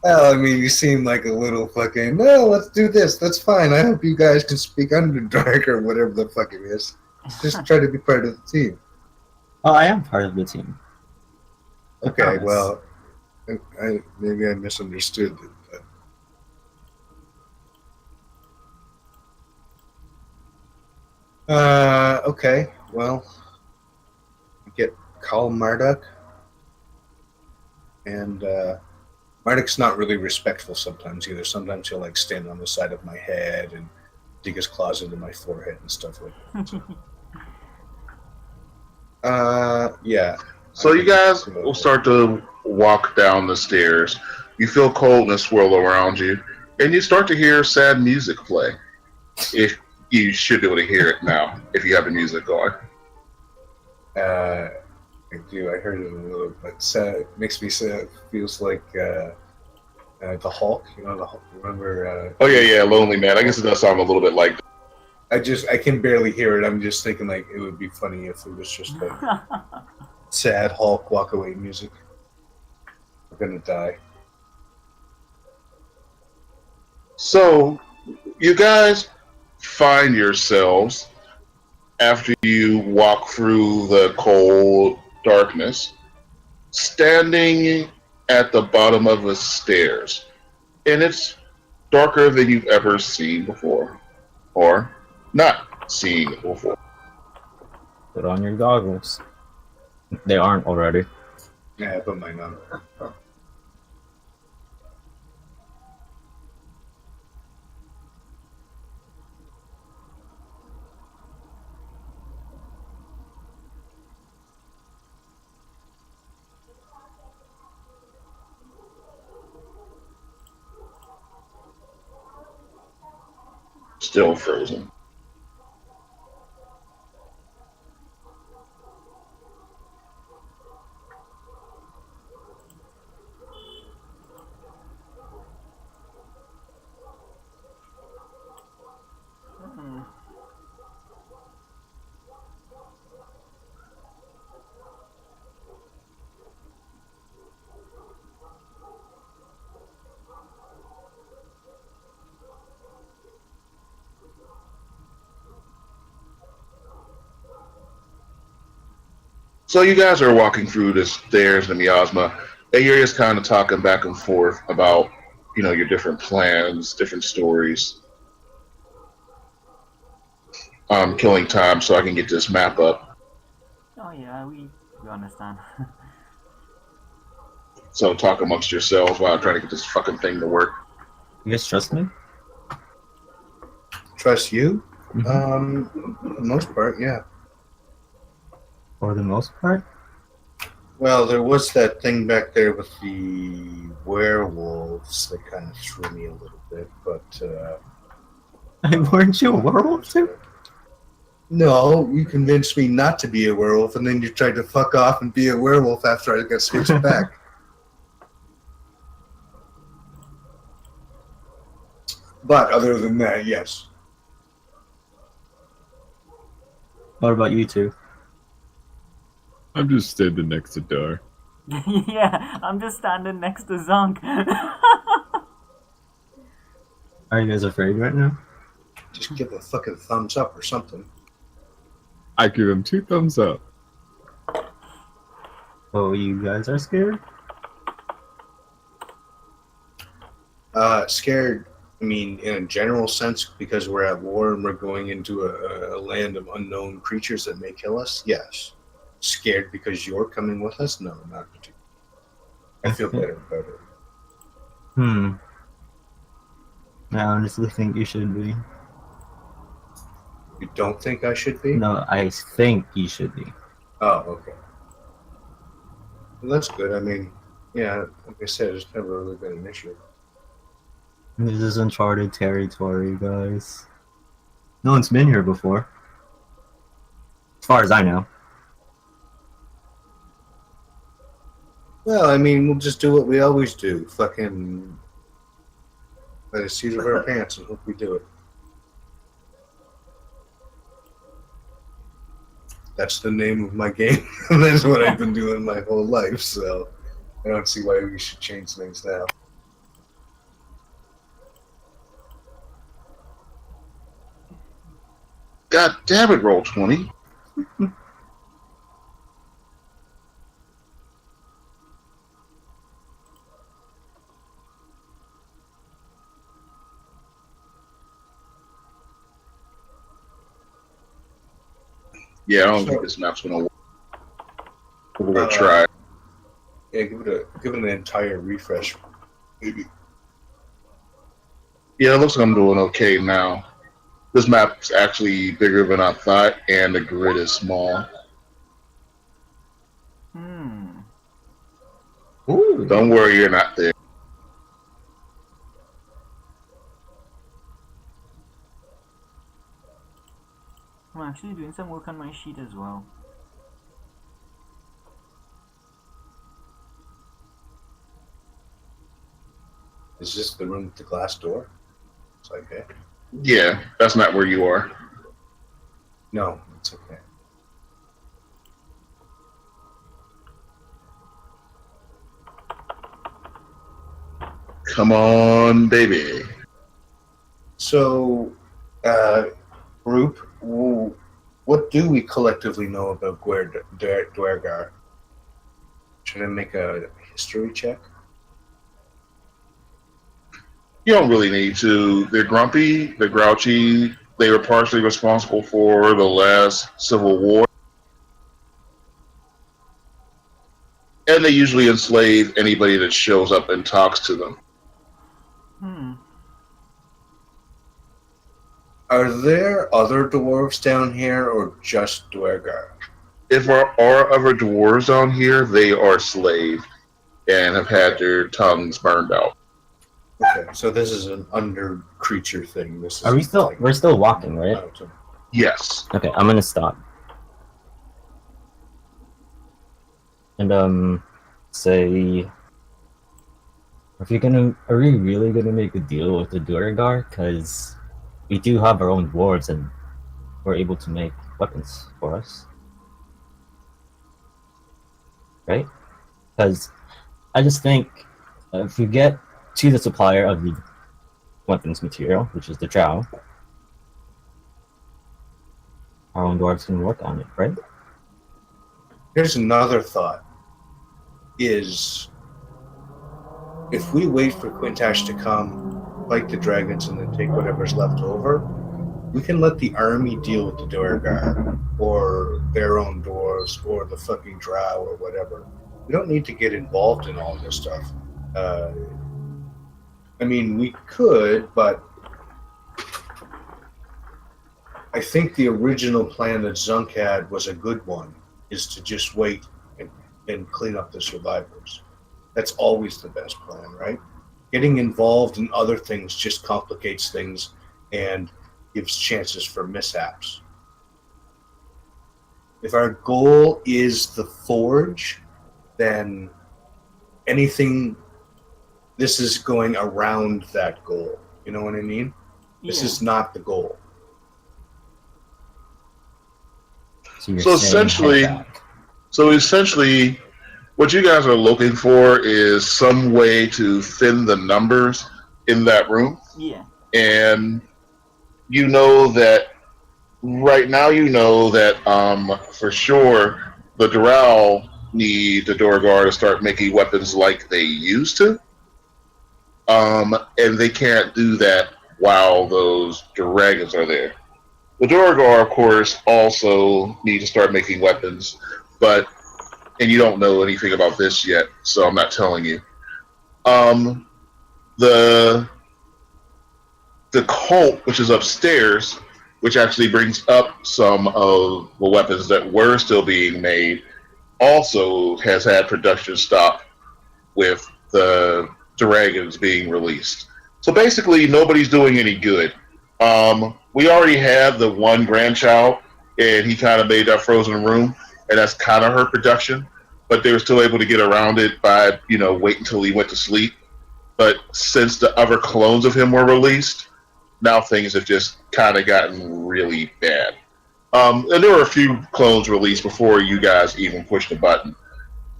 Well, I mean, you seem like a little fucking. No, let's do this. That's fine. I hope you guys can speak Underdark or whatever the fuck it is. Just try to be part of the team. Oh, I am part of the team. I Okay, promise. well, maybe I misunderstood it. Okay, well, call Marduk, and Marduk's not really respectful sometimes either. Sometimes he'll like stand on the side of my head and dig his claws into my forehead and stuff like that. Yeah. So you guys will start to walk down the stairs. You feel coldness swirl around you, and you start to hear sad music play. If you should be able to hear it now, if you have the music going. I do. I heard it a little, but it makes me sad. Feels like the Hulk. You know, the Hulk. Remember? Oh yeah, Lonely Man. I guess it does sound a little bit like. I can barely hear it. I'm just thinking like it would be funny if it was just like sad Hulk walk away music. We're gonna die. So, you guys find yourselves after you walk through the cold darkness, standing at the bottom of the stairs, and it's darker than you've ever seen before, or not seen before. Put on your goggles. They aren't already. Yeah, I put mine on. Still frozen. So you guys are walking through the stairs in the miasma, and you're just kind of talking back and forth about, your different plans, different stories. I'm killing time so I can get this map up. Oh yeah, we understand. So talk amongst yourselves while I'm trying to get this fucking thing to work. You guys trust me? Trust you? Mhm. For the most part, yeah. For the most part? Well, there was that thing back there with the werewolves that kind of threw me a little bit, but Weren't you a werewolf too? no, you convinced me not to be a werewolf, and then you tried to fuck off and be a werewolf after I got switched back. But other than that, yes. What about you two? I'm just standing next to Dar. Yeah, I'm just standing next to Zonk. Are you guys afraid right now? Just give a fucking thumbs up or something. I give him 2 thumbs up. Oh, you guys are scared? Scared, I mean, in a general sense, because we're at war and we're going into a land of unknown creatures that may kill us, yes. Scared because you're coming with us? No, not particularly. I feel better about it. I honestly think you should be. You don't think I should be? No, I think you should be. Oh, okay. Well, that's good. I mean, yeah, like I said, it's never really been an issue. This is uncharted territory, guys. No one's been here before. As far as I know. Well, I mean, we'll just do what we always do. Fucking by the seat of our pants and hope we do it. That's the name of my game. That's what I've been doing my whole life, so I don't see why we should change things now. God damn it, roll 20. Yeah, I don't think this map's gonna work. We're gonna try. Yeah, give it an entire refresh, maybe. Yeah, it looks like I'm doing okay now. This map's actually bigger than I thought, and the grid is small. Ooh. Don't worry, you're not there. I'm actually doing some work on my sheet as well. Is this the room with the glass door? It's okay. Yeah, that's not where you are. No, it's okay. Come on, baby. So, group, what do we collectively know about Dwergar? Should I make a history check? You don't really need to. They're grumpy, they're grouchy, they were partially responsible for the last civil war. And they usually enslave anybody that shows up and talks to them. Are there other dwarves down here, or just Dwergar? If there are other dwarves down here, they are slaved and have had their tongues burned out. Okay, so this is an under creature thing. This is Are we still? We're still walking, right? Yes. Okay, I'm gonna stop. And say, are we really gonna make a deal with the Duragar? Because we do have our own dwarves, and we're able to make weapons for us, right? Because I just think if we get to the supplier of the weapons material, which is the Drow, our own dwarves can work on it, right? Here's another thought. Is if we wait for Quintash to come, fight the dragons, and then take whatever's left over, we can let the army deal with the Dwergar, or their own dwarves, or the fucking Drow, or whatever. We don't need to get involved in all this stuff. I mean, we could, but I think the original plan that Zunk had was a good one, is to just wait and clean up the survivors. That's always the best plan, right? Getting involved in other things just complicates things and gives chances for mishaps. If our goal is the forge, then this is going around that goal. You know what I mean? This is not the goal. So you're So saying essentially, head back. so essentially, what you guys are looking for is some way to thin the numbers in that room, Yeah. and you know that right now. You know that for sure the Doral need the Dorgar to start making weapons like they used to, and they can't do that while those dragons are there. The Dorgar, of course, also need to start making weapons, but and you don't know anything about this yet, so I'm not telling you. Um, the the cult, which is upstairs, which actually brings up some of the weapons that were still being made, also has had production stop with the dragons being released. So basically, nobody's doing any good. We already had the one grandchild, and he kind of made that frozen room, and that's kind of her production. But they were still able to get around it by, wait until he went to sleep. But since the other clones of him were released, now things have just kind of gotten really bad. And there were a few clones released before you guys even pushed the button.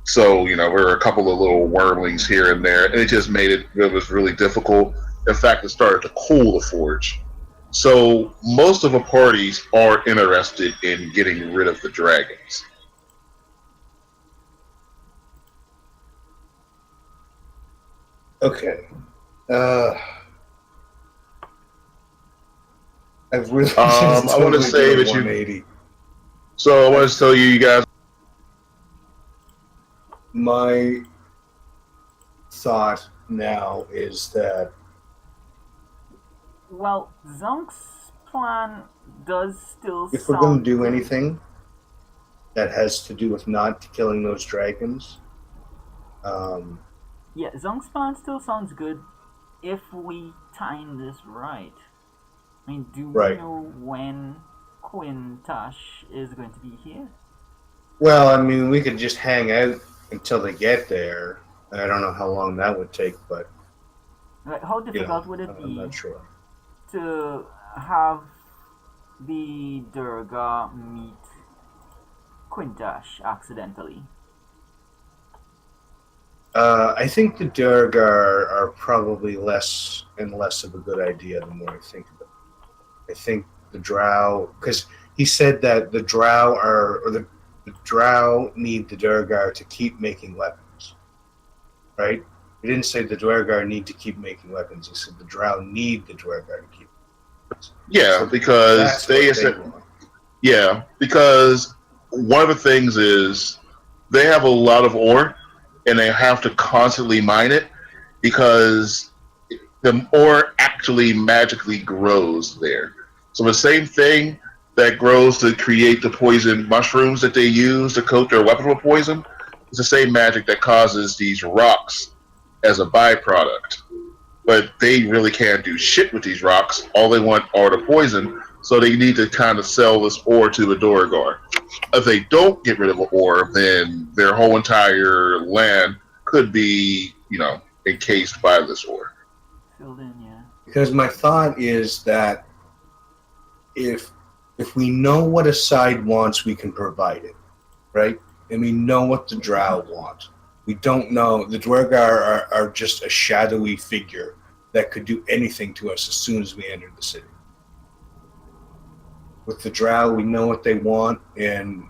So, there were a couple of little wormlings here and there, and it just it was really difficult. In fact, it started to cool the forge. So, most of the parties are interested in getting rid of the dragons. Okay. I've really I want to say that 180. So, I want to tell you guys. My thought now is that Well, Zonk's plan does still if we're going to do good. anything that has to do with not killing those dragons, Yeah, Zonk's plan still sounds good if we time this right. I mean, do we Right. know when Quintash is going to be here? well, I mean, we could just hang out until they get there. I don't know how long that would take, but Like, how difficult would it I'm be not sure. to have the Durga meet Quintash accidentally? I think the Durgar are probably less and less of a good idea the more I think of it. I think the Drow, because he said that the Drow the Drow need the Durgar to keep making weapons, right? He didn't say the Durgar need to keep making weapons. He said the Drow need the Durgar to keep weapons. Yeah, So because that's what they want. Yeah, because one of the things is they have a lot of ore, and they have to constantly mine it because the ore actually magically grows there. So the same thing that grows to create the poison mushrooms that they use to coat their weapon with poison is the same magic that causes these rocks as a byproduct. But they really can't do shit with these rocks. All they want are the poison, so they need to kind of sell this ore to the Dorigar. If they don't get rid of the ore, then their whole entire land could be, encased by this ore. Filled in, yeah. Because my thought is that if we know what a side wants, we can provide it, right? And we know what the Drow want. We don't know. The Dwergar are just a shadowy figure that could do anything to us as soon as we enter the city. With the Drow, we know what they want, and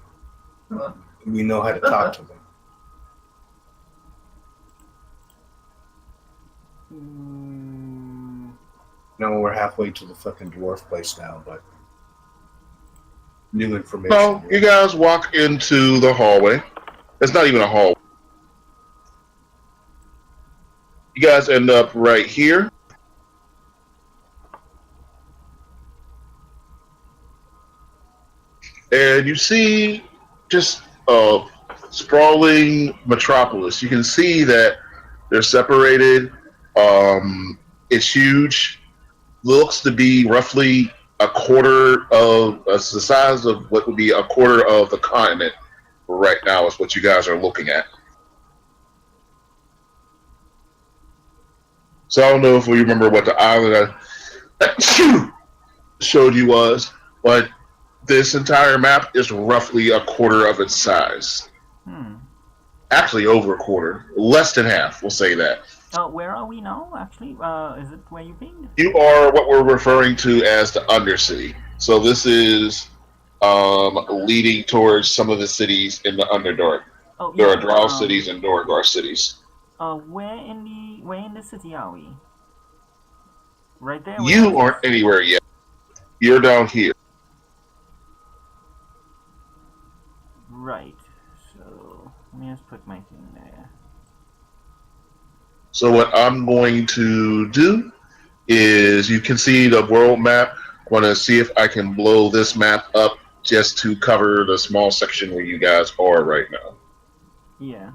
we know how to talk to them. No, we're halfway to the fucking dwarf place now, but new information. So you guys walk into the hallway. It's not even a hallway. You guys end up right here. And you see just a sprawling metropolis. You can see that they're separated. It's huge. Looks to be roughly a quarter of the size of what would be a quarter of the continent right now is what you guys are looking at. So I don't know if we remember what the island I showed you was, but This entire map is roughly a quarter of its size. Hmm. Actually, over a quarter. Less than half, we'll say that. Where are we now, actually? Is it where you pinged? You are what we're referring to as the Undercity. So this is leading towards some of the cities in the Underdark. Oh, There yeah, are Drow cities and Dorgar cities. where in the city are we? Right there, where You it aren't is? anywhere yet. You're down here. Right. So, let me just put my thing there. So what I'm going to do is, you can see the world map. I want to see if I can blow this map up just to cover the small section where you guys are right now. Yeah.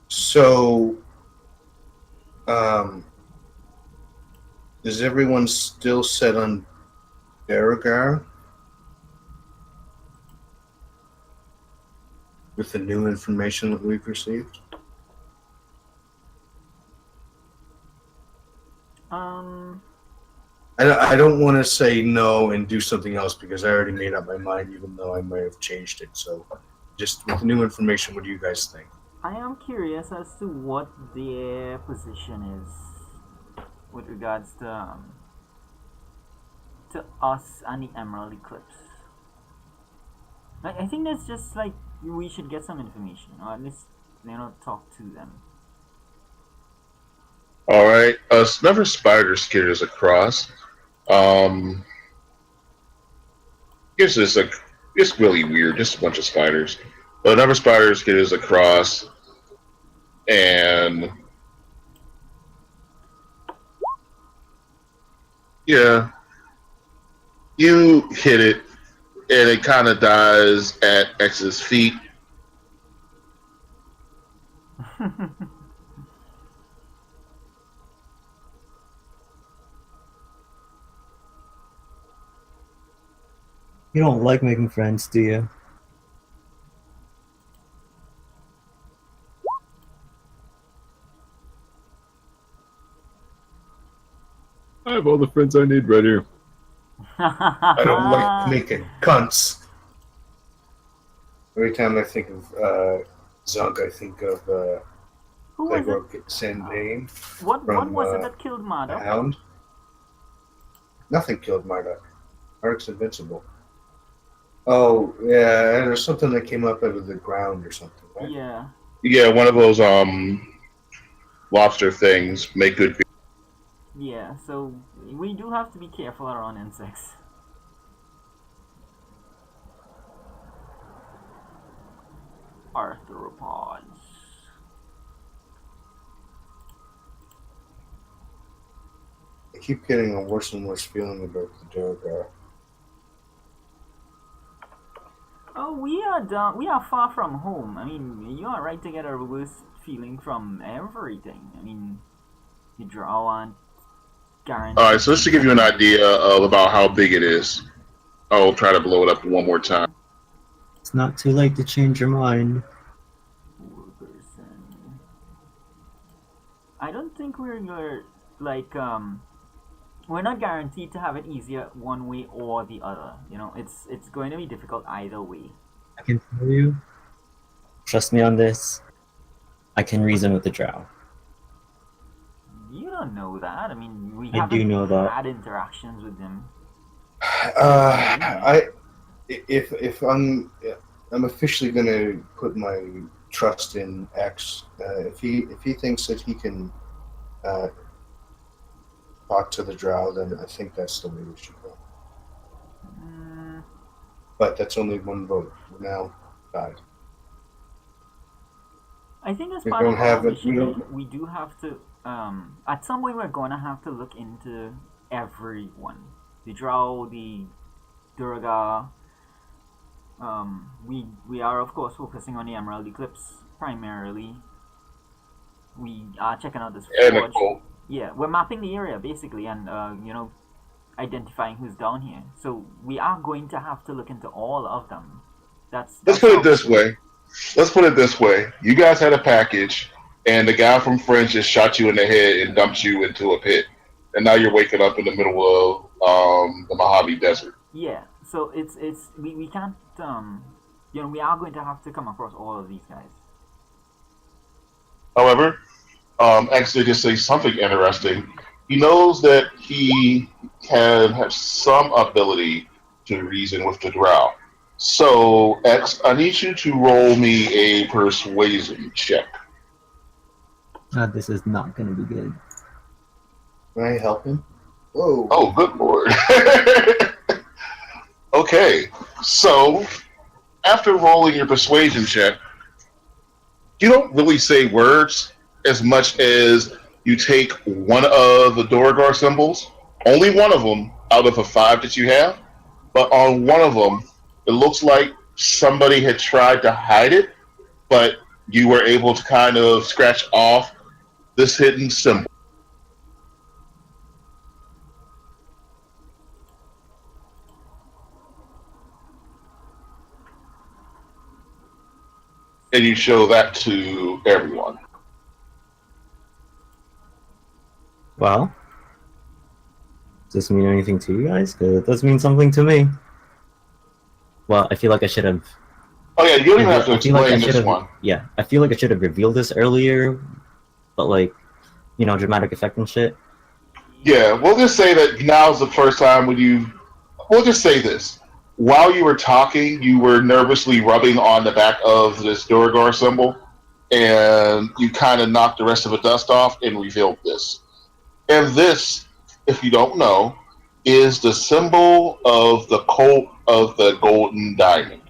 So, is everyone still set on Daragar? With the new information that we've received? I don't want to say no and do something else because I already made up my mind, even though I might have changed it. So, just with the new information, what do you guys think? I am curious as to what their position is with regards to us and the Emerald Eclipse. I think that's just like we should get some information, or at least talk to them. All right. Another spider skitters across. It's really weird. Just a bunch of spiders. But another spider skitters across, and yeah, you hit it, and it kind of dies at X's feet. You don't like making friends, do you? I have all the friends I need right here. I don't like making cunts. Every time I think of Zunk, I think of Who was it? Pegro Sandane What from was it that killed the Marduk? Hound. Nothing killed Marduk. Marduk's invincible. Oh, yeah, there's something that came up out of the ground or something, right? Yeah. Yeah, one of those lobster things make good beer. Yeah, so we do have to be careful around insects. Arthropods. I keep getting a worse and worse feeling about the Duragar. Oh, we are done. We are far from home. I mean, you are right to get a worse feeling from everything. I mean, you draw on guaranteed. All right, so just to give you an idea of about how big it is, I'll try to blow it up one more time. It's not too late to change your mind. I don't think we're like we're not guaranteed to have it easier one way or the other. You know, it's going to be difficult either way. I can tell you, trust me on this, I can reason with the drow. You don't know that. I mean, we I do haven't know that. had interactions with them. If I'm officially gonna put my trust in X. If he thinks that he can talk to the drow, then I think that's the way we should go. But that's only one vote. We're now died. I think as We part don't of have our it- we mission, don't- we do have to. At some point, we're going to have to look into everyone. The drow, the Durga. We are of course focusing on the Emerald Eclipse primarily. We are checking out this And forge. Nicole. Yeah, we're mapping the area basically, and identifying who's down here. So we are going to have to look into all of them. Let's put it this way. You guys had a package, and the guy from French just shot you in the head and dumped you into a pit, and now you're waking up in the middle of the Mojave Desert. Yeah. So we can't we are going to have to come across all of these guys. However, actually, just say something interesting. He knows that he can have some ability to reason with the Drow. So, X, I need you to roll me a persuasion check. This is not gonna be good. Can I help him? Whoa. Oh, good lord. Okay, so after rolling your persuasion check, you don't really say words as much as you take one of the Duragar symbols, only one of them out of the 5 that you have, but on one of them, it looks like somebody had tried to hide it, but you were able to kind of scratch off this hidden symbol. And you show that to everyone. Well, does this mean anything to you guys? Because it does mean something to me. Well, I feel like I should have. Oh yeah, you don't even have to I feel like I explain should this have. one. Yeah, I feel like I should have revealed this earlier, but like, dramatic effect and shit. Yeah, we'll just say that now's the first time when you. We'll just say this. While you were talking, you were nervously rubbing on the back of this Duragar symbol, and you kind of knocked the rest of the dust off and revealed this. And this, if you don't know, is the symbol of the cult of the Golden Diamond,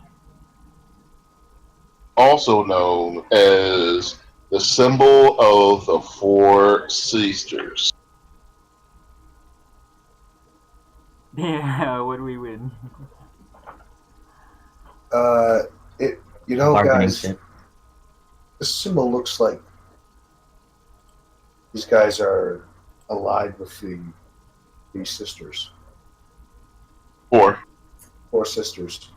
also known as the symbol of the Four Sisters. Yeah, what do we win? Bargaining Guys, shit. this symbol looks like these guys are allied with these sisters. Four. 4 sisters.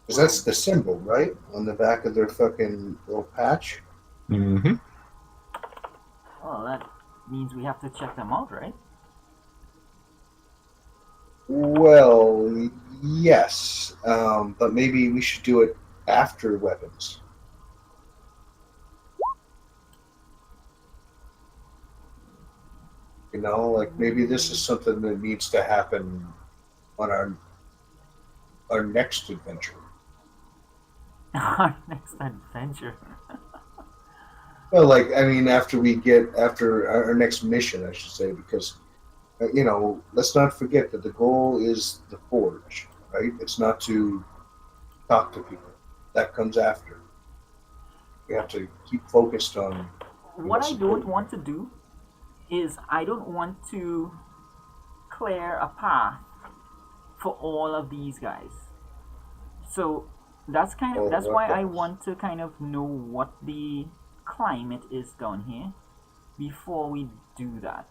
Because that's the symbol, right? On the back of their fucking little patch. Mm-hmm. Well, that means we have to check them out, right? Well, yes. But maybe we should do it after weapons. Like maybe this is something that needs to happen on our next adventure. Our next adventure. Well, after our next mission, I should say, because let's not forget that the goal is the forge, right? It's not to talk to people. That comes after. We have to keep focused on What I don't want to do is I don't want to clear a path for all of these guys. So that's why I want to kind of know what the climate is down here before we do that.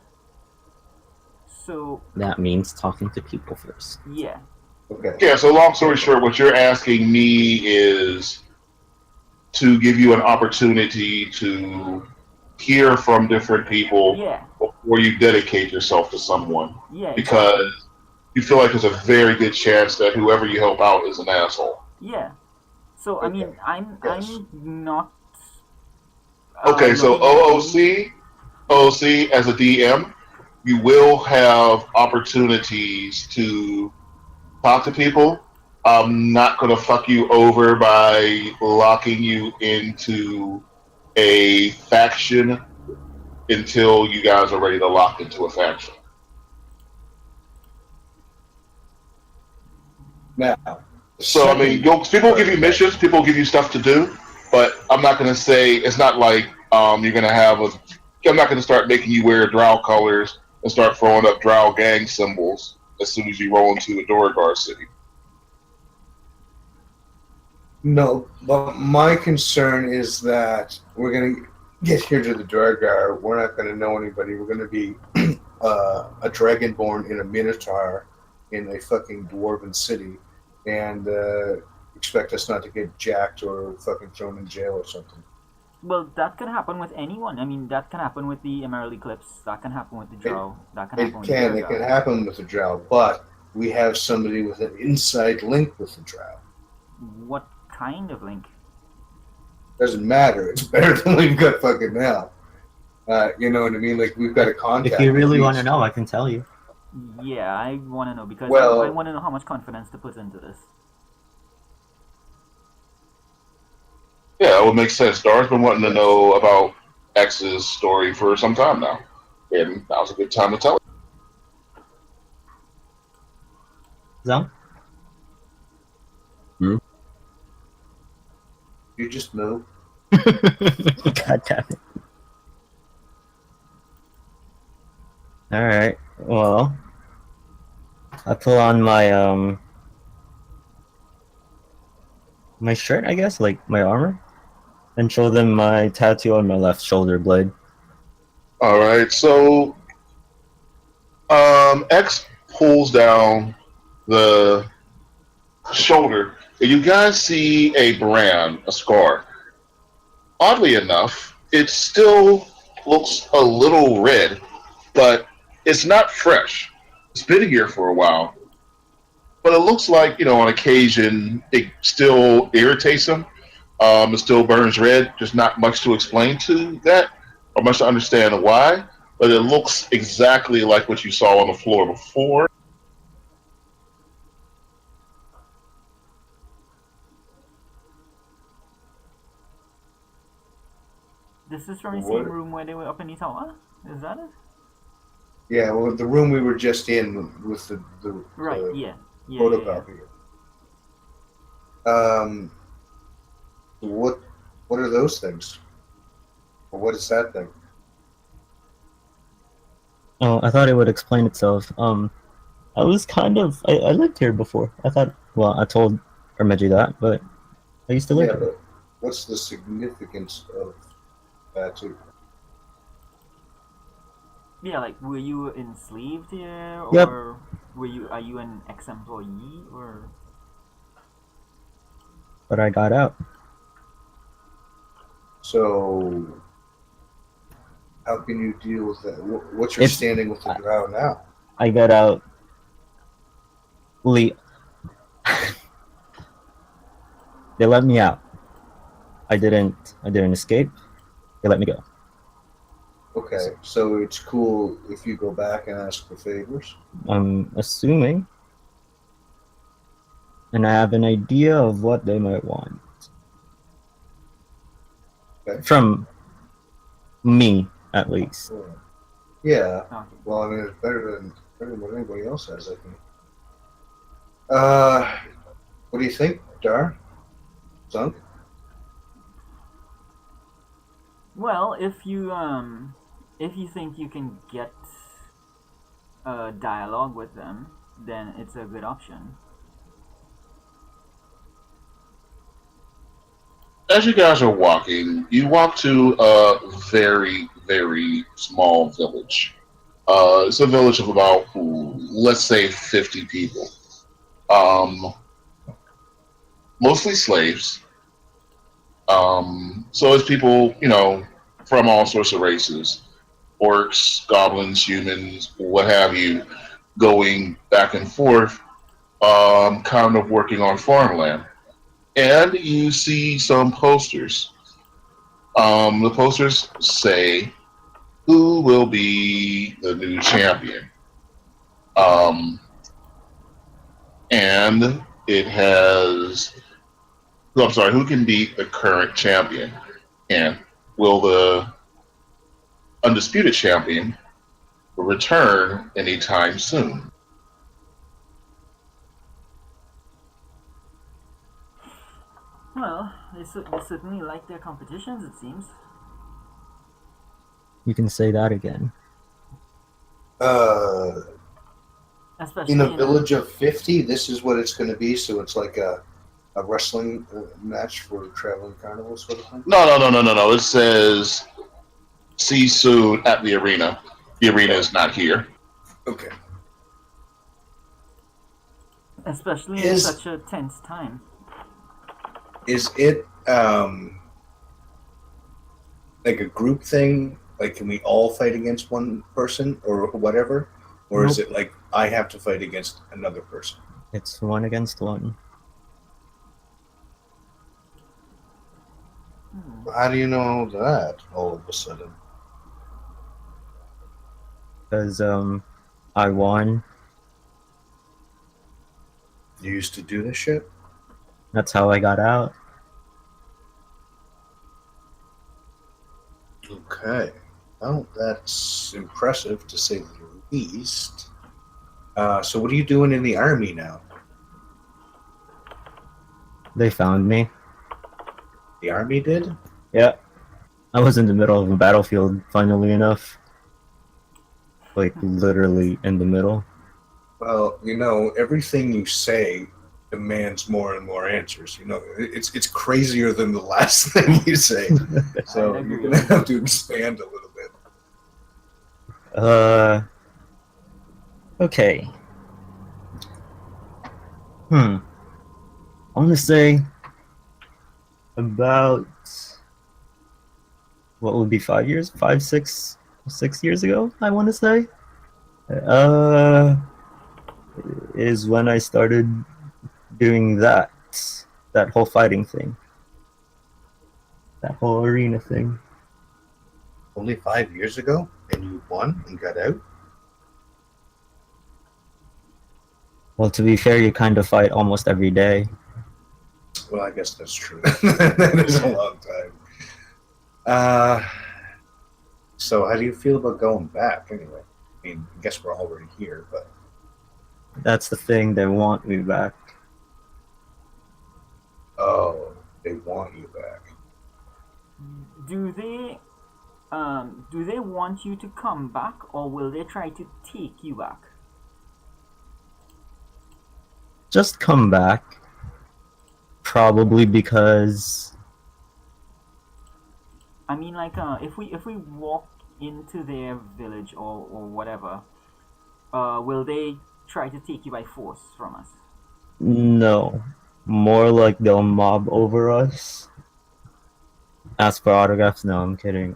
So That means talking to people first. yeah. Okay. Yeah, so long story short, what you're asking me is to give you an opportunity to hear from different people Yeah. before you dedicate yourself to someone. Yeah. Because you feel like there's a very good chance that whoever you help out is an asshole. Yeah. So I mean, I'm not. Okay, so OOC as a DM, you will have opportunities to talk to people. I'm not going to fuck you over by locking you into a faction until you guys are ready to lock into a faction. Now. So I mean, people will give you missions, people will give you stuff to do, but I'm not going to say it's not like you're going to have a. I'm not going to start making you wear drow colors and start throwing up drow gang symbols as soon as you roll into a Duragar city. No, but my concern is that we're going to get here to the Duragar. We're not going to know anybody. We're going to be a dragonborn in a minotaur in a fucking dwarven city, and expect us not to get jacked or fucking thrown in jail or something. Well, that can happen with anyone. I mean, that can happen with the Emerald Eclipse. That can happen with the Drow. That can happen with the It can Durgar. happen with the drow, but we have somebody with an inside link with the drow. What kind of link? Doesn't matter. It's better than we've got fucking now. You know what I mean? Like we've got a contact. If you really at want to least. know, I can tell you. Yeah, I want to know because Well- I want to know how much confidence to put into this. Yeah, it would make sense. Dar's been wanting to know about X's story for some time now, and now's a good time to tell it. Zone? You just move. God damn it. Alright, well. I pull on my, my shirt, I guess, like my armor, and show them my tattoo on my left shoulder blade. All right, so X pulls down the shoulder, and you guys see a brand, a scar. Oddly enough, it still looks a little red, but it's not fresh. It's been here for a while, but it looks like on occasion it still irritates him. It still burns red. There's not much to explain to that, or much to understand why. But it looks exactly like what you saw on the floor before. This is from the What? same room where they were up in the tower? Is that it? Yeah, well, the room we were just in with the Right, the yeah. Yeah. photocopy. What are those things? Or what is that thing? Oh, I thought it would explain itself. I was kind of... I lived here before. I thought... Well, I told Ermeji that, but I used to live Yeah, here. but what's the significance of that too? Yeah, like, were you enslaved here? Or Yep. are you an ex-employee? Or... But I got out. So, how can you deal with that? What's your If- standing with the drow now? I got out... They let me out. I didn't escape. They let me go. Okay, so it's cool if you go back and ask for favors. I'm assuming. And I have an idea of what they might want. Okay. From me, at least. Yeah. Okay. Well, I mean, it's better than what anybody else has, I think. What do you think, Dar? Zunk? Well, if you think you can get a dialogue with them, then it's a good option. As you guys are walking, you walk to a very, very small village. It's a village of about, let's say, 50 people. Mostly slaves. So it's people, from all sorts of races. Orcs, goblins, humans, what have you, going back and forth, kind of working on farmland. And you see some posters. The posters say, "Who will be the new champion?" And it has, I'm sorry, who can beat the current champion? And will the undisputed champion return anytime soon? Well, they certainly like their competitions, it seems. You can say that again. Especially In a village of 50, this is what it's going to be. So it's like a wrestling match for traveling carnival sort of thing. No. It says, "See you soon at the arena." The arena is not here. Okay. Especially in Is- such a tense time. Is it like a group thing? Like, can we all fight against one person or whatever? Or is Nope. it like I have to fight against another person? It's 1 against 1. How do you know that all of a sudden? Because I won. You used to do this shit? That's how I got out. Okay. Well, that's impressive to say the least. So what are you doing in the army now? They found me. The army did? Yeah. I was in the middle of a battlefield, funnily enough. Like, literally in the middle. Well, everything you say demands more and more answers. It's crazier than the last thing you say. So I'd you're agree. gonna have to expand a little bit. Okay. I want to say about what would be 5 years, 6 years ago. I want to say, is when I started doing that whole fighting thing, that whole arena thing. Only 5 years ago, and you won and got out? Well, to be fair, you kind of fight almost every day. Well, I guess that's true. That is a long time. So how do you feel about going back anyway? I mean, I guess we're already here, but That's the thing. They want me back. oh, they want you back. Do they want you to come back, or will they try to take you back? Just come back. Probably because I mean, like, if we walk into their village or whatever, will they try to take you by force from us? no, more like they'll mob over us. Ask for autographs? No, I'm kidding.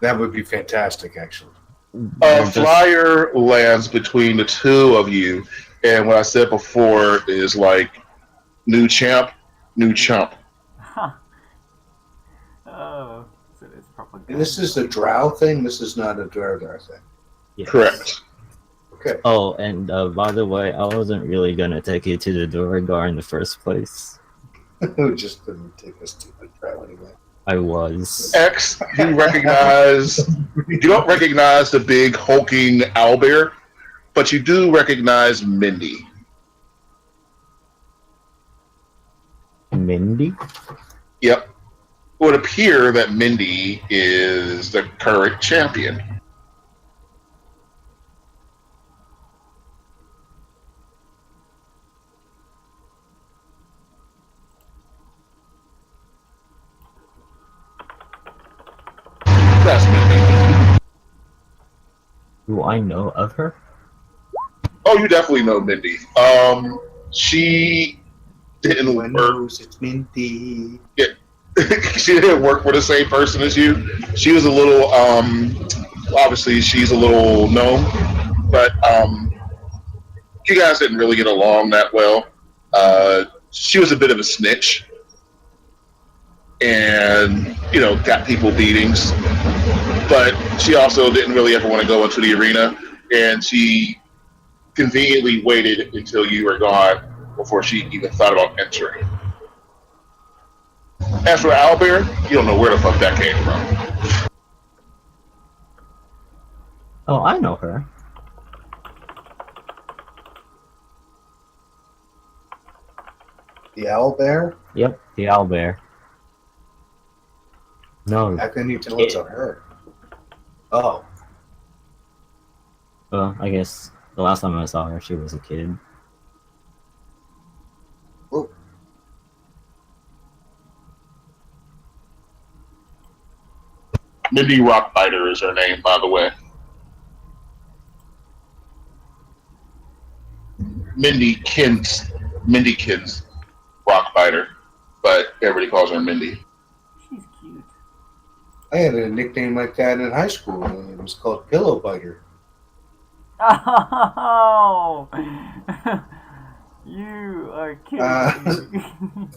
That would be fantastic, actually. they're A just- flyer lands between the two of you, and what I said before is like, new champ, new chump. Huh. Oh, so it's propaganda. And this is a drow thing. This is not a Dwargar thing. Yes. Correct. Okay. Oh, and by the way, I wasn't really gonna take you to the Duragar in the first place. Just couldn't take us to the drow anyway. I was. X, you recognize, you don't recognize the big hulking owlbear, but you do recognize Mindy. Mindy? Yep. It would appear that Mindy is the current champion. That's Mindy. Do I know of her? Oh, you definitely know Mindy. She didn't Everyone work. knows it's Minty. She didn't work for the same person as you. She was a little, obviously she's a little gnome, but you guys didn't really get along that well. She was a bit of a snitch, and got people beatings. But she also didn't really ever want to go into the arena, and she conveniently waited until you were gone before she even thought about entering. As for Owlbear, you don't know where the fuck that came from. Oh, I know her. The owl bear? Yep, the owlbear. No, How can you tell it's a her? Oh, I guess the last time I saw her, she was a kid. oh. Mindy Rockbiter is her name, by the way. Mindykins Rockbiter, but everybody calls her Mindy. She I had a nickname like that in high school. And it was called Pillow Biter. Oh, you are kidding.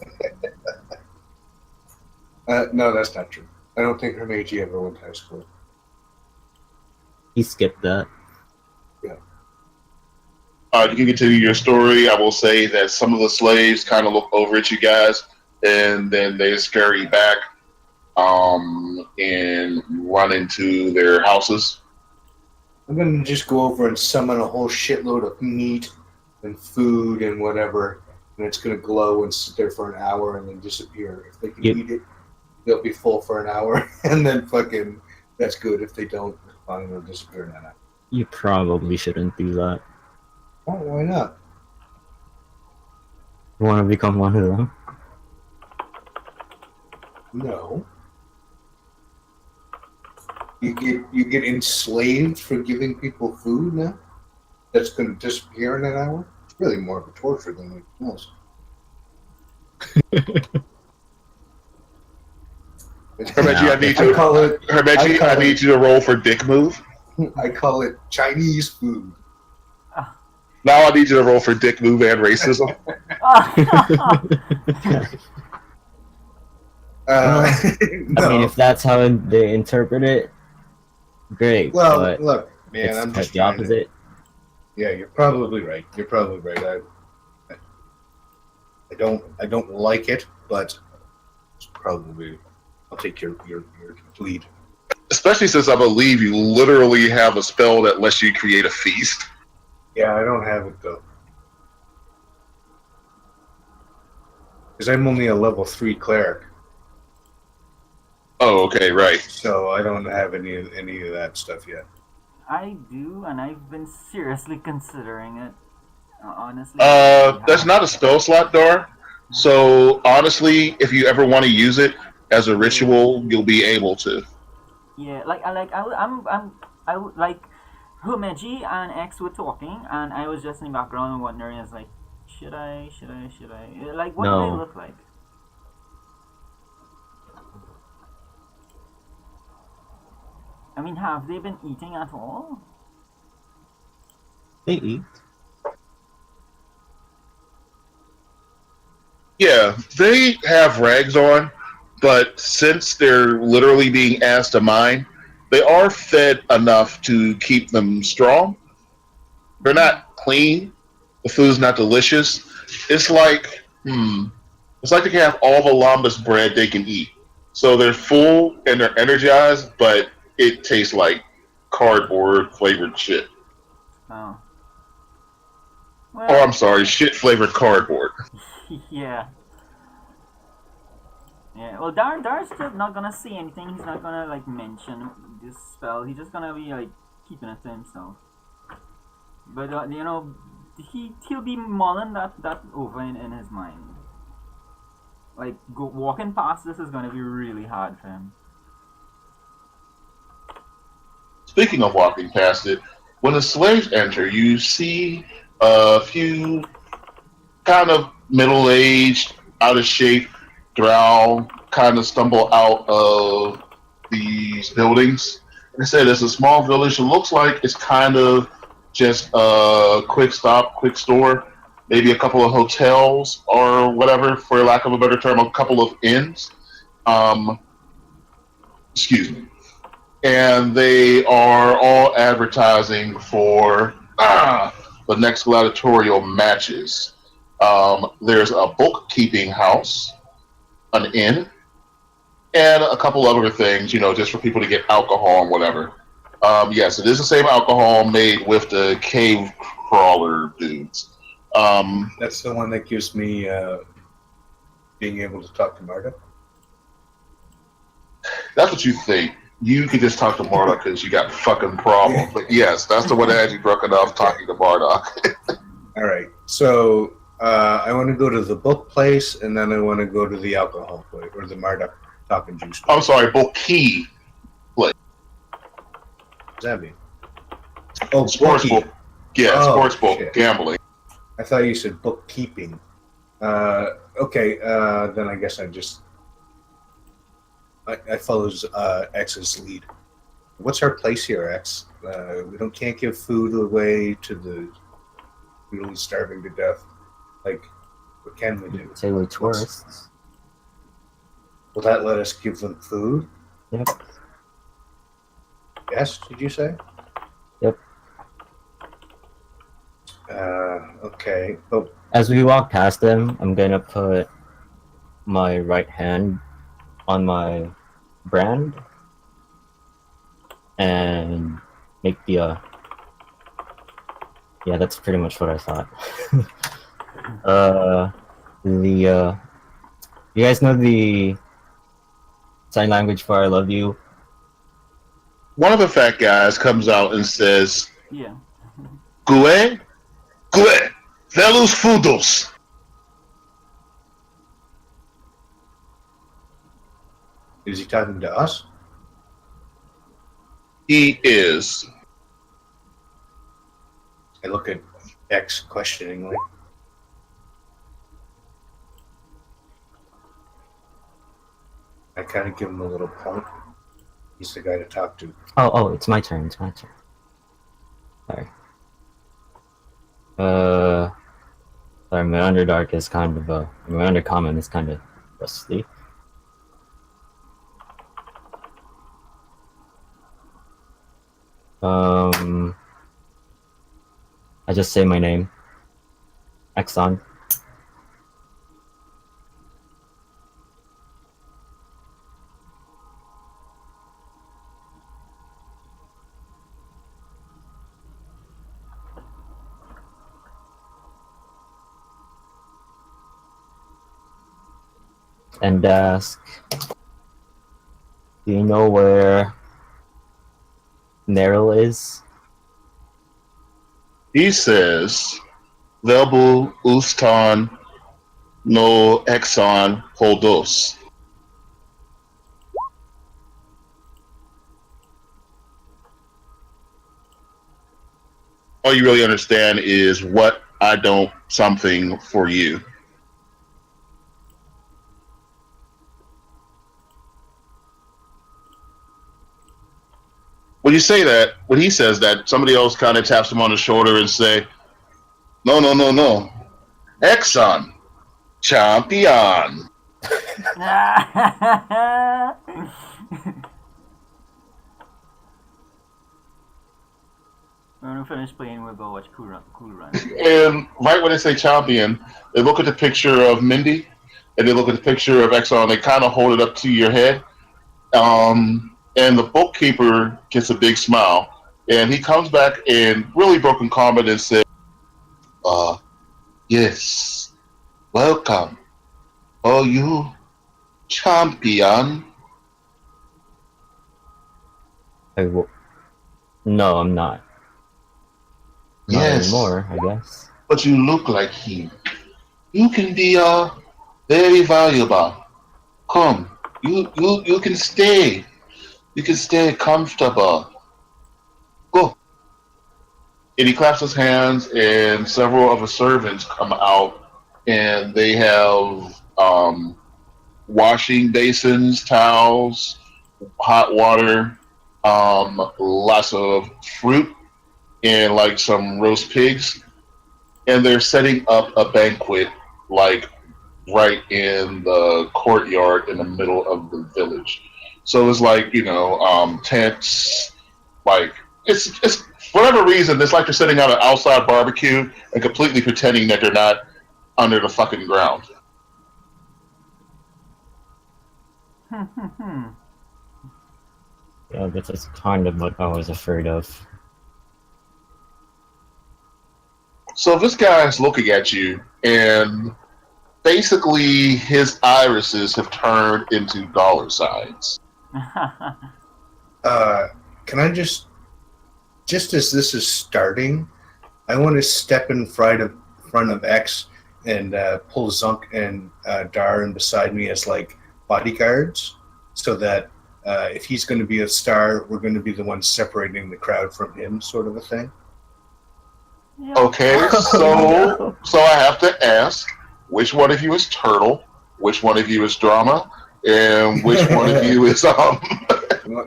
No, that's not true. I don't think Hermeji ever went to high school. He skipped that. You can continue your story. I will say that some of the slaves kind of look over at you guys, and then they scurry back and run into their houses. I'm gonna just go over and summon a whole shitload of meat and food and whatever, and it's gonna glow and sit there for an hour and then disappear. If they can Yep. eat it, they'll be full for an hour, and then fucking that's good. If they don't, fine, they'll disappear in that hour. You probably shouldn't do that. Oh, why not? You want to become one of them? No. You get enslaved for giving people food now? That's gonna disappear in an hour? It's really more of a torture than anything else. Hermeji, I need I to. call it Hermeji, I need you to roll for dick move. I call it Chinese food. Now I need you to roll for dick move and racism. I mean, if that's how they interpret it, great. well, but look, man, it's I'm quite just the trying to- opposite. Yeah, you're probably right. You're probably right. I don't like it, but it's probably I'll take your lead. Especially since I believe you literally have a spell that lets you create a feast. Yeah, I don't have it though. Because I'm only a level 3 cleric, Oh, okay, right. so I don't have any of that stuff yet. I do, and I've been seriously considering it. Honestly. That's not a spell slot, Dar. So honestly, if you ever want to use it as a ritual, you'll be able to. Yeah, I would like Humeji and X were talking, and I was just in the background wondering, it's like, should I? Like, what do No. they look like? I mean, have they been eating at all? They eat. Yeah, they have rags on, but since they're literally being asked to mine, they are fed enough to keep them strong. They're not clean. The food's not delicious. It's like, it's like they can have all the lambus bread they can eat. So they're full and they're energized, but it tastes like cardboard flavored shit. Oh. Oh, Well, I'm sorry, shit flavored cardboard. yeah. Yeah, well, Dar's still not gonna say anything. He's not gonna, like, mention this spell. He's just gonna be, like, keeping it to himself. But, you know, he'll be mulling that over in his mind. Like, walking past this is gonna be really hard for him. Speaking of walking past it, when the slaves enter, you see a few kind of middle-aged, out of shape drow kind of stumble out of these buildings. Like I said, it's a small village. It looks like it's kind of just a quick stop, quick store, maybe a couple of hotels or whatever, for lack of a better term, a couple of inns. Excuse me. And they are all advertising for the next gladiatorial matches. There's a bookkeeping house, an inn, and a couple other things, just for people to get alcohol and whatever. Yes, it is the same alcohol made with the cave crawler dudes. That's the one that gives me being able to talk to Marta. That's what you think. You could just talk to Marduk because you got fucking problems. But yes, that's the one that has you broken off talking to Marduk. All right, so I want to go to the book place, and then I want to go to the alcohol place, or the Marduk talking juice place. I'm sorry, Bookie. What does that mean? Oh, Sports bookie. book. Yeah, Oh, sports book, shit. gambling. I thought you said bookkeeping. Okay, then I guess I just... I follow X's lead. What's our place here, X? Can't give food away to the really starving to death. Like, what can we do? Say we're tourists. Will that let us give them food? Yep. Yes, did you say? Yep. Okay. Oh, As we walk past them, I'm gonna put my right hand on my brand and make the yeah, that's pretty much what I thought. You guys know the sign language for I love you? One of the fat guys comes out and says, Yeah. Gue? Gue! Velus fudos! is he talking to us? He is. I look at X questioningly. I kind of give him a little point. He's the guy to talk to. Oh, it's my turn. It's my turn. Sorry. Sorry, my Underdark is kind of my Undercommon is kind of rusty. I just say my name. Exxon. And ask, do you know where Neril is? He says, Velbu ustan no exon holdos. All you really understand is what I don't something for you. When you say that, when he says that, somebody else kind of taps him on the shoulder and say, no, no, no, no. Exxon. Champion. When we finish playing, we'll go watch Cool Run. And right when they say champion, they look at the picture of Mindy, and they look at the picture of Exxon, they kind of hold it up to your head. And the bookkeeper gets a big smile, and he comes back in really broken comment and says, yes, welcome. Oh, you champion. No, I'm not. Not Yes, anymore, I guess. but you look like him. You can be very valuable. Come, you can stay. You can stay comfortable. Go. And he claps his hands, and several of the servants come out, and they have washing basins, towels, hot water, lots of fruit, and like some roast pigs. And they're setting up a banquet, like right in the courtyard in the middle of the village. So it's like, tents, like it's for whatever reason, it's like they're setting out an outside barbecue and completely pretending that they're not under the fucking ground. Yeah, this is kind of what I was afraid of. So this guy's looking at you, and basically his irises have turned into dollar signs. Can I just as this is starting, I want to step in front of X and pull Zunk and Dar in beside me as like bodyguards, so that if he's going to be a star, we're going to be the ones separating the crowd from him, sort of a thing. Yeah. Okay, so I have to ask, which one of you is Turtle? Which one of you is Drama? and which one of you is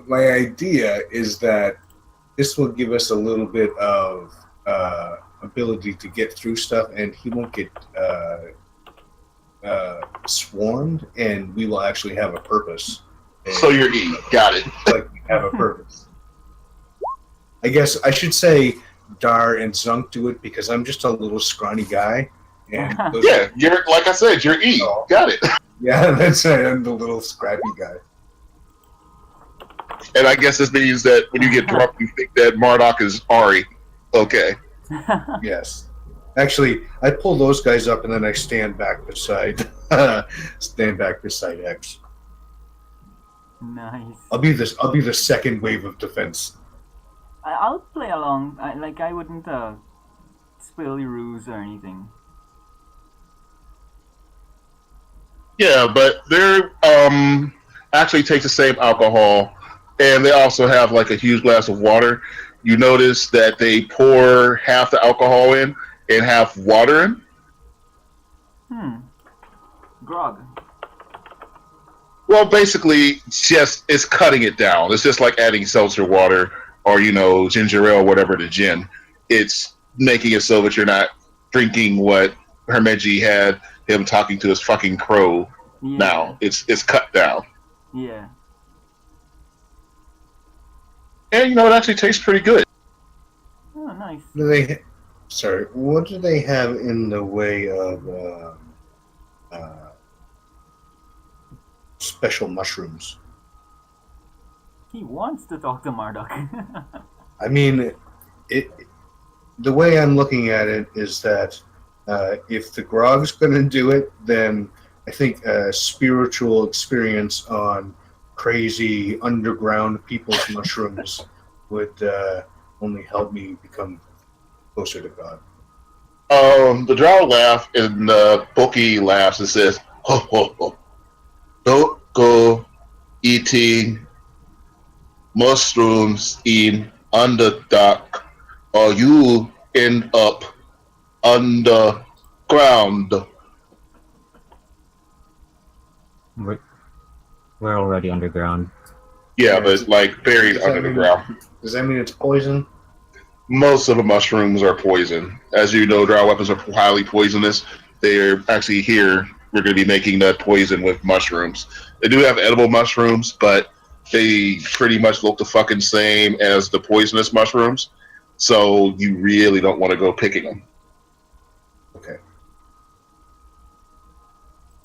My idea is that this will give us a little bit of ability to get through stuff, and he won't get swarmed, and we will actually have a purpose. So you're E. Got it. Like we have a purpose. I guess I should say Dar and Zunk do it because I'm just a little scrawny guy. And Yeah, you're like I said, you're E. Oh. Got it. Yeah, that's it. I'm the little scrappy guy. And I guess this means that when you get drunk, you think that Marduk is Ari. Okay. Yes. Actually, I pull those guys up and then I stand back beside X. Nice. I'll be the second wave of defense. I'll play along. I wouldn't spill your ruse or anything. Yeah, but they're actually take the same alcohol, and they also have like a huge glass of water. You notice that they pour half the alcohol in and half water in. Grog. Well, basically, it's cutting it down. It's just like adding seltzer water or ginger ale, whatever to gin. It's making it so that you're not drinking what Hermeji had him talking to his fucking crow. Yeah. Now it's cut down, Yeah. and it actually tastes pretty good. Oh, nice. What do they have in the way of special mushrooms? He wants to talk to Marduk. I mean, the way I'm looking at it is that if the grog's going to do it, then I think a spiritual experience on crazy underground people's mushrooms would only help me become closer to God. The drow laugh and the bookie laughs and says, "Ho ho ho! Don't go eating mushrooms in underdark, or you end up underground." We're already underground. Yeah, but like buried under the ground. Does that mean it's poison? Most of the mushrooms are poison. As you know, drow weapons are highly poisonous. They're actually here. We're going to be making that poison with mushrooms. They do have edible mushrooms, but they pretty much look the fucking same as the poisonous mushrooms. So you really don't want to go picking them. Okay.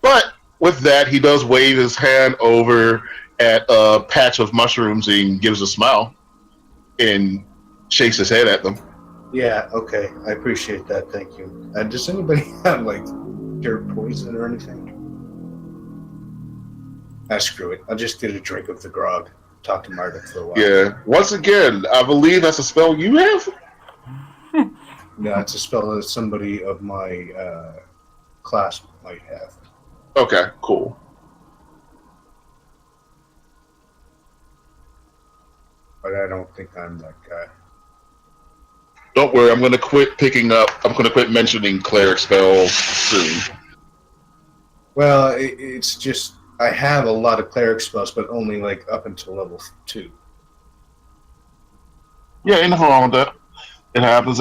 But with that, he does wave his hand over at a patch of mushrooms and gives a smile and shakes his head at them. Yeah, okay. I appreciate that. Thank you. Does anybody have, pure poison or anything? Screw it. I'll just get a drink of the grog. Talk to Marduk for a while. Yeah. Once again, I believe that's a spell you have? No, it's a spell that somebody of my class might have. Okay, cool. But I don't think I'm that guy. Don't worry, I'm going to quit mentioning cleric spells soon. Well, it's just, I have a lot of cleric spells, but only up until level 2. Yeah, ain't nothing wrong with that. It happens.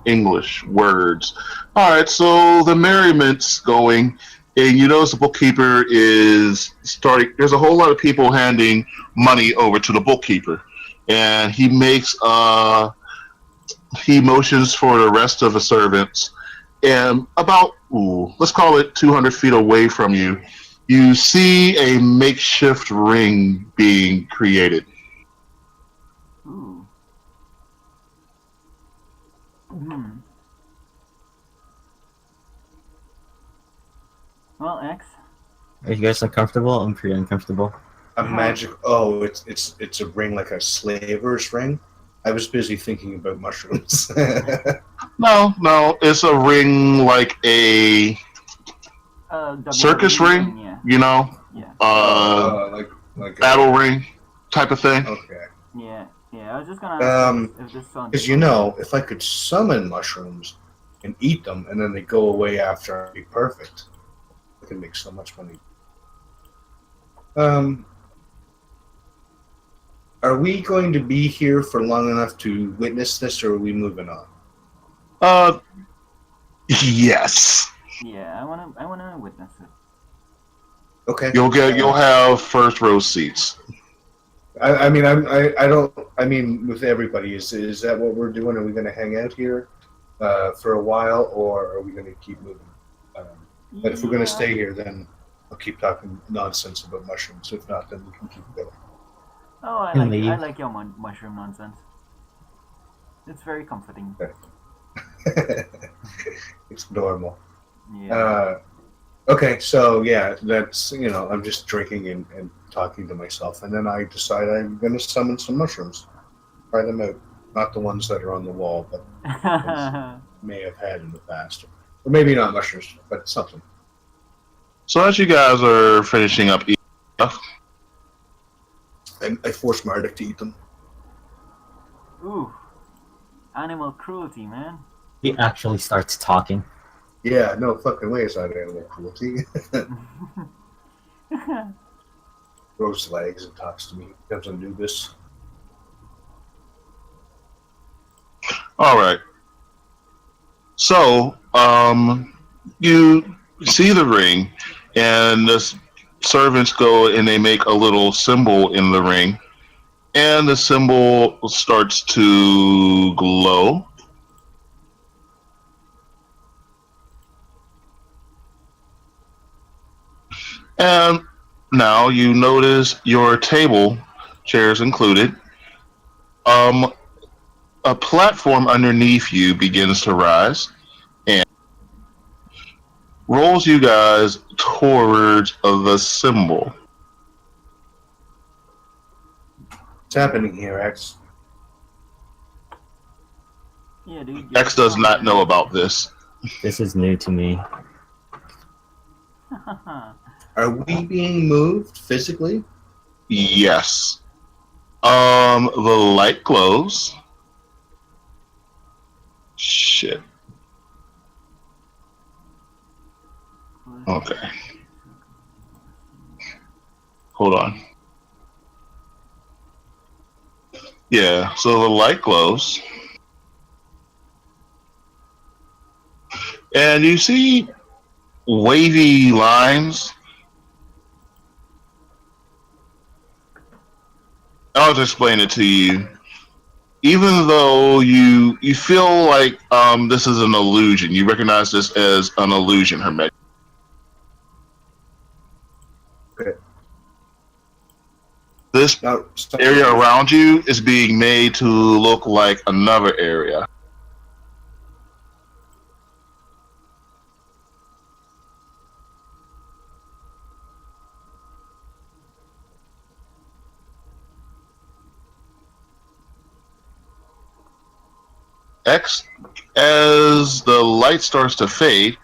English words. Alright, so the merriment's going, and you notice the bookkeeper is starting. There's a whole lot of people handing money over to the bookkeeper, and he makes he motions for the rest of the servants, and about let's call it 200 feet away from you, you see a makeshift ring being created. Ooh. Well, X. Are you guys uncomfortable? I'm pretty uncomfortable. A magic. Oh, it's a ring like a slaver's ring. I was busy thinking about mushrooms. No, it's a ring like a circus ring. Yeah. Yeah. Like battle ring type of thing. Okay. Yeah. I was just gonna ask if this sounds. Because if I could summon mushrooms and eat them, and then they go away after, I'd be perfect. I can make so much money. Um, are we going to be here for long enough to witness this, or are we moving on? Yes. Yeah, I wanna witness it. Okay. You'll have first row seats. I mean, I don't. I mean, with everybody, is that what we're doing? Are we going to hang out here for a while, or are we going to keep moving? But if we're going to stay here, then I'll keep talking nonsense about mushrooms. If not, then we can keep going. Oh, I Can like I leave. like your mushroom nonsense. It's very comforting. It's normal. Yeah. Okay, so yeah, that's I'm just drinking and talking to myself, and then I decide I'm going to summon some mushrooms, try them out. Not the ones that are on the wall, but may have had in the past, or maybe not mushrooms, but something. So as you guys are finishing up eating stuff, I force Marduk to eat them. Ooh, animal cruelty, man. He actually starts talking. Yeah, no fucking way is that animal cruelty. Grows legs and talks to me. Becomes Anubis. all right. So, you see the ring, and the servants go and they make a little symbol in the ring, and the symbol starts to glow. And now you notice your table, chairs included, um, a platform underneath you begins to rise and rolls you guys towards the symbol. What's happening here, X? Yeah, dude. X does not know about this. This is new to me. Are we being moved physically? Yes. The light glows. Shit. Okay. Hold on. Yeah, so the light glows. And you see wavy lines. I'll just explain it to you. Even though you feel like this is an illusion, you recognize this as an illusion, Hermet. Okay. This Now, area around you is being made to look like another area. X, as the light starts to fade,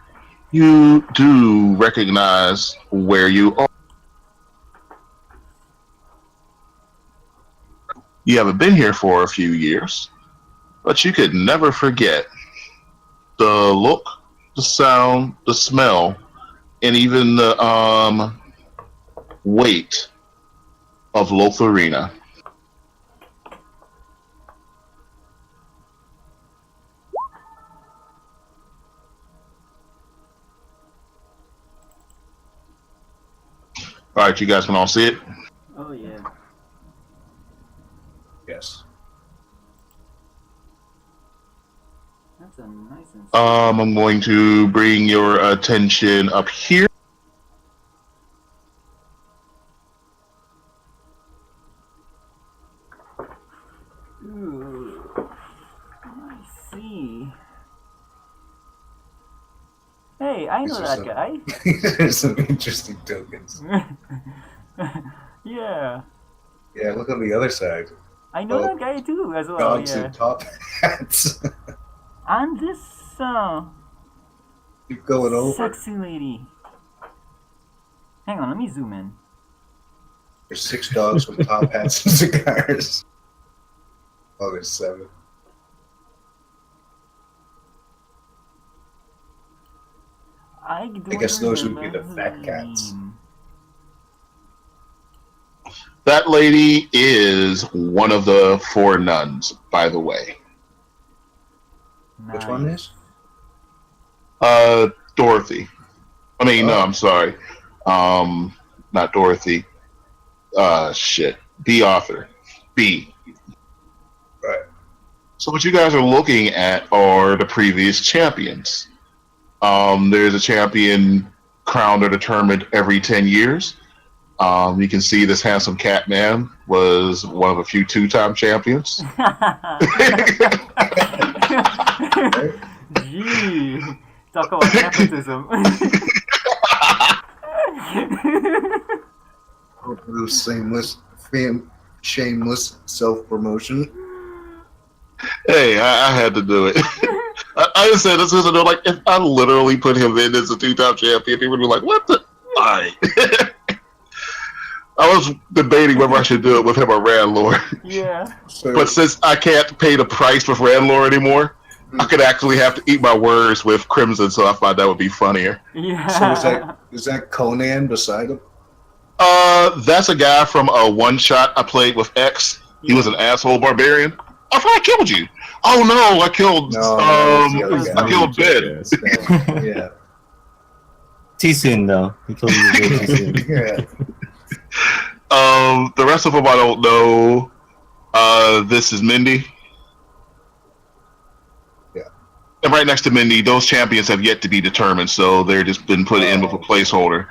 you do recognize where you are. You haven't been here for a few years, but you could never forget the look, the sound, the smell, and even the weight of Lotharina. All right, you guys can all see it. Oh yeah. yes. That's a nice and I'm going to bring your attention up here. Ooh, I see. Hey, I know These are that some- guy. There's some interesting tokens. Yeah, Yeah, look on the other side. I know Oh, that guy too as well. Dogs Yeah, in top hats. and this Keep going over. sexy lady. Hang on, let me zoom in. There's 6 dogs with top hats and cigars. Oh, there's 7. I guess those would be the remember fat her cats. name. That lady is one of the four nuns, by the way. Which one is? Dorothy. I mean, no, Oh. I'm sorry. Not Dorothy. Shit. B author. B. Right. So what you guys are looking at are the previous champions. There's a champion crowned or determined every 10 years. You can see this handsome cat man was one of a few two-time champions. Gee, talk about nepotism. Shameless self-promotion. Hey, I had to do it. I just said this because like if I literally put him in as a two-time champion, people would be like, "What the?" Why? I was debating whether I should do it with him or Randlord. Yeah. So, But since I can't pay the price with Randlord anymore, I could actually have to eat my words with Crimson, so I thought that would be funnier. Yeah. so is that Conan beside him? That's a guy from a one-shot I played with X. He was an asshole barbarian. I thought I killed you. Oh no, I killed. No, that was the other I killed Ben. Yeah. Too soon though. He killed you way too soon. Yeah. The rest of them I don't know. This is Mindy. Yeah. And right next to Mindy, those champions have yet to be determined, so they're just been put in with a placeholder.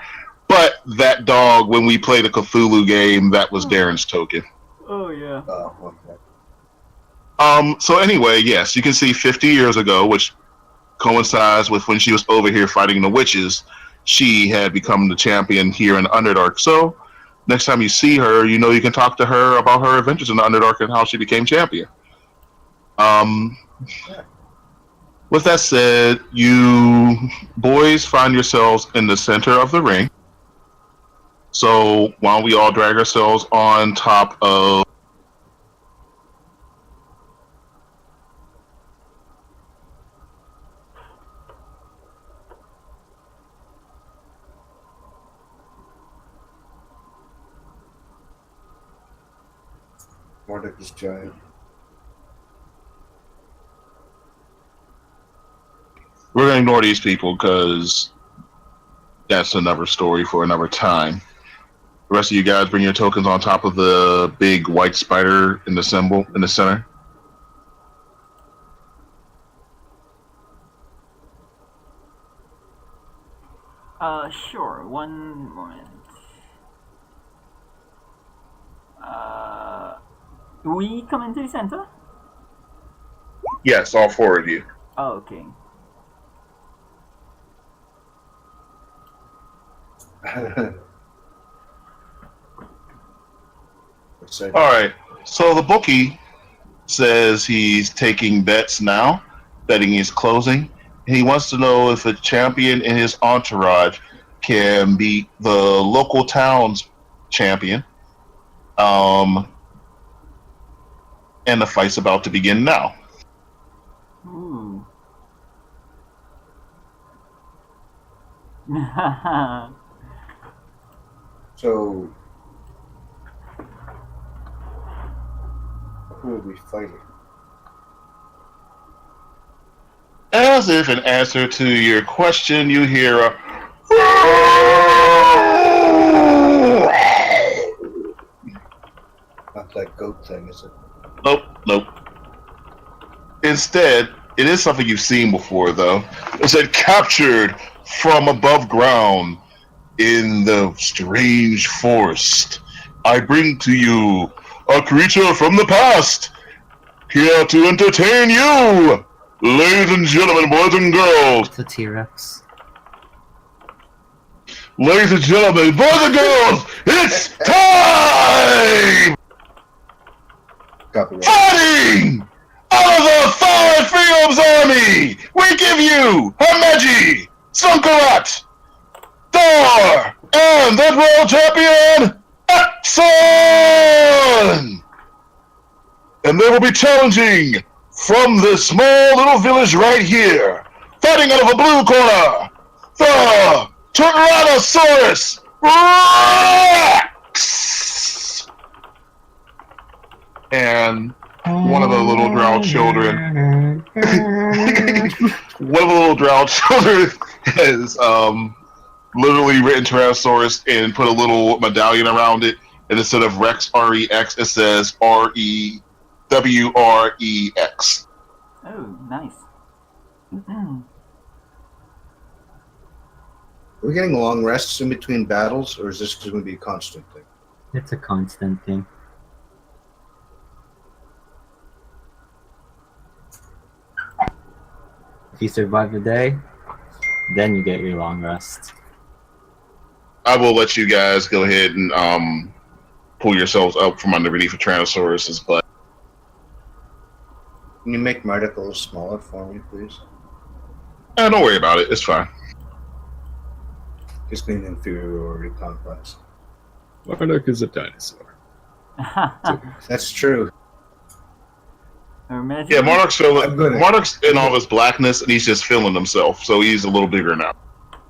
But that dog, when we played a Cthulhu game, that was Darren's token. Oh yeah. Oh, okay. So anyway, yes, you can see 50 years ago, which coincides with when she was over here fighting the witches, she had become the champion here in Underdark. So next time you see her, you know you can talk to her about her adventures in the Underdark and how she became champion. With that said, you boys find yourselves in the center of the ring. So why don't we all drag ourselves on top of Mordecai's is giant. We're going to ignore these people because that's another story for another time. The rest of you guys bring your tokens on top of the big white spider in the symbol in the center. Sure. One moment. We come into the center? Yes, all four of you. Oh, okay. All right. So the bookie says he's taking bets now. Betting is closing. He wants to know if a champion in his entourage can beat the local town's champion. And the fight's about to begin now. Ooh. So, who are we fighting? As if in answer to your question, you hear a Not that goat thing, is it? Nope. Instead, it is something you've seen before, though. It said captured from above ground in the strange forest. I bring to you a creature from the past, here to entertain you, ladies and gentlemen, boys and girls. It's a T-Rex. Ladies and gentlemen, boys and girls, it's time! Copyright. Fighting! Out of the Five Freedoms Army, we give you Hameji, Sunkarat, Thor, and the World Champion, Axon! And they will be challenging from this small little village right here, fighting out of a blue corner, the Tyrannosaurus Rex! and one of the little drow children, one of the little drow children has literally written Tyrannosaurus and put a little medallion around it, and instead of Rex REX, it says REWREX. Oh, nice. Are we getting long rests in between battles, or is this going to be a constant thing? It's a constant thing. If you survive the day, then you get your long rest. I will let you guys go ahead and pull yourselves up from underneath of Tyrannosaurus's butt. Can you make Marduk a little smaller for me, please? Don't worry about it. It's fine. Just being inferiority complex. Marduk is a dinosaur. That's true. Imagine, Yeah, Monarch's in all of his blackness, and he's just feeling himself, so he's a little bigger now.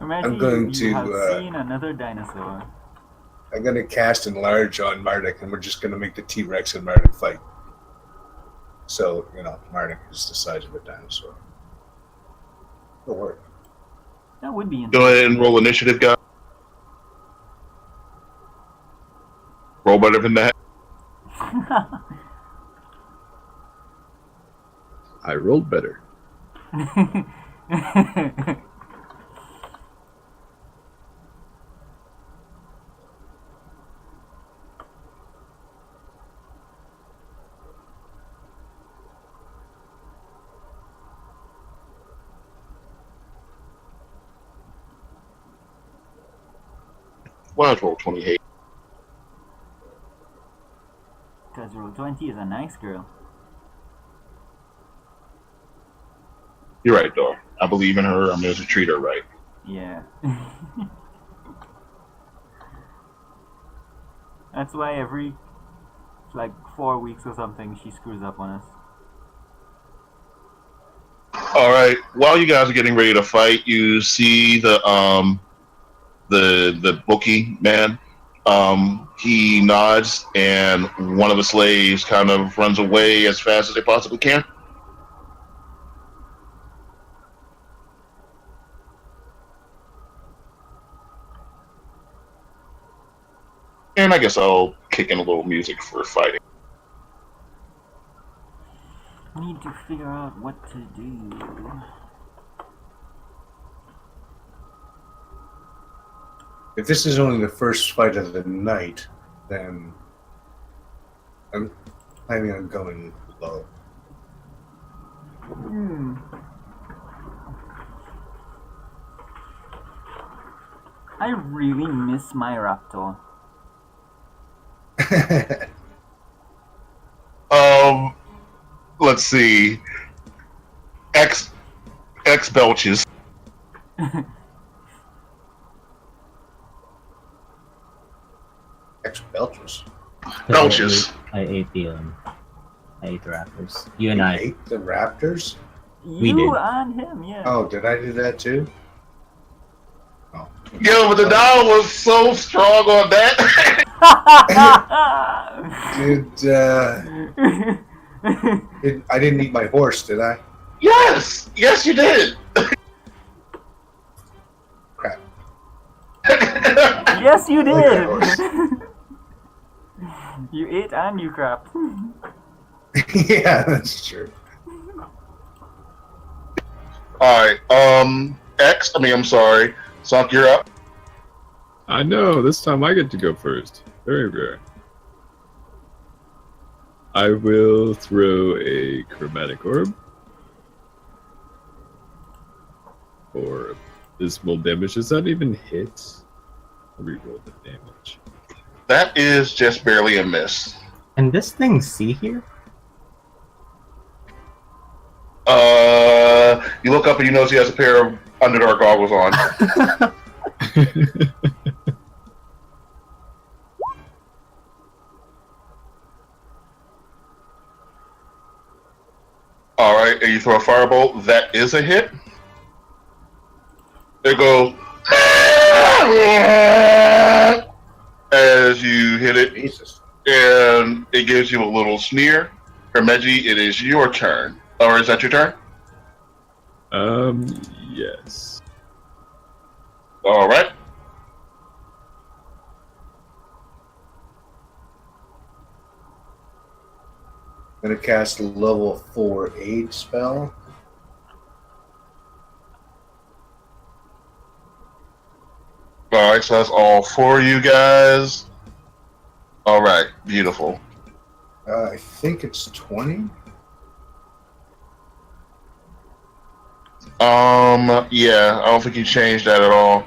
imagine I'm going you to, have seen another dinosaur. I'm going to cast Enlarge on Marduk, and we're just going to make the T-Rex and Marduk fight. So, Marduk is the size of a dinosaur. It'll work. That would be Go ahead and roll initiative, guys. Roll better than that. I rolled better. Well, I roll 28. Because roll 20 is a nice girl. You're right, Dor. I believe in her. I'm going to treat her right. Yeah. That's why every 4 weeks or something she screws up on us. All right. While you guys are getting ready to fight, you see the bookie man. He nods, and one of the slaves kind of runs away as fast as they possibly can. And I guess I'll kick in a little music for fighting. Need to figure out what to do. If this is only the first fight of the night, then I'm planning on going low. I really miss my raptor. Let's see. X belches. X Belchers. Belches. I ate the raptors. You and You I. ate the Raptors? We You did. and him, yeah. Oh, did I do that too? Oh. Yo, but the dog was so strong on that. I didn't eat my horse, did I? Yes, you did. Crap. Yes, you I like that did. You ate and you crapped. Yeah, that's true. Alright, I'm sorry. Sunk, you're up. I know, this time I get to go first. Very rare. I will throw a chromatic orb. Or abysmal damage. Does that even hit? I'll reroll the damage. That is just barely a miss. And this thing see here? You look up and you notice he has a pair of Underdark goggles on. Alright, and you throw a firebolt. That is a hit. It goes as you hit it. Jesus. and it gives you a little sneer. Hermeji, it is your turn. Or is that your turn? Yes. All right. I'm gonna cast a level 4 aid spell. All right, so that's all for you guys. All right, beautiful. I think it's 20. Yeah, I don't think you changed that at all.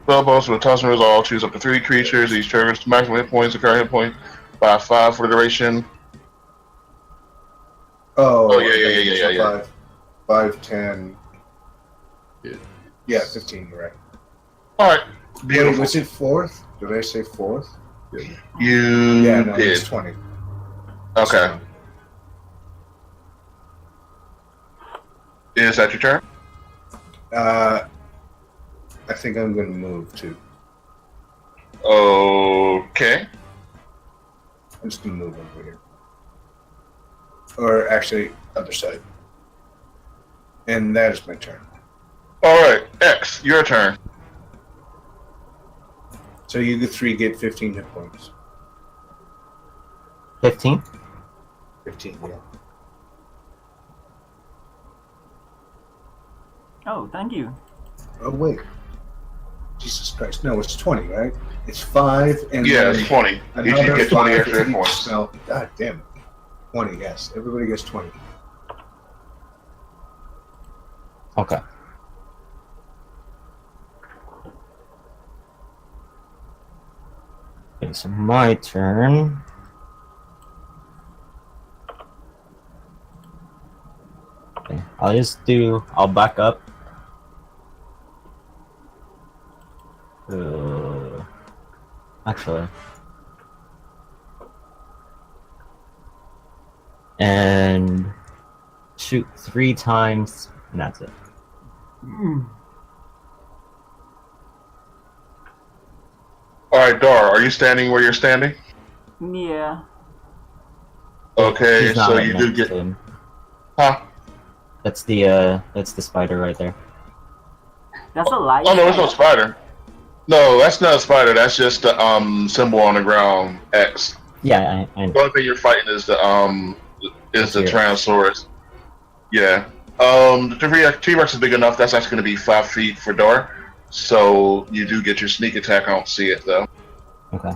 Spell bonus with a toss and resolve. Choose up to 3 creatures. Each triggers to maximum hit points. The current hit point by 5 for the duration. Oh, yeah. 5, 10. Yeah. Yeah, 15, you're right. All right, Wait, beautiful. was it 4th? Did I say 4th? You Yeah, no, did. it's 20. Okay. Is that your turn? I think I'm going to move too. Okay. I'm just going to move over here. Or actually, other side. And that is my turn. All right, X, your turn. So you the 3 get 15 hit points. 15? 15, yeah. Oh, thank you. Oh, wait. Jesus Christ. No, it's 20, right? It's 5 and Yeah, then it's 20. You another get 20 5 extra hit each points. spell. God damn it. 20, yes. Everybody gets 20. Okay. Okay, so my turn. Okay, I'll back up. Actually. And shoot 3 times, and that's it. All right, Dar, are you standing where you're standing? Yeah. Okay, He's not so right you do next get. to him. Huh? That's the spider right there. That's a lie. Oh, no, there's no spider. No, that's not a spider. That's just the symbol on the ground, X. Yeah, I The know. only thing you're fighting is the T-Rex. Tyrannosaurus. Yeah. The T-Rex is big enough. That's actually going to be 5 feet for Dar. So you do get your sneak attack. I don't see it though. Okay.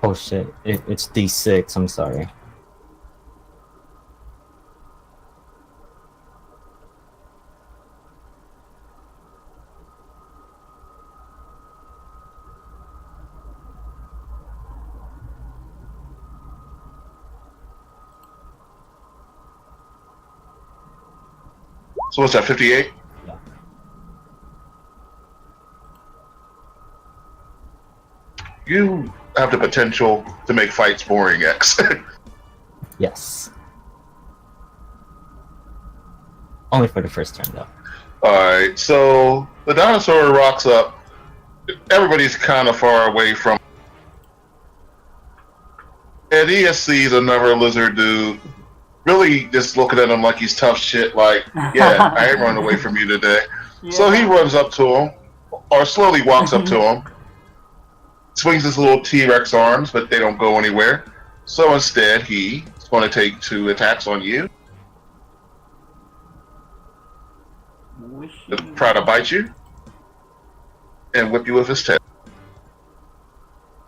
Oh shit! It's D6. I'm sorry. So what's that? 58. Yeah. You have the potential to make fights boring, X. Yes. Only for the first turn, though. Alright, so the dinosaur rocks up. Everybody's kind of far away from. And he sees another lizard dude really just looking at him like he's tough shit, like, yeah, I ain't running away from you today. Yeah. So he runs up to him, or slowly walks up to him, swings his little T-Rex arms, but they don't go anywhere. So instead, he's going to take 2 attacks on you to try to bite you and whip you with his tail.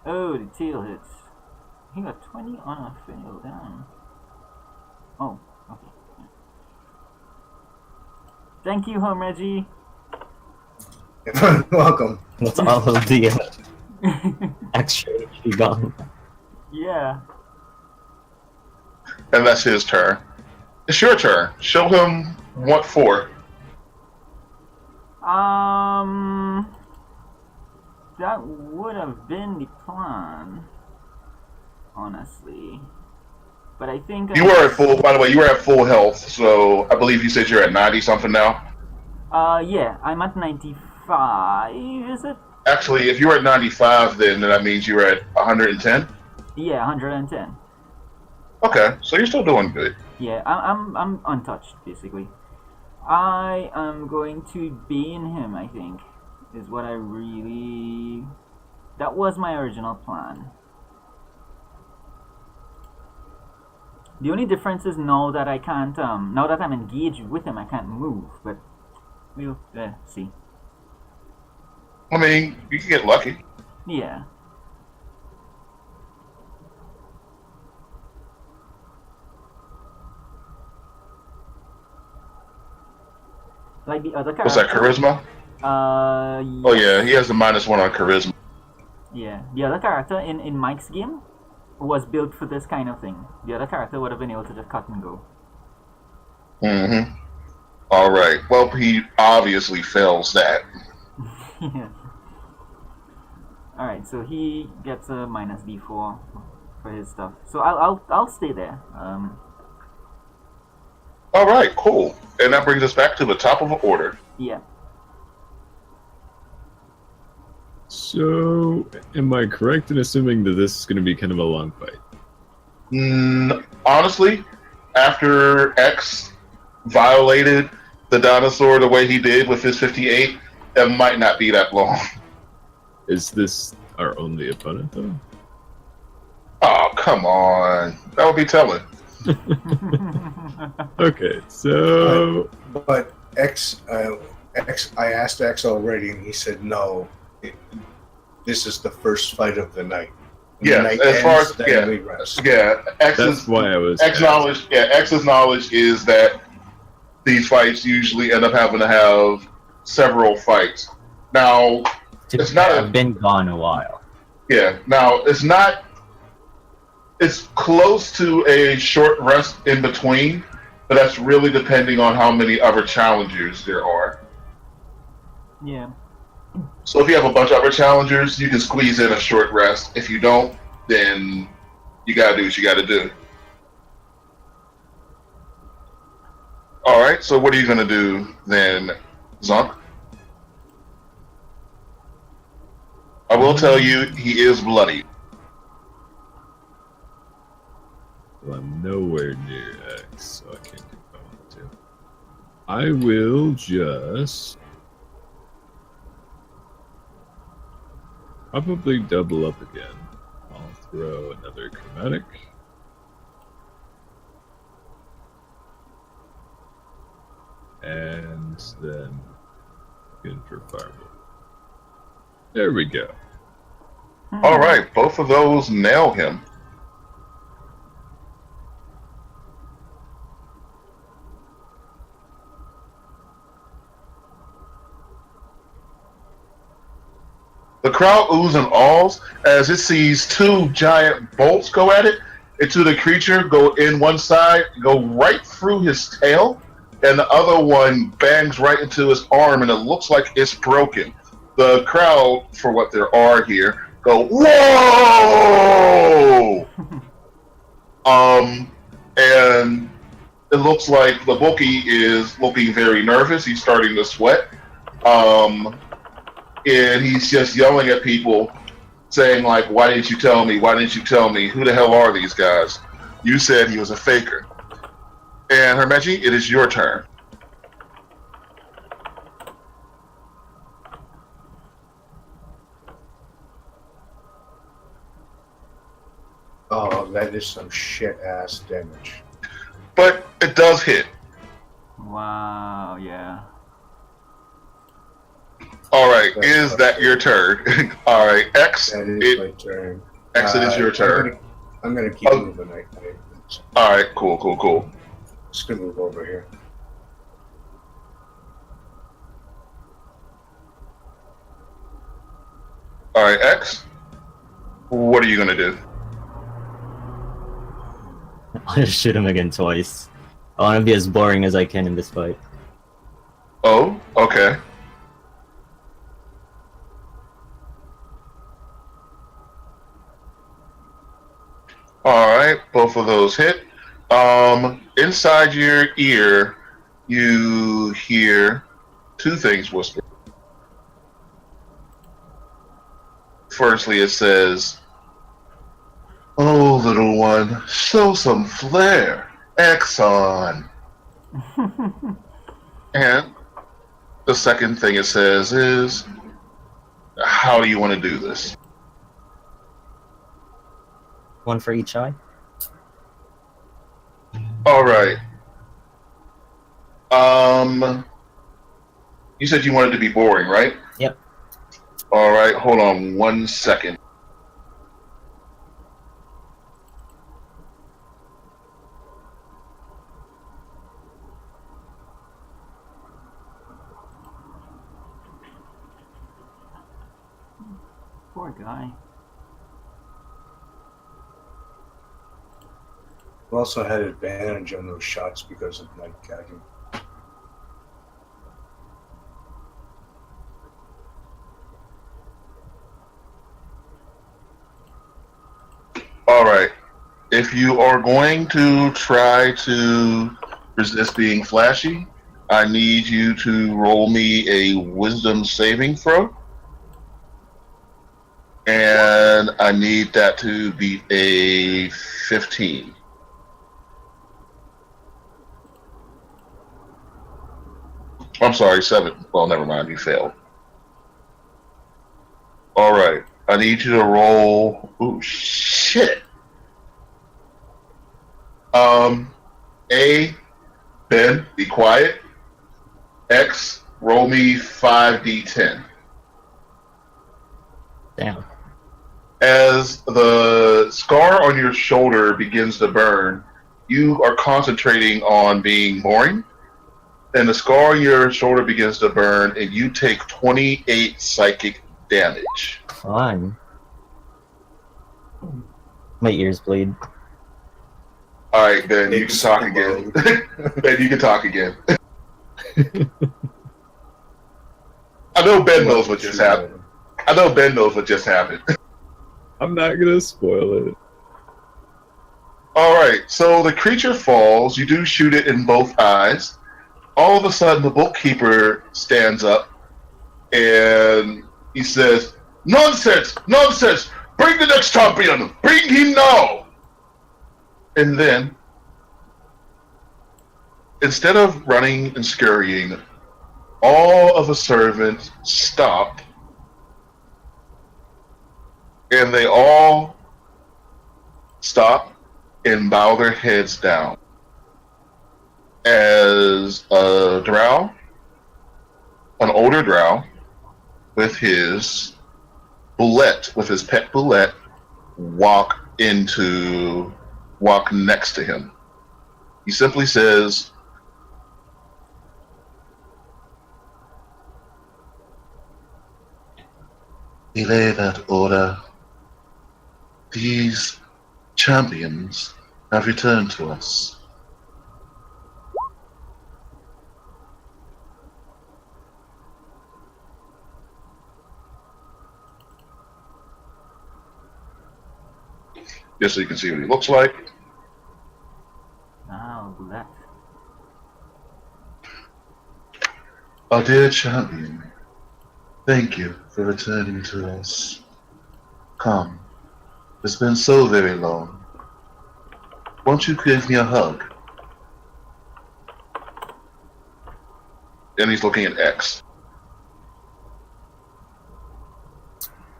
Oh, the tail hits. He got 20 on a fail down. Oh, okay. Thank you, Home Reggie. Welcome. That's all of the extra HP gone. Yeah. And that's his turn. It's your turn. Show him what for. That would have been the plan, honestly. But I think You were at full, by the way, you were at full health, so I believe you said you're at 90 something now. yeah, I'm at 94. 95, is it? Actually, if you were at 95, then that means you were at 110. Yeah, 110. Okay, so you're still doing good. Yeah, I'm untouched, basically. I am going to bane him, I think, is what I really... That was my original plan. The only difference is now that I can't, now that I'm engaged with him, I can't move, but we'll see. I mean, you can get lucky. Yeah. Like the other character. What's that, charisma? Oh yeah, he has a -1 on charisma. Yeah, the other character in Mike's game was built for this kind of thing. The other character would have been able to just cut and go. Mm-hmm. All right. Well, he obviously fails that. Yeah. All right, so he gets a -D4 for his stuff. So I'll stay there. All right, cool. And that brings us back to the top of the order. Yeah. So, am I correct in assuming that this is going to be kind of a long fight? Honestly, after X violated the dinosaur the way he did with his 58, that might not be that long. Is this our only opponent, though? Oh, come on. That would be telling. Okay, so... But X, I asked X already, and he said no. This is the first fight of the night. When Yeah, the night as far as then we rest. yeah, That's why I was... X's knowledge is that these fights usually end up having to have several fights. Now, it's not. I've been gone a while. Yeah. Now it's not. It's close to a short rest in between, but that's really depending on how many other challengers there are. Yeah. So if you have a bunch of other challengers, you can squeeze in a short rest. If you don't, then you gotta do what you gotta do. All right. So what are you gonna do then, Zonk? I will tell you, he is bloody. Well, I'm nowhere near X, so I can't do what I want to. I will just... probably double up again. I'll throw another chromatic. And then in for fireball. There we go. All right, both of those nail him. The crowd oohs and ahs as it sees two giant bolts go at it, into the creature, go in one side, go right through his tail, and the other one bangs right into his arm, and it looks like it's broken. The crowd, for what there are here, go, whoa! And it looks like the bookie is looking very nervous. He's starting to sweat. And he's just yelling at people, saying like, why didn't you tell me? Why didn't you tell me? Who the hell are these guys? You said he was a faker. And Hermeji, it is your turn. Oh, that is some shit ass damage. But it does hit. Wow, yeah. All right, is that your turn? All right, X. That is my turn. X, it is your turn. I'm gonna keep moving. All right, cool. Just gonna move over here. All right, X. What are you gonna do? I'll just shoot him again twice. I want to be as boring as I can in this fight. Oh, okay. All right, both of those hit. Inside your ear, you hear two things whisper. Firstly, it says, "Oh, little one, show some flair, Exxon." And the second thing it says is, "How do you want to do this?" One for each eye. All right. You said you wanted to be boring, right? Yep. All right. Hold on 1 second. Poor guy. We also had advantage on those shots because of night gagging. All right. If you are going to try to resist being flashy, I need you to roll me a wisdom saving throw. And I need that to be a 15. I'm sorry, 7. Well, never mind. You failed. All right. I need you to roll. Ooh, shit. A, Ben, be quiet. X, roll me 5d10. Damn. As the scar on your shoulder begins to burn, you are concentrating on being boring, and the scar on your shoulder begins to burn, and you take 28 psychic damage. Fine. My ears bleed. All right, Ben, you can talk again. Ben, you can talk again. I know Ben knows what just happened. I know Ben knows what just happened. I'm not gonna spoil it. All right, so the creature falls. You do shoot it in both eyes. All of a sudden, the bookkeeper stands up and he says, "Nonsense! Nonsense! Bring the next champion! Bring him now!" And then, instead of running and scurrying, all of the servants stop and they all stop and bow their heads down as a drow, an older drow, with his bullet, with his pet bullet, walk next to him. He simply says, "Delay that order. These champions have returned to us." Just so you can see what he looks like. Oh, that. Our dear champion, thank you for returning to us. Come, it's been so very long. Won't you give me a hug? And he's looking at X.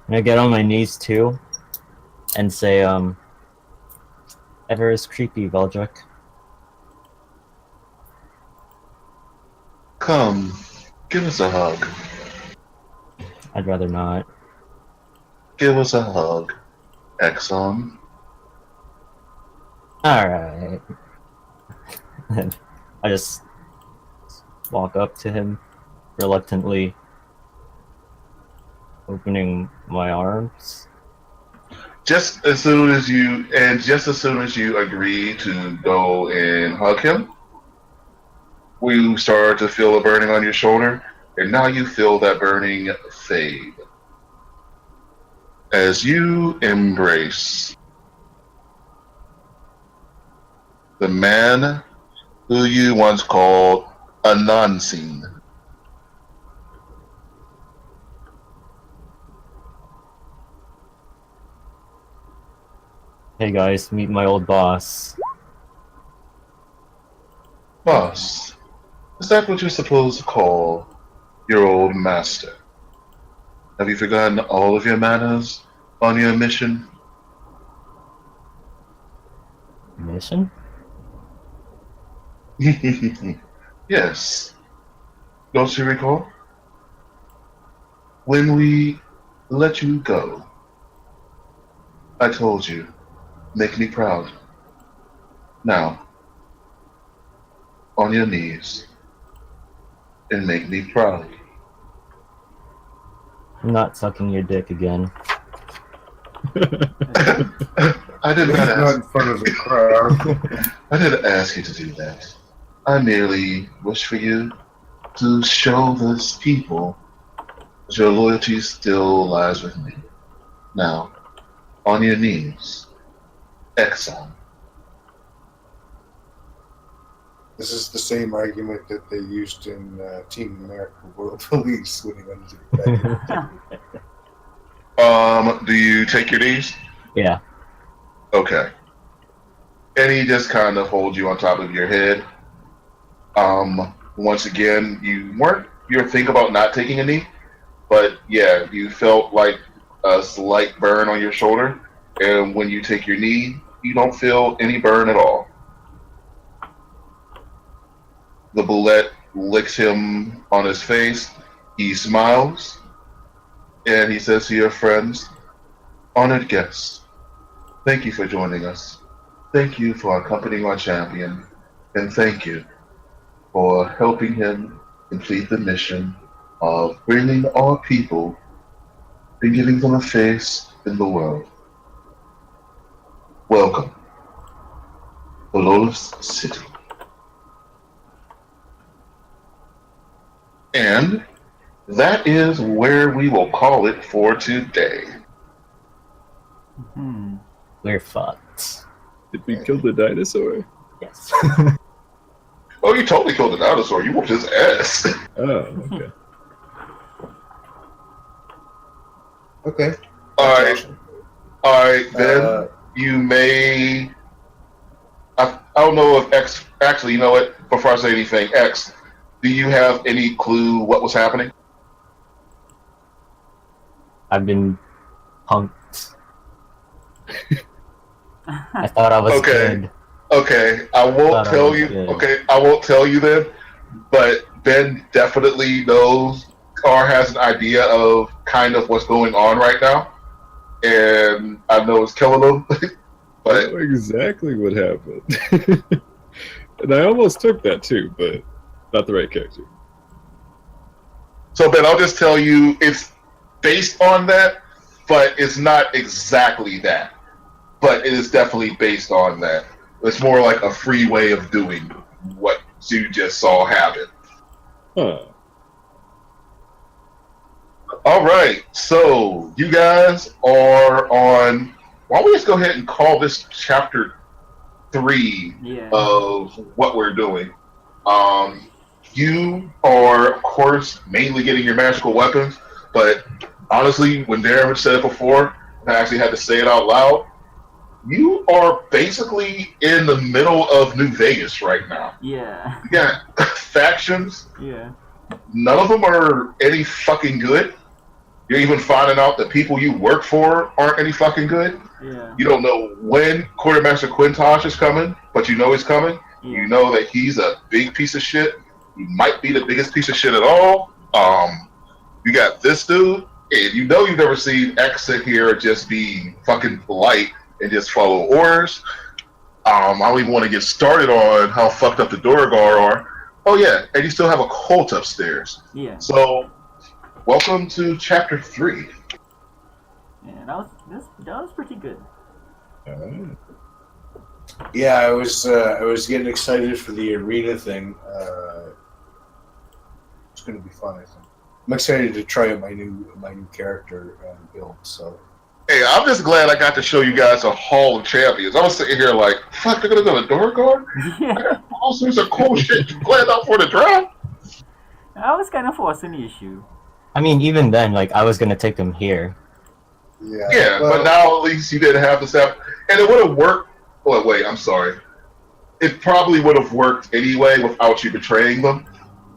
I get on my knees too and say, ever is creepy, Veldrick. Come, give us a hug. I'd rather not. Give us a hug, Exxon. Alright. I just walk up to him, reluctantly opening my arms. Just as soon as you agree to go and hug him, we start to feel a burning on your shoulder, and now you feel that burning fade as you embrace the man who you once called a non-scene. Hey guys, meet my old boss. Boss, is that what you're supposed to call your old master? Have you forgotten all of your manners on your mission? Mission? Yes. Don't you recall? When we let you go, I told you, make me proud. Now, on your knees, and make me proud. I'm not sucking your dick again. I did not Not ask. in front of the crowd. I didn't ask you to do that. I merely wish for you to show this people that your loyalty still lies with me. Now, on your knees, exile. This is the same argument that they used in Team America World Police when he went to Do you take your knees? Yeah. Okay. And he just kind of holds you on top of your head. Once again, you were thinking about not taking a knee, but yeah, you felt like a slight burn on your shoulder, and when you take your knee, you don't feel any burn at all. The bullet licks him on his face. He smiles, and he says to your friends, "Honored guests, thank you for joining us. Thank you for accompanying our champion, and thank you for helping him complete the mission of bringing our people and giving them a face in the world. Welcome to Lola's City." And that is where we will call it for today. We're fucked. Did we kill the dinosaur? Yes. Oh, you totally killed the dinosaur. You whooped his ass. Oh, okay. Okay. Alright, then you may. I don't know if X. Actually, you know what? Before I say anything, X, do you have any clue what was happening? I've been punked. I thought I was Okay. good. Okay, I won't Thought I tell was you. good. Okay, I won't tell you then. But Ben definitely knows or has an idea of kind of what's going on right now, and I know it's killing him. I But know exactly what happened. And I almost took that too, but not the right character. so Ben, I'll just tell you it's based on that, but it's not exactly that. But it is definitely based on that. It's more like a free way of doing what you just saw happen. Huh. All right, so you guys are on. Why don't we just go ahead and call this chapter 3 Yeah. of what we're doing? You are, of course, mainly getting your magical weapons, but honestly, when Darren said it before, and I actually had to say it out loud, you are basically in the middle of New Vegas right now. Yeah. You got factions. Yeah. None of them are any fucking good. You're even finding out that people you work for aren't any fucking good. Yeah. You don't know when Quartermaster Quintosh is coming, but you know he's coming. Yeah. You know that he's a big piece of shit. He might be the biggest piece of shit at all. You got this dude, and you know you've never seen X sit here and just be fucking polite and just follow orders. I don't even want to get started on how fucked up the Duragar are. Oh yeah, and you still have a cult upstairs. Yeah. So, welcome to chapter 3. Yeah. That was pretty good. Alright. Yeah, I was getting excited for the arena thing. It's going to be fun, I think. I'm excited to try out my new character build. So Hey, I'm just glad I got to show you guys a Hall of Champions. I was sitting here like, fuck, they're gonna go to Duragar? Yeah. All sorts of cool shit. You planned out for the draft? I was kind of forcing the issue. I mean, even then, like, I was gonna take them here. yeah, Yeah, well, but now at least you didn't have to step. And it would have worked. Oh, wait, I'm sorry. It probably would have worked anyway without you betraying them.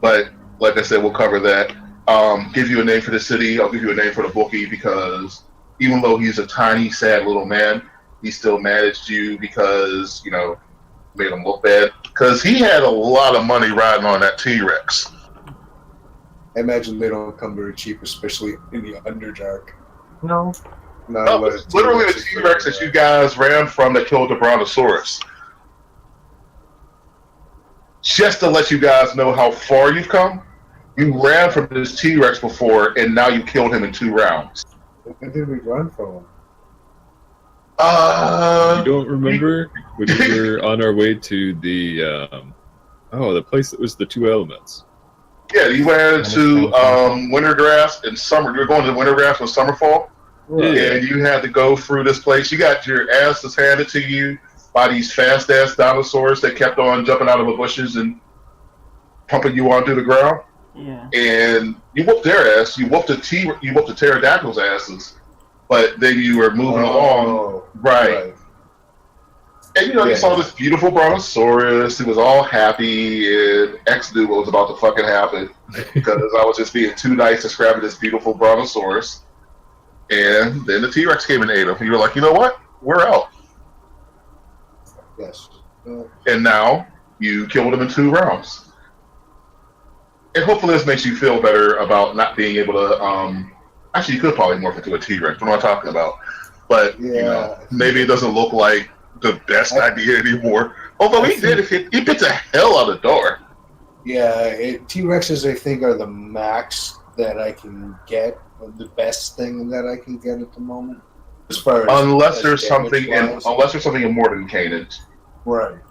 But like I said, we'll cover that. Give you a name for the city. I'll give you a name for the bookie because even though he's a tiny, sad little man, he still managed you because made him look bad because he had a lot of money riding on that T-Rex. I imagine they don't come very cheap, especially in the Underdark. No. No, it's literally the T-Rex that you guys ran from that killed the Brontosaurus. Just to let you guys know how far you've come, you ran from this T-Rex before, and now you killed him in 2 rounds. When did we run from him? You don't remember when we were on our way to the the place that was the 2 elements? Yeah, you went to Wintergrass and Summer. You were going to Wintergrass with Summerfall, and you had to go through this place. You got your asses handed to you by these fast-ass dinosaurs that kept on jumping out of the bushes and pumping you onto the ground. Yeah. And you whooped their ass. You whooped the pterodactyls' asses. But then you were moving along, right? And you saw this beautiful Brontosaurus. He was all happy, and X knew what was about to fucking happen because I was just being too nice describing this beautiful Brontosaurus. And then the T-Rex came and ate him. And you were like, you know what? We're out. Yes. And now you killed him in 2 rounds. And hopefully this makes you feel better about not being able to. Actually, you could probably morph into a T-Rex. What am I talking about? But maybe it doesn't look like the best idea anymore. Although he bit the hell out of the door. Yeah, T-Rexes I think are the max that I can get, or the best thing that I can get at the moment. As far as unless there's something in Mordenkainen. Right.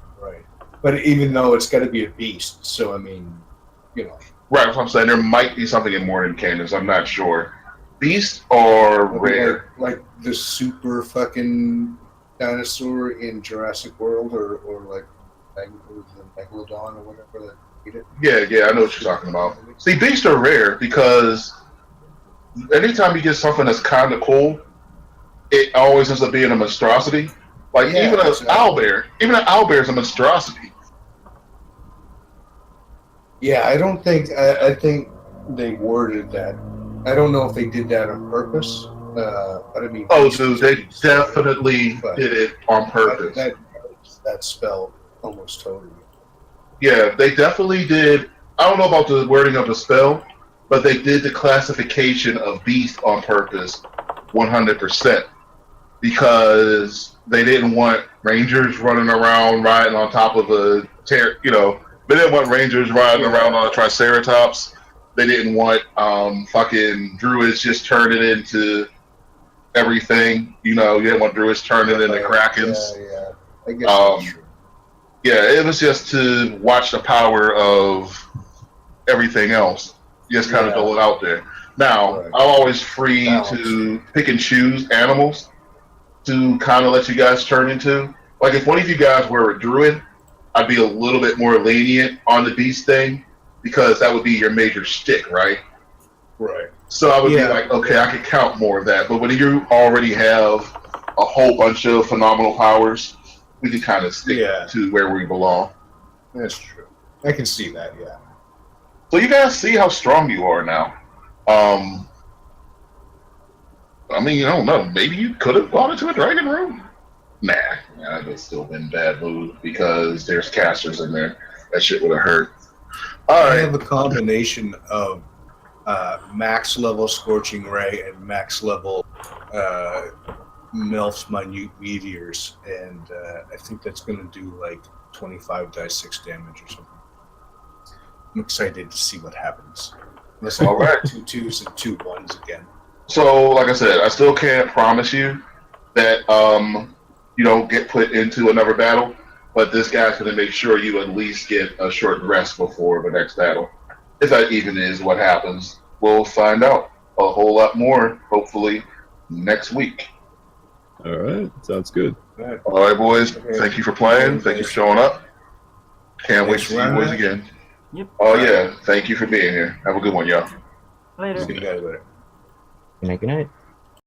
But even though it's got to be a beast, so I mean, Right, that's what I'm saying. There might be something in Mordenkainen. I'm not sure. Beasts are rare. Like the super fucking dinosaur in Jurassic World, or like the Megalodon or whatever that eat it. Yeah, I know what you're talking about. See, beasts are rare because anytime you get something that's kind of cool, it always ends up being a monstrosity. Like even an owlbear is a monstrosity. Yeah, I think they worded that. I don't know if they did that on purpose, but I mean. Oh, dude, they definitely did it on purpose. That spell almost totally. Yeah, they definitely did. I don't know about the wording of the spell, but they did the classification of beast on purpose, 100%, because they didn't want rangers running around riding on top of a They didn't want rangers riding around on a triceratops. They didn't want fucking druids just turning into everything. You didn't want druids turning into krakens. Yeah. I guess that's true. Yeah, it was just to watch the power of everything else. Just kind of throw it out there. Now, I'm always free to pick and choose animals to kind of let you guys turn into. Like, if one of you guys were a druid, I'd be a little bit more lenient on the beast thing because that would be your major shtick, right? Right. So I would be like, okay, I could count more of that. But when you already have a whole bunch of phenomenal powers, we can kind of stick to where we belong. That's true. I can see that, yeah. So you guys see how strong you are now. I mean, I don't know. Maybe you could have gone into a dragon room. Nah, I'd have still been bad mood because there's casters in there. That shit would have hurt. All right. I have a combination of max level Scorching Ray and max level Melf's Minute Meteors, and I think that's going to do like 25 die 6 damage or something. I'm excited to see what happens. Unless I get 2 2s and 2 1s again. So, like I said, I still can't promise you that you don't get put into another battle, but this guy's going to make sure you at least get a short rest before the next battle. If that even is what happens, we'll find out a whole lot more, hopefully, next week. All right, sounds good. All right, boys. Thank you for playing. Thank you for showing up. Can't wait to see you boys again. Yep. Oh, yeah. Thank you for being here. Have a good one, y'all. Later. See you guys later. Good night.